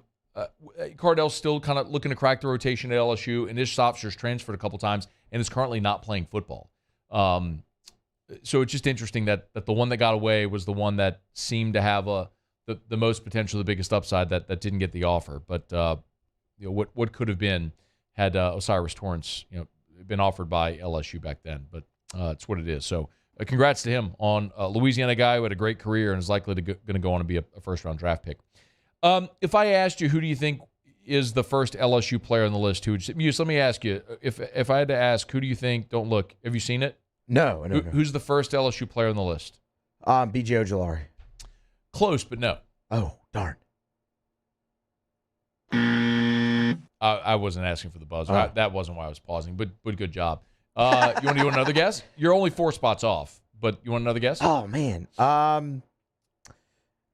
Speaker 7: Cardell's still kind of looking to crack the rotation at LSU, and Ish Sopsher's transferred a couple times and is currently not playing football. So it's just interesting that the one that got away was the one that seemed to have the most potential, the biggest upside that didn't get the offer. But what could have been had Osiris Torrance been offered by LSU back then. But it's what it is. So congrats to him on a Louisiana guy who had a great career and is likely going to go on and be a first-round draft pick. If I asked you, who do you think is the first LSU player on the list? Muse, let me ask you, if I had to ask, who do you think? Don't look. Have you seen it?
Speaker 2: No.
Speaker 7: Who's the first LSU player on the list?
Speaker 2: B.J. Ojulari.
Speaker 7: Close, but no.
Speaker 2: Oh, darn.
Speaker 7: I wasn't asking for the buzz. That wasn't why I was pausing, but good job. You want to do another guess? You're only 4 spots off, but you want another guess?
Speaker 2: Oh, man.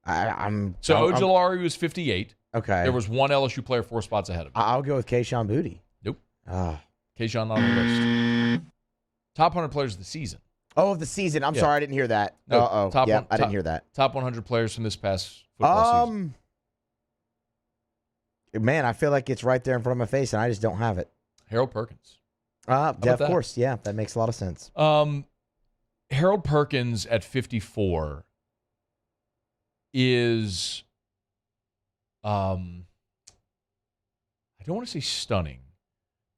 Speaker 7: Ojulari was 58.
Speaker 2: Okay.
Speaker 7: There was one LSU player 4 spots ahead of him.
Speaker 2: I'll go with Kayshon Boutte.
Speaker 7: Nope. Kayshon not on the list. Top 100 players of the season.
Speaker 2: Oh, of the season. I'm sorry, I didn't hear that.
Speaker 7: No,
Speaker 2: I didn't hear that.
Speaker 7: Top 100 players from this past football season.
Speaker 2: Man, I feel like it's right there in front of my face, and I just don't have it.
Speaker 7: Harold Perkins.
Speaker 2: Of course. Yeah, that makes a lot of sense.
Speaker 7: Harold Perkins at 54 is don't want to say stunning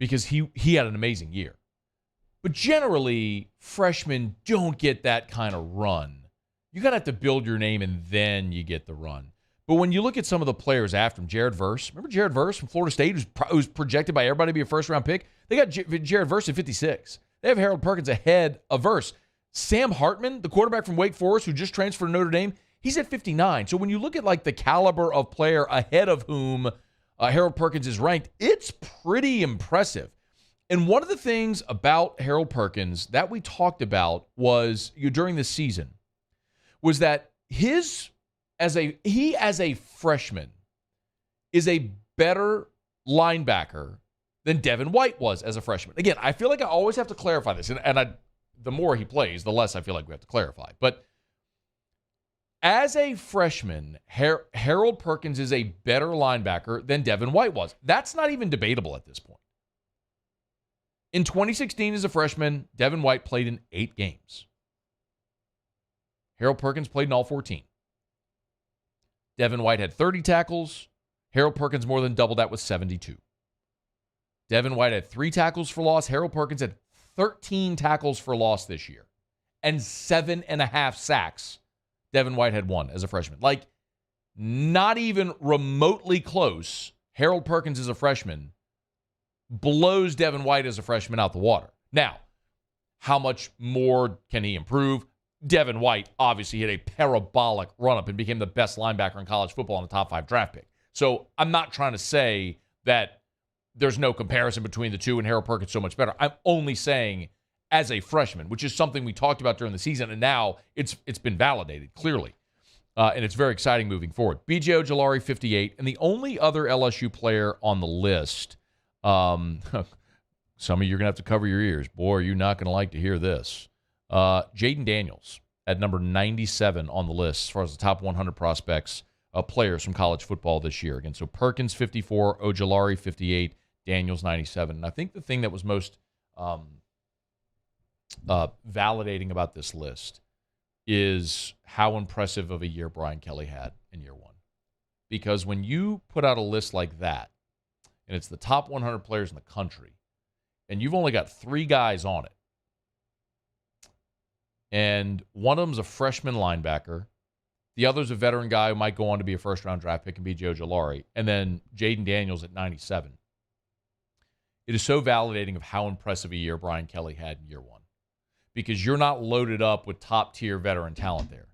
Speaker 7: because he had an amazing year. But generally, freshmen don't get that kind of run. You got to have to build your name, and then you get the run. But when you look at some of the players after him, Jared Verse, remember Jared Verse from Florida State, who's projected by everybody to be a first-round pick? They got Jared Verse at 56. They have Harold Perkins ahead of Verse. Sam Hartman, the quarterback from Wake Forest who just transferred to Notre Dame, he's at 59. So when you look at like the caliber of player ahead of whom Harold Perkins is ranked, it's pretty impressive. And one of the things about Harold Perkins that we talked about was during the season was that he as a freshman is a better linebacker than Devin White was as a freshman. Again, I feel like I always have to clarify this, and the more he plays, the less I feel like we have to clarify. But as a freshman, Harold Perkins is a better linebacker than Devin White was. That's not even debatable at this point. In 2016, as a freshman, Devin White played in 8 games. Harold Perkins played in all 14. Devin White had 30 tackles. Harold Perkins more than doubled that with 72. Devin White had 3 tackles for loss. Harold Perkins had 13 tackles for loss this year and 7.5 sacks. Devin White had 1 as a freshman. Like, not even remotely close. Harold Perkins as a freshman blows Devin White as a freshman out the water. Now, how much more can he improve? Devin White obviously hit a parabolic run-up and became the best linebacker in college football in the top 5 draft pick. So I'm not trying to say that there's no comparison between the two and Harold Perkins so much better. I'm only saying as a freshman, which is something we talked about during the season, and now it's been validated clearly. And it's very exciting moving forward. B.J. Ojulari, 58, and the only other LSU player on the list, some of you are going to have to cover your ears. Boy, are you not going to like to hear this. Jaden Daniels at number 97 on the list as far as the top 100 prospects, players from college football this year. Again, so Perkins, 54, Ojulari, 58, Daniels, 97. And I think the thing that was most validating about this list is how impressive of a year Brian Kelly had in year 1. Because when you put out a list like that, and it's the top 100 players in the country, and you've only got 3 guys on it, and one of them's a freshman linebacker, the other's a veteran guy who might go on to be a first-round draft pick and be Joe Ojulari, and then Jaden Daniels at 97. It is so validating of how impressive a year Brian Kelly had in year 1. Because you're not loaded up with top-tier veteran talent there.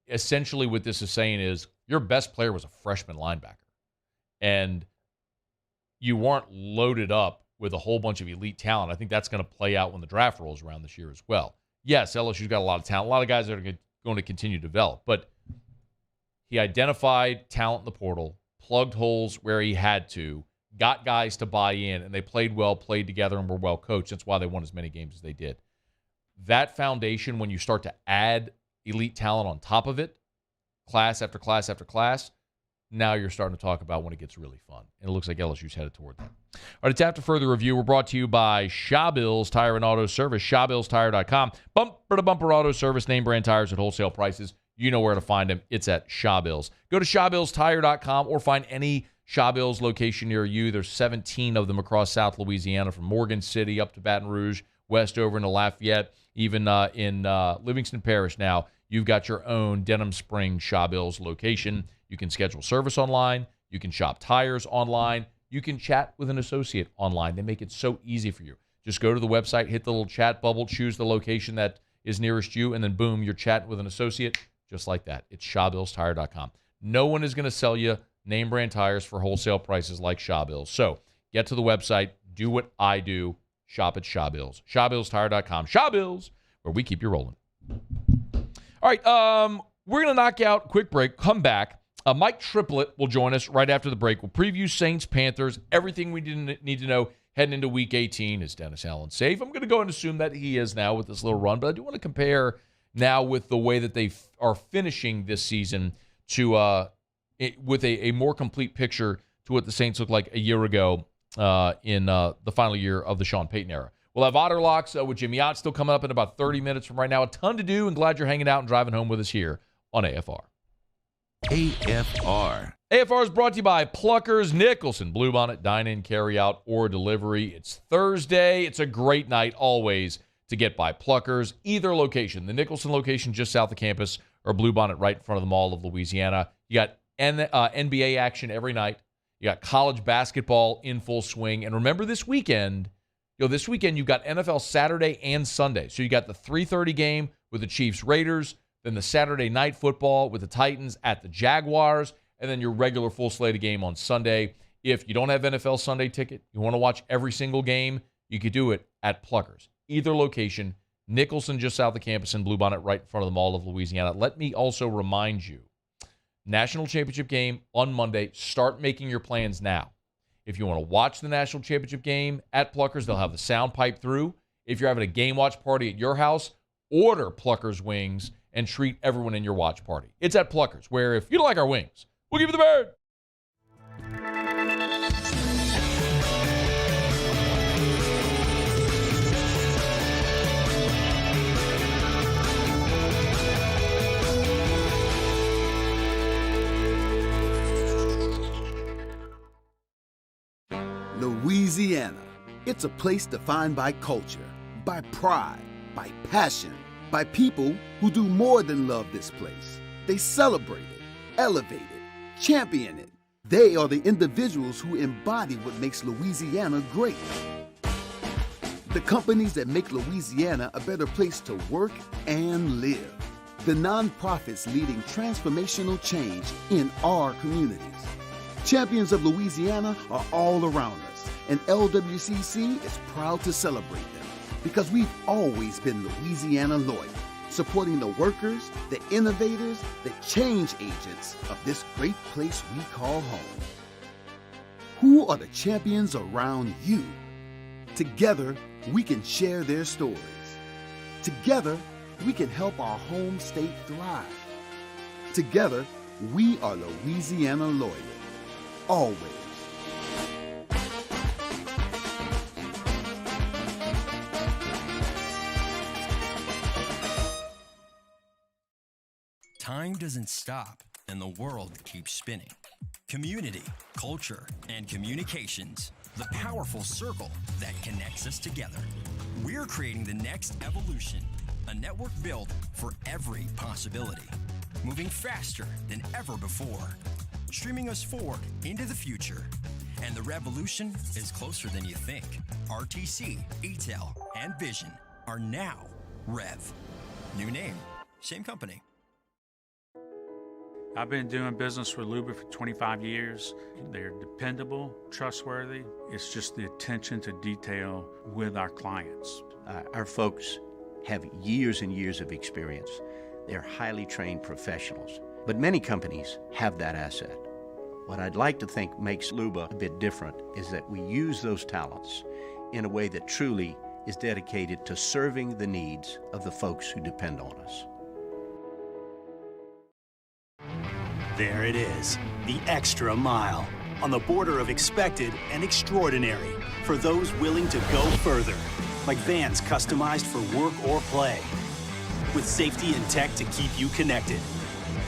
Speaker 7: Essentially what this is saying is your best player was a freshman linebacker. And you weren't loaded up with a whole bunch of elite talent. I think that's going to play out when the draft rolls around this year as well. Yes, LSU's got a lot of talent, a lot of guys that are going to continue to develop. But he identified talent in the portal, plugged holes where he had to, got guys to buy in, and they played well, played together, and were well coached. That's why they won as many games as they did. That foundation, when you start to add elite talent on top of it, class after class after class, now you're starting to talk about when it gets really fun. And it looks like LSU's headed toward that. All right, it's After Further Review. We're brought to you by Shawbills Tire and Auto Service, ShawBillsTire.com. Bumper-to-bumper auto service, name brand tires at wholesale prices. You know where to find them. It's at Shawbills. Go to ShawBillsTire.com or find any Shawbills location near you. There's 17 of them across South Louisiana, from Morgan City up to Baton Rouge, west over into Lafayette, even in Livingston Parish now. You've got your own Denham Springs Shawbills location. You can schedule service online. You can shop tires online. You can chat with an associate online. They make it so easy for you. Just go to the website, hit the little chat bubble, choose the location that is nearest you, and then boom, you're chatting with an associate just like that. It's ShawBillsTire.com. No one is going to sell you name brand tires for wholesale prices like Shawbills. So get to the website, do what I do, shop at Shawbills. ShawBillsTire.com. Shawbills, where we keep you rolling. All right, we're going to knock out a quick break, come back. Mike Triplett will join us right after the break. We'll preview Saints, Panthers, everything we didn't need to know heading into Week 18. Is Dennis Allen safe? I'm going to go and assume that he is now with this little run, but I do want to compare now with the way that they are finishing this season to with a more complete picture to what the Saints looked like a year ago in the final year of the Sean Payton era. We'll have Otterlocks with Jimmy Ott still coming up in about 30 minutes from right now. A ton to do, and glad you're hanging out and driving home with us here on AFR.
Speaker 4: AFR.
Speaker 7: AFR is brought to you by Pluckers Nicholson. Bluebonnet, dine-in, carry-out, or delivery. It's Thursday. It's a great night always to get by Pluckers. Either location, the Nicholson location just south of campus or Bluebonnet right in front of the Mall of Louisiana. You got NBA action every night. You got college basketball in full swing. And remember this weekend, you've got NFL Saturday and Sunday. So you got the 3:30 game with the Chiefs-Raiders, then the Saturday night football with the Titans at the Jaguars, and then your regular full slate of game on Sunday. If you don't have NFL Sunday ticket, you want to watch every single game, you could do it at Pluckers. Either location, Nicholson just south of campus and Bluebonnet right in front of the Mall of Louisiana. Let me also remind you, National Championship game on Monday. Start making your plans now. If you want to watch the National Championship game at Pluckers, they'll have the sound pipe through. If you're having a game watch party at your house, order Pluckers wings and treat everyone in your watch party. It's at Pluckers, where if you don't like our wings, we'll give you the bird.
Speaker 3: Louisiana. It's a place defined by culture, by pride, by passion, by people who do more than love this place. They celebrate it, elevate it, champion it. They are the individuals who embody what makes Louisiana great. The companies that make Louisiana a better place to work and live. The nonprofits leading transformational change in our communities. Champions of Louisiana are all around us, and LWCC is proud to celebrate them because we've always been Louisiana loyal, supporting the workers, the innovators, the change agents of this great place we call home. Who are the champions around you? Together, we can share their stories. Together, we can help our home state thrive. Together, we are Louisiana loyal. Always.
Speaker 1: Time doesn't stop, and the world keeps spinning. Community, culture, and communications, the powerful circle that connects us together. We're creating the next evolution, a network built for every possibility, moving faster than ever before, streaming us forward into the future. And the revolution is closer than you think. RTC, ETEL, and Vision are now Rev. New name, same company.
Speaker 9: I've been doing business with Luba for 25 years. They're dependable, trustworthy. It's just the attention to detail with our clients.
Speaker 10: Our folks have years and years of experience. They're highly trained professionals. But many companies have that asset. What I'd like to think makes Luba a bit different is that we use those talents in a way that truly is dedicated to serving the needs of the folks who depend on us.
Speaker 21: There it is, the extra mile, on the border of expected and extraordinary for those willing to go further, like vans customized for work or play, with safety and tech to keep you connected.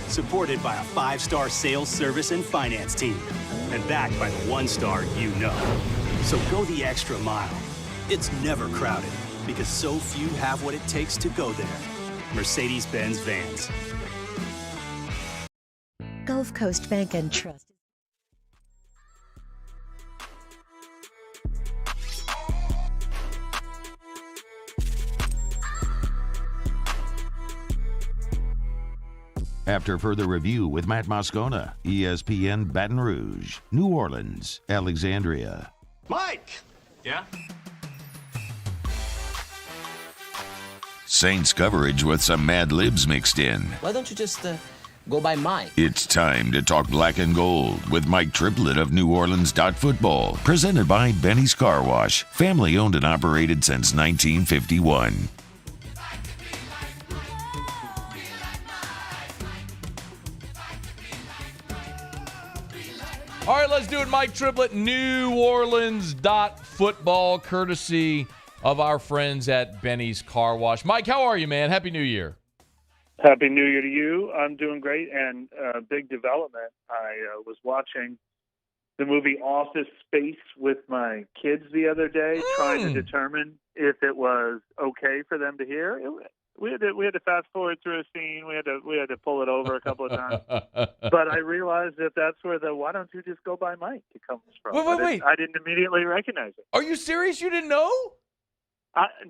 Speaker 21: Supported by a 5-star sales, service, and finance team, and backed by the 1-star you know. So go the extra mile. It's never crowded, because so few have what it takes to go there. Mercedes-Benz Vans.
Speaker 6: Gulf Coast Bank and Trust.
Speaker 4: After further review with Matt Moscona, ESPN Baton Rouge, New Orleans, Alexandria.
Speaker 12: Mike!
Speaker 23: Yeah?
Speaker 4: Saints coverage with some Mad Libs mixed in.
Speaker 11: Why don't you just go by Mike?
Speaker 4: It's time to talk black and gold with Mike Triplett of New Orleans Football. Presented by Benny's Car Wash, family owned and operated since 1951.
Speaker 7: All right, let's do it. Mike Triplett, New Orleans Football, courtesy of our friends at Benny's Car Wash. Mike, how are you, man? Happy New Year.
Speaker 13: Happy New Year to you. I'm doing great, and big development. I was watching the movie Office Space with my kids the other day, trying to determine if it was okay for them to hear. We had to fast forward through a scene. We had to pull it over a couple of times. But I realized that that's where the "why don't you just go by Mike" comes from.
Speaker 7: Wait.
Speaker 13: I didn't immediately recognize it.
Speaker 7: Are you serious? You didn't know?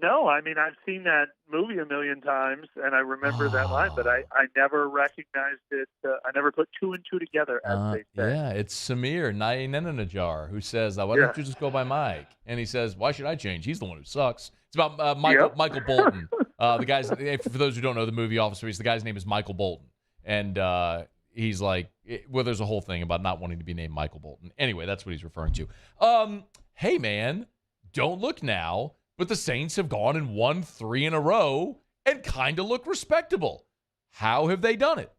Speaker 13: No, I mean, I've seen that movie a million times, and I remember that line, but I never recognized it. I never put two and two together, as they say.
Speaker 7: Yeah, it's Samir Nayananajar who says, why don't you just go by Mike? And he says, why should I change? He's the one who sucks. It's about Michael Bolton. The guy's, for those who don't know the movie Office Space, the guy's name is Michael Bolton. And he's like, there's a whole thing about not wanting to be named Michael Bolton. Anyway, that's what he's referring to. Hey, man, don't look now. But the Saints have gone and won 3 in a row and kind of look respectable. How have they done it?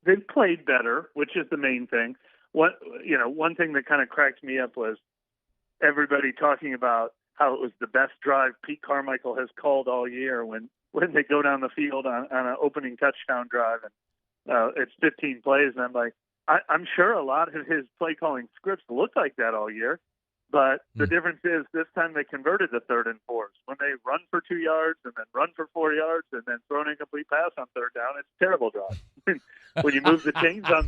Speaker 13: They've played better, which is the main thing. One thing that kind of cracked me up was everybody talking about how it was the best drive Pete Carmichael has called all year when they go down the field on an opening touchdown drive and it's 15 plays. And I'm like, I'm sure a lot of his play calling scripts look like that all year. But the difference is this time they converted the 3rd and 4s. When they run for 2 yards and then run for 4 yards and then throw an incomplete pass on 3rd down, it's a terrible drive. When you move the chains on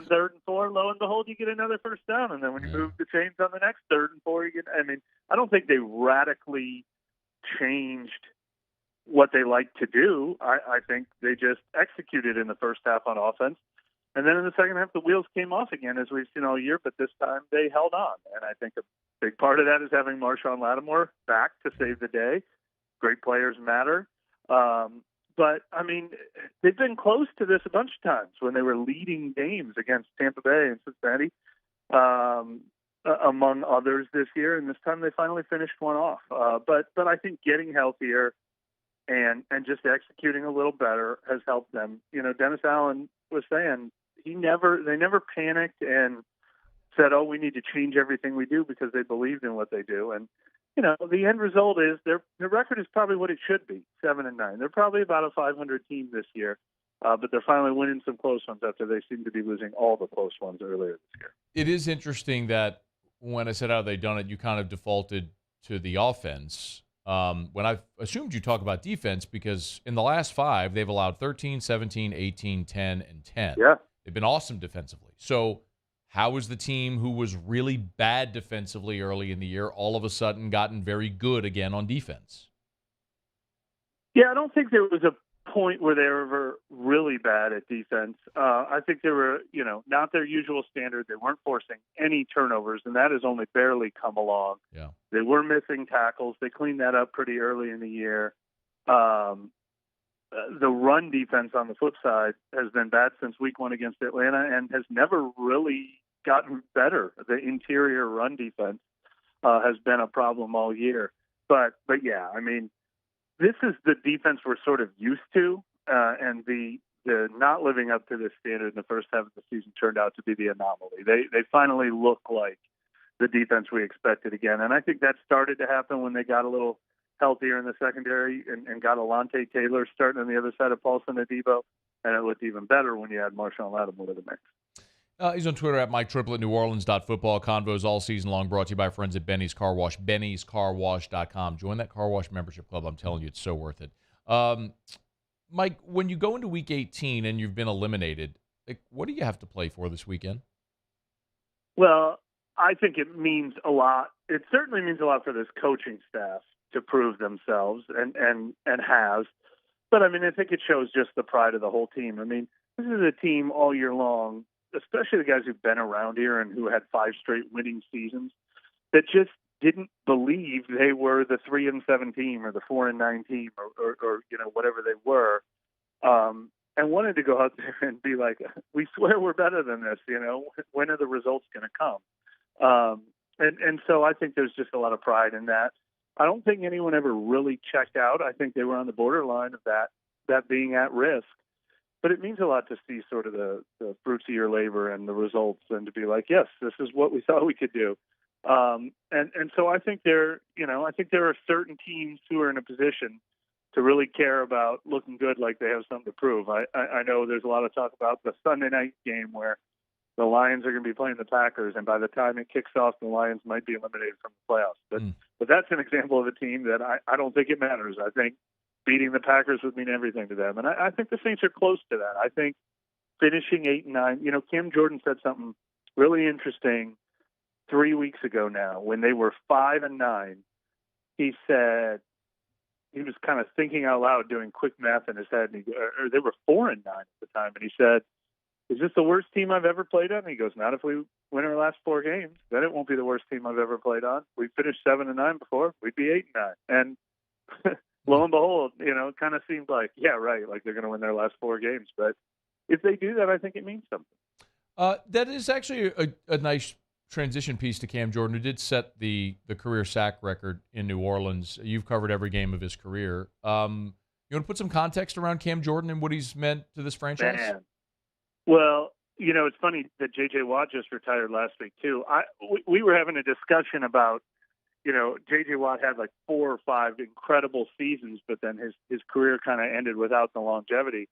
Speaker 13: 3rd and 4, lo and behold, you get another 1st down. And then when you move the chains on the next 3rd and 4, you get. I mean, I don't think they radically changed what they like to do. I think they just executed in the first half on offense. And then in the second half, the wheels came off again, as we've seen all year, but this time they held on. And I think a big part of that is having Marshawn Lattimore back to save the day. Great players matter. But, I mean, they've been close to this a bunch of times when they were leading games against Tampa Bay and Cincinnati, among others this year. And this time they finally finished one off. But I think getting healthier and just executing a little better has helped them. You know, Dennis Allen was saying, they never panicked and said, "Oh, we need to change everything we do," because they believed in what they do. And you know, the end result is their record is probably what it should be, 7-9. They're probably about a 500 team this year, but they're finally winning some close ones after they seem to be losing all the close ones earlier this year.
Speaker 7: It is interesting that when I said how they done it, you kind of defaulted to the offense. When I assumed you talk about defense, because in the last 5, they've allowed 13, 17, 18, 10, and 10.
Speaker 13: Yeah.
Speaker 7: They've been awesome defensively. So how is the team who was really bad defensively early in the year all of a sudden gotten very good again on defense?
Speaker 13: Yeah, I don't think there was a point where they were ever really bad at defense. I think they were, not their usual standard. They weren't forcing any turnovers, and that has only barely come along.
Speaker 7: Yeah.
Speaker 13: They were missing tackles. They cleaned that up pretty early in the year. The run defense on the flip side has been bad since week 1 against Atlanta and has never really gotten better. The interior run defense has been a problem all year. But yeah, I mean, this is the defense we're sort of used to, and the not living up to this standard in the first half of the season turned out to be the anomaly. They finally look like the defense we expected again, and I think that started to happen when they got a little healthier in the secondary and got Alontae Taylor starting on the other side of Paulson Adebo, and it looked even better when you had Marshawn Lattimore to the mix.
Speaker 7: He's on Twitter at Mike Triplett, NewOrleans.football. Convos all season long, brought to you by friends at Benny's Car Wash, Benny'sCarWash.com. Join that car wash membership club. I'm telling you, it's so worth it. Mike, when you go into Week 18 and you've been eliminated, what do you have to play for this weekend?
Speaker 13: Well, I think it means a lot. It certainly means a lot for this coaching staff to prove themselves and has. But, I mean, I think it shows just the pride of the whole team. I mean, this is a team all year long, especially the guys who've been around here and who had 5 straight winning seasons, that just didn't believe they were the 3-7 team or the 4-9 team or whatever they were, and wanted to go out there and be like, we swear we're better than this. When are the results going to come? And so I think there's just a lot of pride in that. I don't think anyone ever really checked out. I think they were on the borderline of that being at risk. But it means a lot to see sort of the fruits of your labor and the results, and to be like, yes, this is what we thought we could do. And so I think there are certain teams who are in a position to really care about looking good, like they have something to prove. I know there's a lot of talk about the Sunday night game where the Lions are going to be playing the Packers, and by the time it kicks off, the Lions might be eliminated from the playoffs. But that's an example of a team that I don't think it matters. I think beating the Packers would mean everything to them, and I think the Saints are close to that. I think finishing 8-9. Cam Jordan said something really interesting 3 weeks ago now when they were 5-9. He said he was kind of thinking out loud, doing quick math in his head, and or they were 4-9 at the time, and he said, "Is this the worst team I've ever played on?" And he goes, "Not if we win our last 4 games. Then it won't be the worst team I've ever played on. We finished 7-9 before. We'd be 8-9." And lo and behold, it kind of seemed like, yeah, right, like they're going to win their last 4 games. But if they do that, I think it means something.
Speaker 7: That is actually a nice transition piece to Cam Jordan, who did set the career sack record in New Orleans. You've covered every game of his career. You want to put some context around Cam Jordan and what he's meant to this franchise?
Speaker 13: Man. Well, it's funny that J.J. Watt just retired last week, too. We were having a discussion about, J.J. Watt had like 4 or 5 incredible seasons, but then his career kind of ended without the longevity.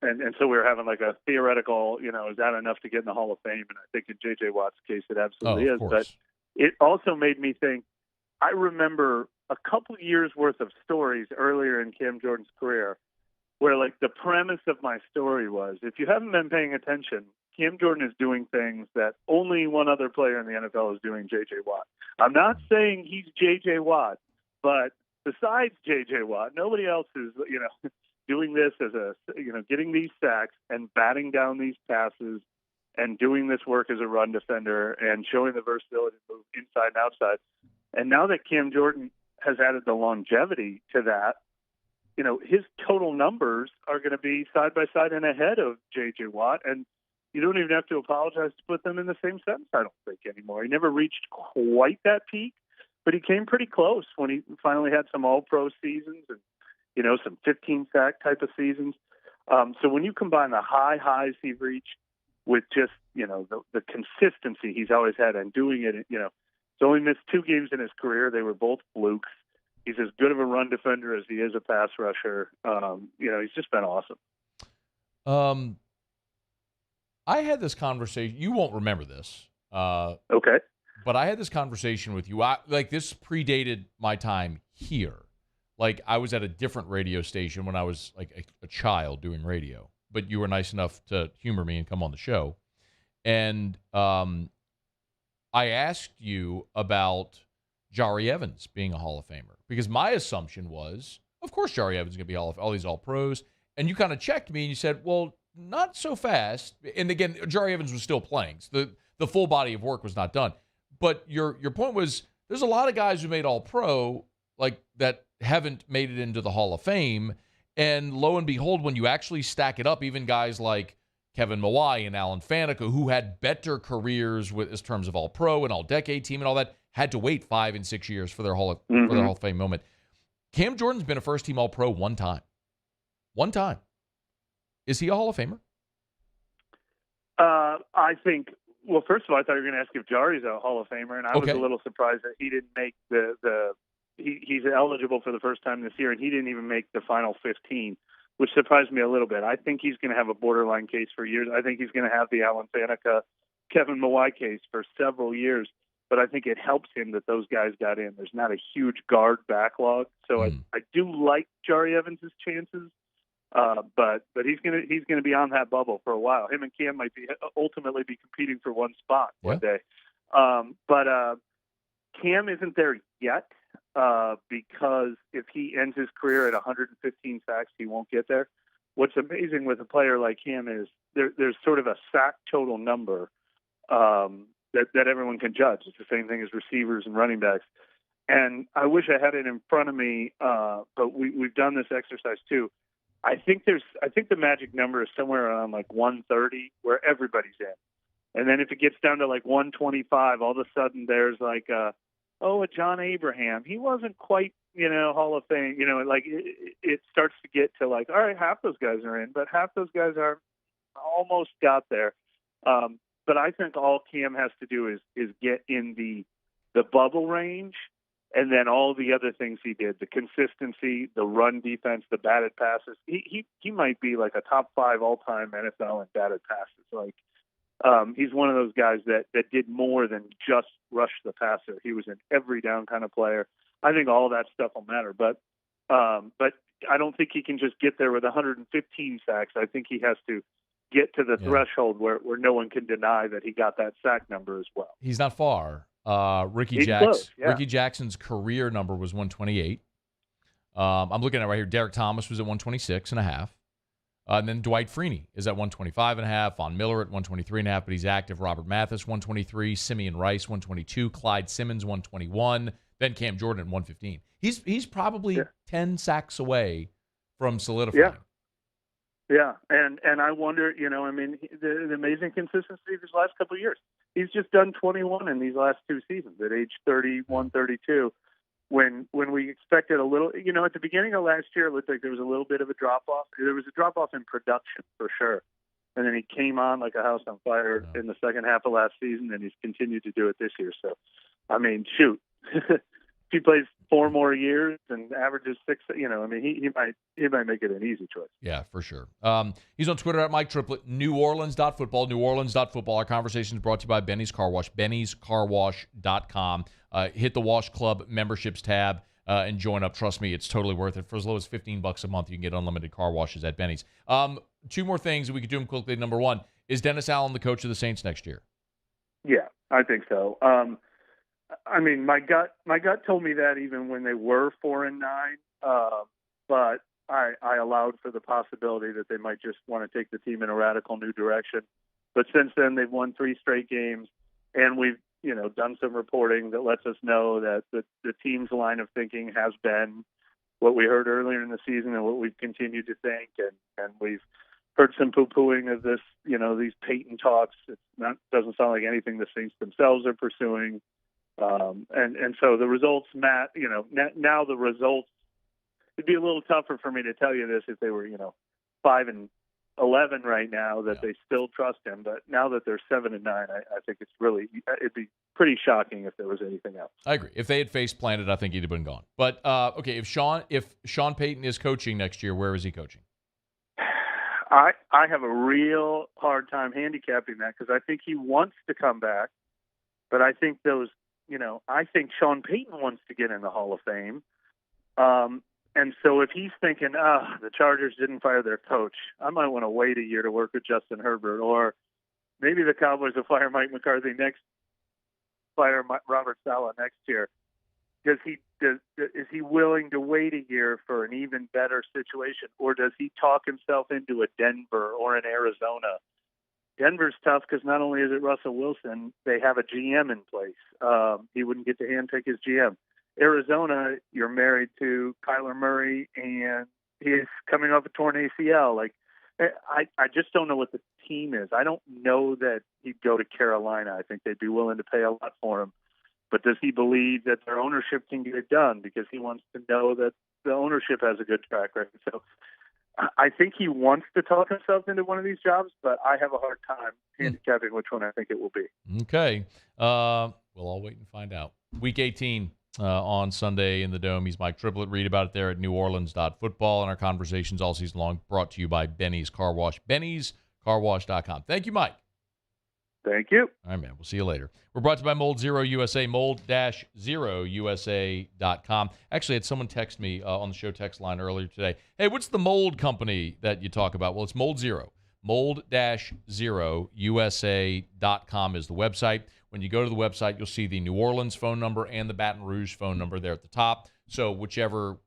Speaker 13: And so we were having like a theoretical, is that enough to get in the Hall of Fame? And I think in J.J. Watt's case, it absolutely is. But it also made me think, I remember a couple years worth of stories earlier in Cam Jordan's career where like the premise of my story was, if you haven't been paying attention, Cam Jordan is doing things that only one other player in the NFL is doing, J.J. Watt. I'm not saying he's J.J. Watt, but besides J.J. Watt, nobody else is, doing this as getting these sacks and batting down these passes and doing this work as a run defender and showing the versatility to move inside and outside. And now that Cam Jordan has added the longevity to that, his total numbers are going to be side by side and ahead of J.J. Watt. And you don't even have to apologize to put them in the same sentence, I don't think, anymore. He never reached quite that peak, but he came pretty close when he finally had some all-pro seasons and, some 15-sack type of seasons. So when you combine the high highs he reached with just, the consistency he's always had and doing it, he's only missed 2 games in his career. They were both flukes. He's as good of a run defender as he is a pass rusher. He's just been awesome.
Speaker 7: I had this conversation. You won't remember this.
Speaker 13: Okay.
Speaker 7: But I had this conversation with you. This predated my time here. Like, I was at a different radio station when I was like a child doing radio. But you were nice enough to humor me and come on the show. And I asked you about Jari Evans being a Hall of Famer. Because my assumption was, of course Jari Evans is going to be all these All-Pros. And you kind of checked me and you said, well, not so fast. And again, Jari Evans was still playing. So the full body of work was not done. But your point was, there's a lot of guys who made All-Pro like that haven't made it into the Hall of Fame. And lo and behold, when you actually stack it up, even guys like Kevin Mawai and Alan Faneca, who had better careers in terms of All-Pro and All-Decade team and all that, had to wait 5 and 6 years for their Hall of Fame moment. Cam Jordan's been a first-team All-Pro one time. One time. Is he a Hall of Famer?
Speaker 13: I think, well, first of all, I thought you were going to ask if Jari's a Hall of Famer, and I was a little surprised that he didn't make he's eligible for the first time this year, and he didn't even make the final 15, which surprised me a little bit. I think he's going to have a borderline case for years. I think he's going to have the Alan Faneca, Kevin Mawai case for several years, but I think it helps him that those guys got in. There's not a huge guard backlog, so I do like Jari Evans' chances. But he's gonna be on that bubble for a while. Him and Cam might ultimately be competing for one spot one day. But Cam isn't there yet because if he ends his career at 115 sacks, he won't get there. What's amazing with a player like him is there's sort of a sack total number that everyone can judge. It's the same thing as receivers and running backs. And I wish I had it in front of me, but we've done this exercise too. I think the magic number is somewhere around like 130 where everybody's in. And then if it gets down to like 125, all of a sudden there's like a John Abraham. He wasn't quite, Hall of Fame, like it starts to get to like, all right, half those guys are in, but half those guys are almost got there. I think all Cam has to do is get in the bubble range, and then all the other things he did, the consistency, the run defense, the batted passes. He might be like a top 5 all-time NFL in batted passes. Like, he's one of those guys that did more than just rush the passer. He was an every down kind of player. I think all that stuff will matter, but I don't think he can just get there with 115 sacks. I think he has to get to the threshold where no one can deny that he got that sack number as well.
Speaker 7: He's not far. Ricky Jackson's career number was 128. I'm looking at it right here. Derek Thomas was at 126.5. And then Dwight Freeney is at 125.5. Von Miller at 123.5, but he's active. Robert Mathis, 123. Simeon Rice, 122. Clyde Simmons, 121. Then Cam Jordan, 115. He's probably 10 sacks away from solidifying.
Speaker 13: Yeah, and I wonder, the amazing consistency of his last couple of years. He's just done 21 in these last 2 seasons at age 31, 32. When we expected a little, at the beginning of last year, it looked like there was a little bit of a drop-off. There was a drop-off in production for sure. And then he came on like a house on fire in the second half of last season, and he's continued to do it this year. So, shoot. If he plays 4 more years and averages 6, he might make it an easy choice.
Speaker 7: Yeah, for sure. He's on Twitter at Mike Triplett, NewOrleans.football, NewOrleans.football. Our conversation is brought to you by Benny's Car Wash, Benny'sCarWash.com. Hit the Wash Club memberships tab and join up. Trust me, it's totally worth it. For as low as $15 a month, you can get unlimited car washes at Benny's. 2 more things, and we could do them quickly. Number 1, is Dennis Allen the coach of the Saints next year?
Speaker 13: Yeah, I think so. My gut told me that even when they were 4-9, but I allowed for the possibility that they might just want to take the team in a radical new direction. But since then, they've won 3 straight games, and we've done some reporting that lets us know that the team's line of thinking has been what we heard earlier in the season and what we've continued to think, and we've heard some poo-pooing of this, these Payton talks. Doesn't sound like anything the Saints themselves are pursuing. And so the results, Matt, now the results, it'd be a little tougher for me to tell you this if they were, 5-11 right now, that they still trust him. But now that they're 7-9, I think it'd be pretty shocking if there was anything else.
Speaker 7: I agree. If they had face planted, I think he'd have been gone. But, okay, if Sean Payton is coaching next year, where is he coaching?
Speaker 13: I have a real hard time handicapping that because I think he wants to come back, but I think I think Sean Payton wants to get in the Hall of Fame. And so if he's thinking, the Chargers didn't fire their coach, I might want to wait a year to work with Justin Herbert. Or maybe the Cowboys will fire Mike McCarthy fire Robert Saleh next year. Is he willing to wait a year for an even better situation? Or does he talk himself into a Denver or an Arizona? Denver's tough because not only is it Russell Wilson, they have a GM in place. He wouldn't get to handpick his GM. Arizona, you're married to Kyler Murray, and he's coming off a torn ACL. Like, I just don't know what the team is. I don't know that he'd go to Carolina. I think they'd be willing to pay a lot for him. But does he believe that their ownership can get it done? Because he wants to know that the ownership has a good track record. So I think he wants to talk himself into one of these jobs, but I have a hard time handicapping which one I think it will be.
Speaker 7: Okay. We'll all wait and find out. Week 18 on Sunday in the Dome. He's Mike Triplett. Read about it there at NewOrleans.football. And our conversations all season long brought to you by Benny's Car Wash. Benny'sCarWash.com. Thank you, Mike.
Speaker 13: Thank you.
Speaker 7: All right, man. We'll see you later. We're brought to you by Mold Zero USA, mold-0usa.com. Actually, I had someone text me on the show text line earlier today. Hey, what's the mold company that you talk about? Well, it's Mold Zero. Mold-0usa.com is the website. When you go to the website, you'll see the New Orleans phone number and the Baton Rouge phone number there at the top. So wherever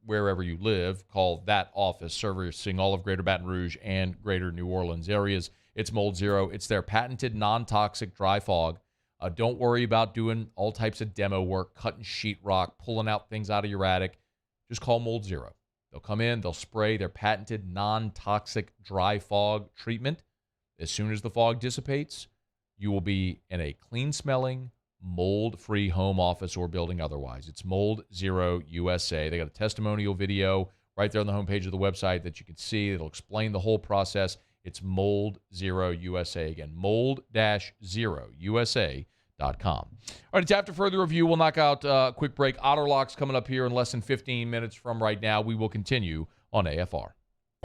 Speaker 7: you live, call that office, servicing all of Greater Baton Rouge and Greater New Orleans areas. It's Mold Zero. It's their patented non-toxic dry fog. Don't worry about doing all types of demo work, cutting sheetrock, pulling out things out of your attic. Just call Mold Zero. They'll come in, they'll spray their patented non-toxic dry fog treatment. As soon as the fog dissipates, you will be in a clean-smelling, mold-free home office or building otherwise. It's Mold Zero USA. They got a testimonial video right there on the homepage of the website that you can see. It'll explain the whole process. It's Mold Zero USA. Again, mold-0usa.com. All right, it's after further review. We'll knock out a quick break. Otterlocks coming up here in less than 15 minutes from right now. We will continue on AFR.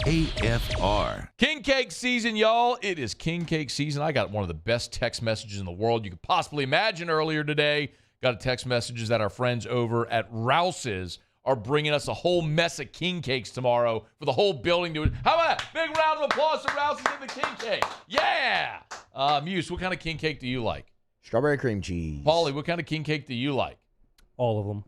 Speaker 4: AFR.
Speaker 7: King cake season, y'all. It is king cake season. I got one of the best text messages in the world you could possibly imagine earlier today. Got a text messages that our friends over at Rouse's are bringing us a whole mess of king cakes tomorrow for the whole building to. How about a big round of applause for Rouse's and the king cake? Yeah. Muse, what kind of king cake do you like?
Speaker 2: Strawberry cream cheese.
Speaker 7: Paulie, what kind of king cake do you like?
Speaker 15: All of them.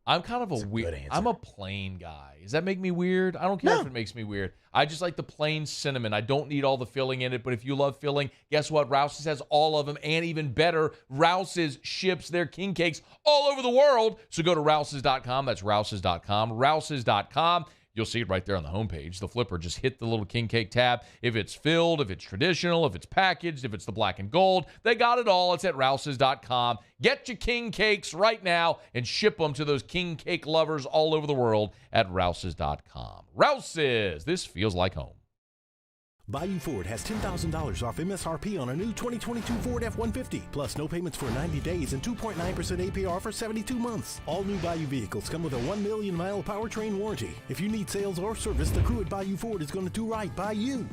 Speaker 7: I'm kind of a weird. I'm a plain guy. Does that make me weird? I don't care if it makes me weird. I just like the plain cinnamon. I don't need all the filling in it, but if you love filling, guess what? Rouse's has all of them, and even better, Rouse's ships their king cakes all over the world. So go to Rouse's.com. That's Rouse's.com. Rouse's.com. You'll see it right there on the homepage. The flipper, just hit the little king cake tab. If it's filled, if it's traditional, if it's packaged, if it's the black and gold, they got it all. It's at Rouse's.com. Get your king cakes right now and ship them to those king cake lovers all over the world at Rouse's.com. Rouse's, this feels like home.
Speaker 16: Bayou Ford has $10,000 off MSRP on a new 2022 Ford F-150, plus no payments for 90 days and 2.9% APR for 72 months. All new Bayou vehicles come with a 1 million mile powertrain warranty. If you need sales or service, the crew at Bayou Ford is going to do right by you.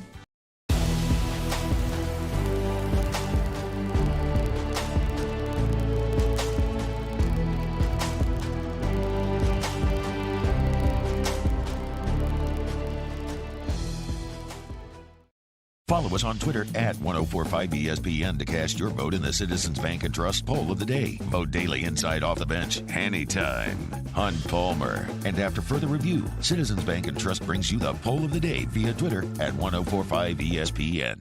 Speaker 4: Follow us on Twitter at 1045ESPN to cast your vote in the Citizens Bank and Trust poll of the day. Vote daily inside Off the Bench, anytime. Hunt Palmer. And after further review, Citizens Bank and Trust brings you the poll of the day via Twitter at 1045ESPN.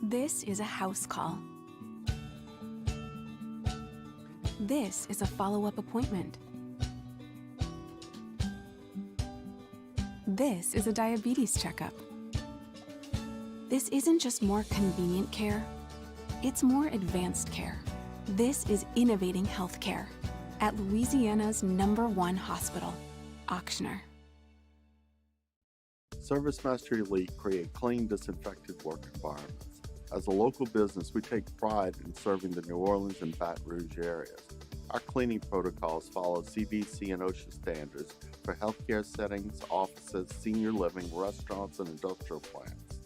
Speaker 17: This is a house call. This is a follow-up appointment. This is a diabetes checkup. This isn't just more convenient care, it's more advanced care. This is innovating healthcare at Louisiana's #1 hospital, Ochsner.
Speaker 18: ServiceMaster Elite create clean, disinfected work environments. As a local business, we take pride in serving the New Orleans and Baton Rouge areas. Our cleaning protocols follow CDC and OSHA standards for healthcare settings, offices, senior living, restaurants, and industrial plants.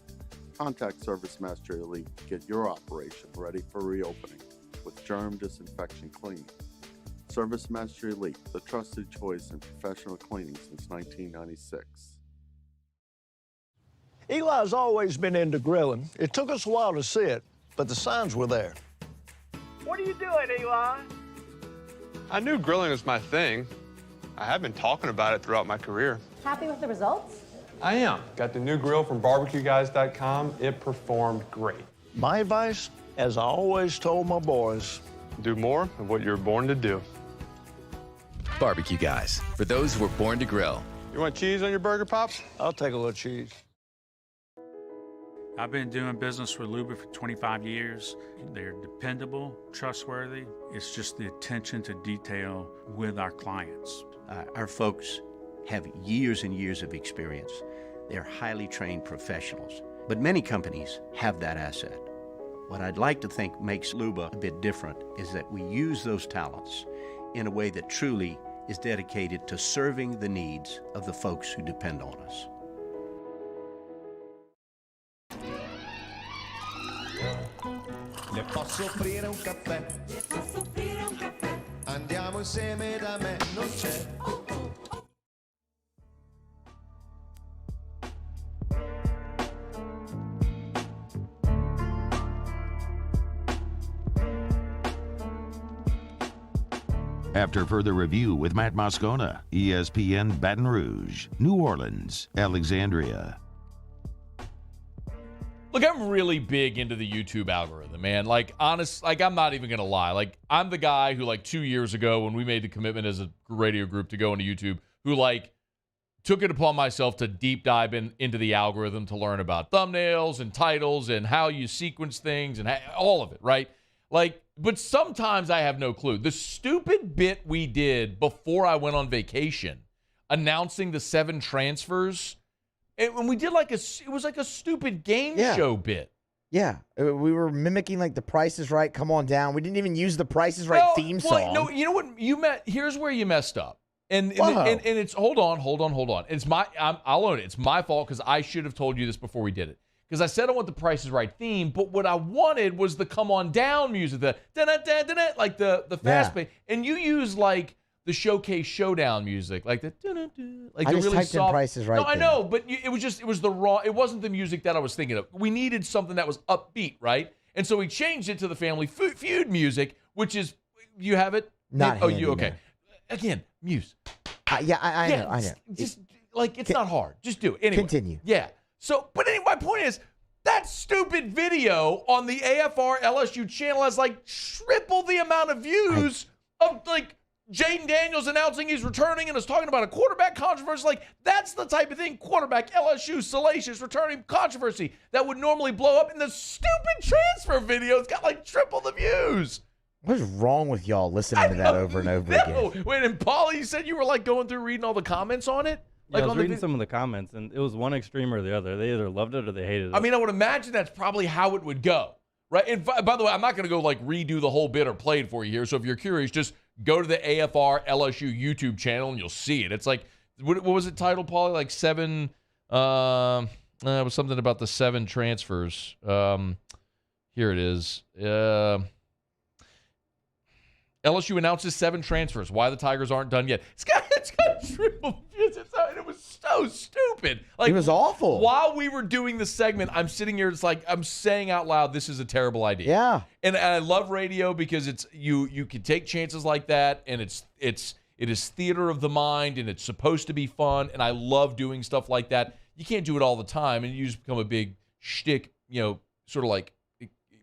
Speaker 18: Contact ServiceMaster Elite to get your operation ready for reopening with germ disinfection cleaning. ServiceMaster Elite, the trusted choice in professional cleaning since 1996.
Speaker 12: Eli's always been into grilling. It took us a while to see it, but the signs were there.
Speaker 19: What are you doing, Eli?
Speaker 14: I knew grilling was my thing. I have been talking about it throughout my career.
Speaker 20: Happy with the results?
Speaker 14: I am. Got the new grill from barbecueguys.com. It performed great.
Speaker 12: My advice, as I always told my boys,
Speaker 14: do more of what you're born to do.
Speaker 27: Barbecue Guys, for those who were born to grill.
Speaker 14: You want cheese on your burger, Pops?
Speaker 12: I'll take a little cheese.
Speaker 9: I've been doing business with Luba for 25 years. They're dependable, trustworthy. It's just the attention to detail with our clients.
Speaker 10: Our folks have years and years of experience. They're highly trained professionals, but many companies have that asset. What I'd like to think makes Luba a bit different is that we use those talents in a way that truly is dedicated to serving the needs of the folks who depend on us.
Speaker 28: Le posso offrire un caffè? Andiamo insieme da me, non c'è.
Speaker 4: After further review with Matt Moscona, ESPN Baton Rouge, New Orleans, Alexandria.
Speaker 7: Look, I'm really big into the YouTube algorithm, man. I'm not even going to lie. I'm the guy who, 2 years ago, when we made the commitment as a radio group to go into YouTube, who, took it upon myself to deep dive into the algorithm to learn about thumbnails and titles and how you sequence things and all of it, right? But sometimes I have no clue. The stupid bit we did before I went on vacation announcing the 7 transfers. And when we did it was like a stupid game show bit.
Speaker 2: Yeah, we were mimicking like The Price is Right, Come On Down. We didn't even use The Price is Right theme song.
Speaker 7: No, you know what? Here's where you messed up. And it's hold on. It's I'll own it. It's my fault because I should have told you this before we did it. Because I said I want the Price is Right theme, but what I wanted was the Come On Down music, the da-da-da-da-da, like the fast pace, and you use like the Showcase Showdown music, like the like
Speaker 2: I
Speaker 7: the
Speaker 2: just
Speaker 7: really
Speaker 2: typed
Speaker 7: soft.
Speaker 2: in Price is Right.
Speaker 7: No, I know, but it was the raw. It wasn't the music that I was thinking of. We needed something that was upbeat, right? And so we changed it to the Family Feud music, which is you have it.
Speaker 2: Not handy,
Speaker 7: you okay?
Speaker 2: no.
Speaker 7: Again, Muse.
Speaker 2: I know.
Speaker 7: Just like it's not hard. Just do it. Anyway.
Speaker 2: Continue.
Speaker 7: Yeah. So, but anyway, my point is that stupid video on the AFR LSU channel has like triple the amount of views of like Jaden Daniels announcing he's returning and is talking about a quarterback controversy. Like that's the type of thing quarterback LSU salacious returning controversy that would normally blow up. And the stupid transfer video's got like triple the views.
Speaker 2: What is wrong with y'all listening to that over and over again?
Speaker 7: Wait, and Paulie, you said you were like going through reading all the comments on it?
Speaker 5: Like I was reading some of the comments, and it was one extreme or the other. They either loved it or they hated it.
Speaker 7: I mean, I would imagine that's probably how it would go, right? And by the way, I'm not going to go like redo the whole bit or play it for you here. So if you're curious, just go to the AFR LSU YouTube channel and you'll see it. It's like, what was it titled, Paulie? Like 7, it was something about the 7 transfers. Here it is. LSU announces 7 transfers. Why the Tigers aren't done yet? It's got triple views. It was so stupid. Like,
Speaker 2: it was awful.
Speaker 7: While we were doing the segment, I'm sitting here. It's like I'm saying out loud, "This is a terrible idea."
Speaker 2: Yeah.
Speaker 7: And I love radio because it's you can take chances like that, and it is theater of the mind, and it's supposed to be fun. And I love doing stuff like that. You can't do it all the time, and you just become a big shtick, sort of like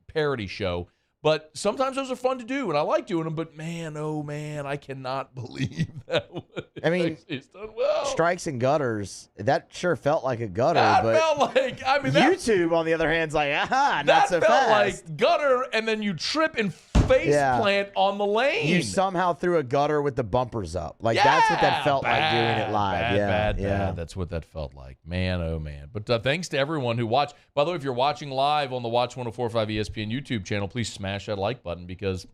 Speaker 7: parody show. But sometimes those are fun to do, and I like doing them. But man, oh man, I cannot believe that one. It's done well.
Speaker 2: Strikes and gutters. That sure felt like a gutter.
Speaker 7: That
Speaker 2: but
Speaker 7: felt like
Speaker 2: YouTube, on the other hand, is like, not so
Speaker 7: that felt
Speaker 2: fast.
Speaker 7: like gutter, and then you trip and face plant on the lane.
Speaker 2: You somehow threw a gutter with the bumpers up. Like that's what that felt like doing it live.
Speaker 7: Bad. That's what that felt like. Man, oh man. But thanks to everyone who watched. By the way, if you're watching live on the Watch 104.5 ESPN YouTube channel, please smash that like button because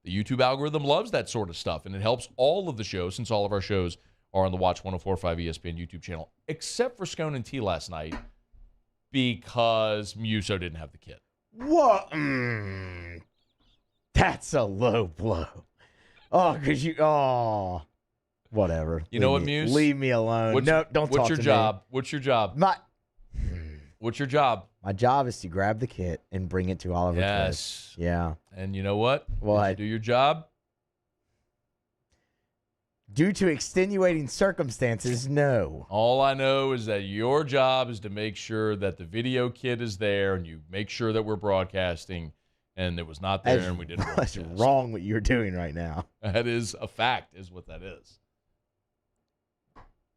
Speaker 7: the YouTube algorithm loves that sort of stuff, and it helps all of the shows since all of our shows are on the Watch 104.5 ESPN YouTube channel, except for Scone and Tea last night because Muso didn't have the kit.
Speaker 2: What? That's a low blow. Whatever.
Speaker 7: You know what, Muse?
Speaker 2: Leave me alone. Don't talk to me.
Speaker 7: What's your job? What's your job? What's your job?
Speaker 2: My job is to grab the kit and bring it to Oliver Twist. Yeah.
Speaker 7: And you know what?
Speaker 2: What?
Speaker 7: Did you do your job?
Speaker 2: Due to extenuating circumstances, no.
Speaker 7: All I know is that your job is to make sure that the video kit is there and you make sure that we're broadcasting, and it was not there and we didn't broadcast.
Speaker 2: That's wrong what you're doing right now.
Speaker 7: That is a fact, is what that is.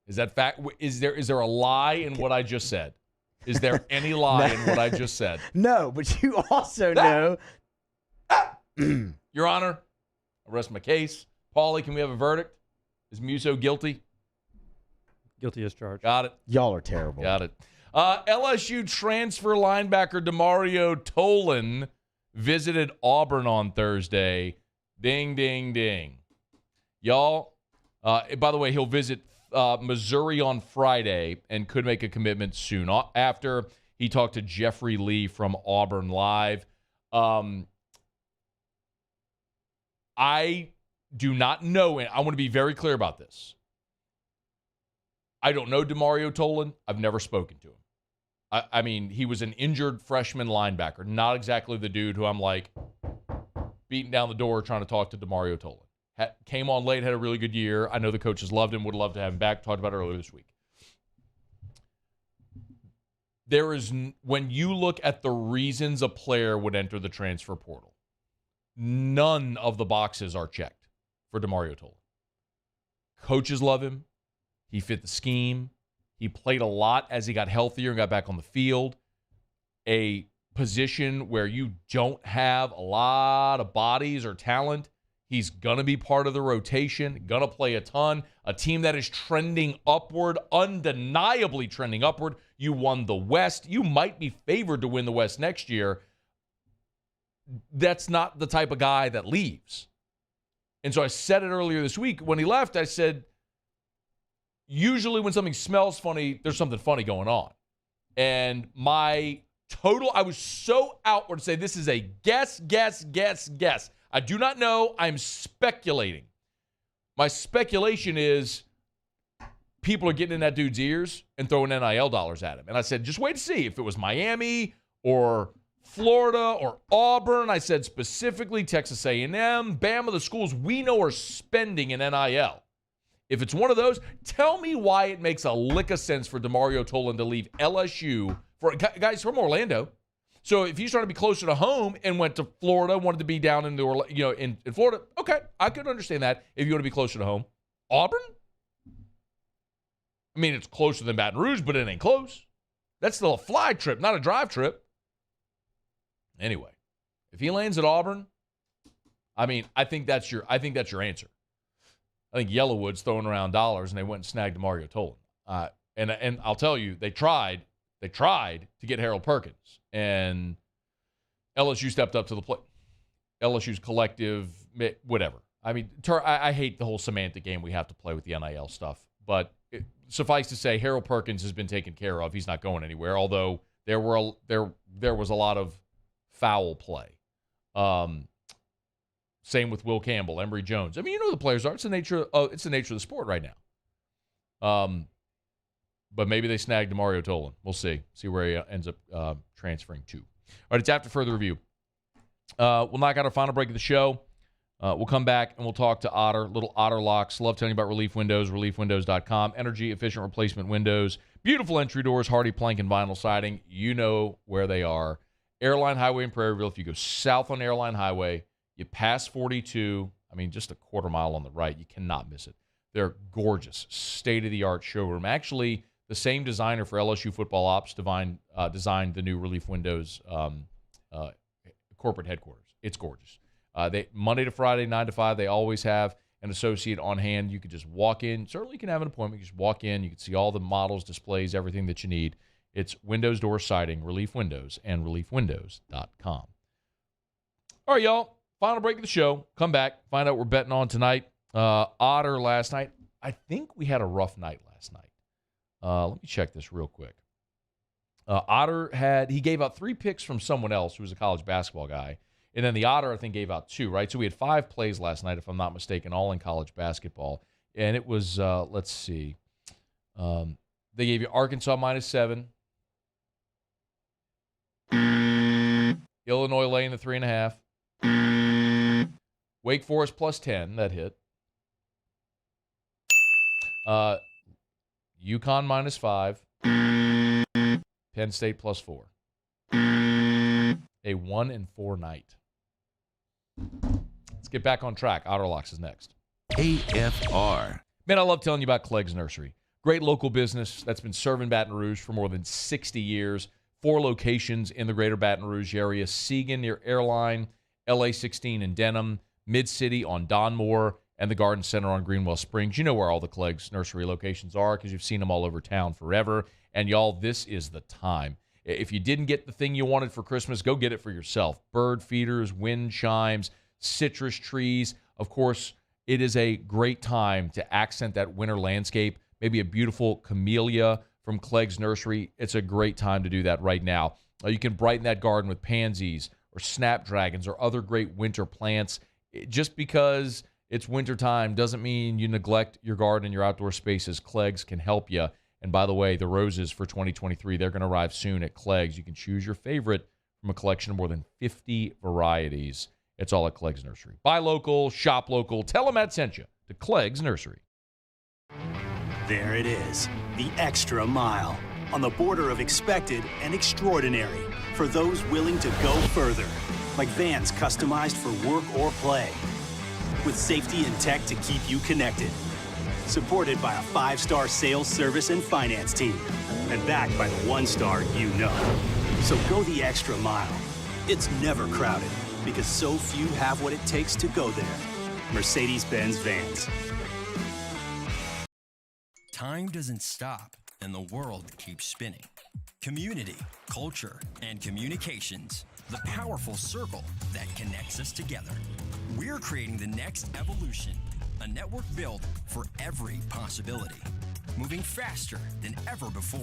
Speaker 7: Is that fact? Is there a lie in what I just said? Is there any lie in what I just said?
Speaker 2: No, but you also know.
Speaker 7: Your Honor, I rest my case. Paulie, can we have a verdict? Is Muso guilty?
Speaker 5: Guilty as charged.
Speaker 7: Got it.
Speaker 2: Y'all are terrible.
Speaker 7: Got it. LSU transfer linebacker Demario Tolan visited Auburn on Thursday. Ding, ding, ding. Y'all, by the way, he'll visit Missouri on Friday and could make a commitment soon after. He talked to Jeffrey Lee from Auburn Live. I do not know, and I want to be very clear about this. I don't know Demario Tolan. I've never spoken to him. I mean, he was an injured freshman linebacker, not exactly the dude who I'm like beating down the door trying to talk to Demario Tolan. Came on late, had a really good year. I know the coaches loved him, would love to have him back. Talked about it earlier this week. There is, when you look at the reasons a player would enter the transfer portal, none of the boxes are checked for Demario Tolan. Coaches love him. He fit the scheme. He played a lot as he got healthier and got back on the field. A position where you don't have a lot of bodies or talent. He's going to be part of the rotation, going to play a ton. A team that is trending upward, undeniably trending upward. You won the West. You might be favored to win the West next year. That's not the type of guy that leaves. And so I said it earlier this week. When he left, I said, usually when something smells funny, there's something funny going on. And I was so outward to say this is a guess. I do not know. I'm speculating. My speculation is people are getting in that dude's ears and throwing NIL dollars at him. And I said, just wait to see if it was Miami or Florida or Auburn. I said specifically Texas A&M, Bama, the schools we know are spending in NIL. If it's one of those, tell me why it makes a lick of sense for Demario Tolan to leave LSU for guys from Orlando. So if he's trying to be closer to home and went to Florida, wanted to be down in in Florida, okay, I could understand that if you want to be closer to home. Auburn? I mean, it's closer than Baton Rouge, but it ain't close. That's still a fly trip, not a drive trip. Anyway, if he lands at Auburn, I mean, I think that's your answer. I think Yellowwood's throwing around dollars, and they went and snagged Demario Tolan. And I'll tell you, they tried to get Harold Perkins, and LSU stepped up to the plate. LSU's collective, whatever. I mean, I hate the whole semantic game we have to play with the NIL stuff, but suffice to say, Harold Perkins has been taken care of. He's not going anywhere, although there was a lot of foul play. Same with Will Campbell, Emory Jones. I mean, you know who the players are. It's the nature of the sport right now. But maybe they snagged Demario Tolan. We'll see. See where he ends up transferring to. All right, it's after further review. We'll knock out our final break of the show. We'll come back and we'll talk to Otter, little Otter locks. Love telling you about Relief Windows, reliefwindows.com. Energy-efficient replacement windows. Beautiful entry doors, hardy plank and vinyl siding. You know where they are. Airline Highway in Prairieville. If you go south on Airline Highway, you pass 42, I mean, just a quarter mile on the right. You cannot miss it. They're gorgeous, state-of-the-art showroom. Actually, the same designer for LSU football ops designed the new Relief Windows corporate headquarters. It's gorgeous. They Monday to Friday, 9 to 5, they always have an associate on hand. You could just walk in. Certainly you can have an appointment. You just walk in. You can see all the models, displays, everything that you need. It's windows, door siding, Relief Windows, and reliefwindows.com. All right, y'all. Final break of the show. Come back. Find out what we're betting on tonight. Otter last night. I think we had a rough night last night. Let me check this real quick. Otter he gave out 3 picks from someone else who was a college basketball guy. And then the Otter, I think, gave out 2, right? So we had 5 plays last night, if I'm not mistaken, all in college basketball. And it was, let's see. They gave you Arkansas -7. Illinois laying the 3.5. Wake Forest +10, that hit. UConn -5. Penn State +4. A 1-4 night. Let's get back on track. Otterlocks is next.
Speaker 4: AFR.
Speaker 7: Man, I love telling you about Clegg's Nursery. Great local business that's been serving Baton Rouge for more than 60 years. 4 locations in the greater Baton Rouge area. Seagan near Airline, LA16 in Denham, Mid-City on Donmore, and the Garden Center on Greenwell Springs. You know where all the Clegg's Nursery locations are because you've seen them all over town forever. And, y'all, this is the time. If you didn't get the thing you wanted for Christmas, go get it for yourself. Bird feeders, wind chimes, citrus trees. Of course, it is a great time to accent that winter landscape. Maybe a beautiful camellia from Clegg's Nursery. It's a great time to do that right now. You can brighten that garden with pansies or snapdragons or other great winter plants. Just because it's wintertime doesn't mean you neglect your garden and your outdoor spaces. Clegg's can help you. And by the way, the roses for 2023, they're going to arrive soon at Clegg's. You can choose your favorite from a collection of more than 50 varieties. It's all at Clegg's Nursery. Buy local, shop local. Tell them Matt sent you to Clegg's Nursery.
Speaker 21: There it is, the extra mile. On the border of expected and extraordinary for those willing to go further. Like vans customized for work or play. With safety and tech to keep you connected. Supported by a 5-star sales, service, and finance team. And backed by the 1-star you know. So go the extra mile. It's never crowded because so few have what it takes to go there. Mercedes-Benz Vans.
Speaker 1: Time doesn't stop, and the world keeps spinning. Community, culture, and communications, the powerful circle that connects us together. We're creating the next evolution, a network built for every possibility, moving faster than ever before.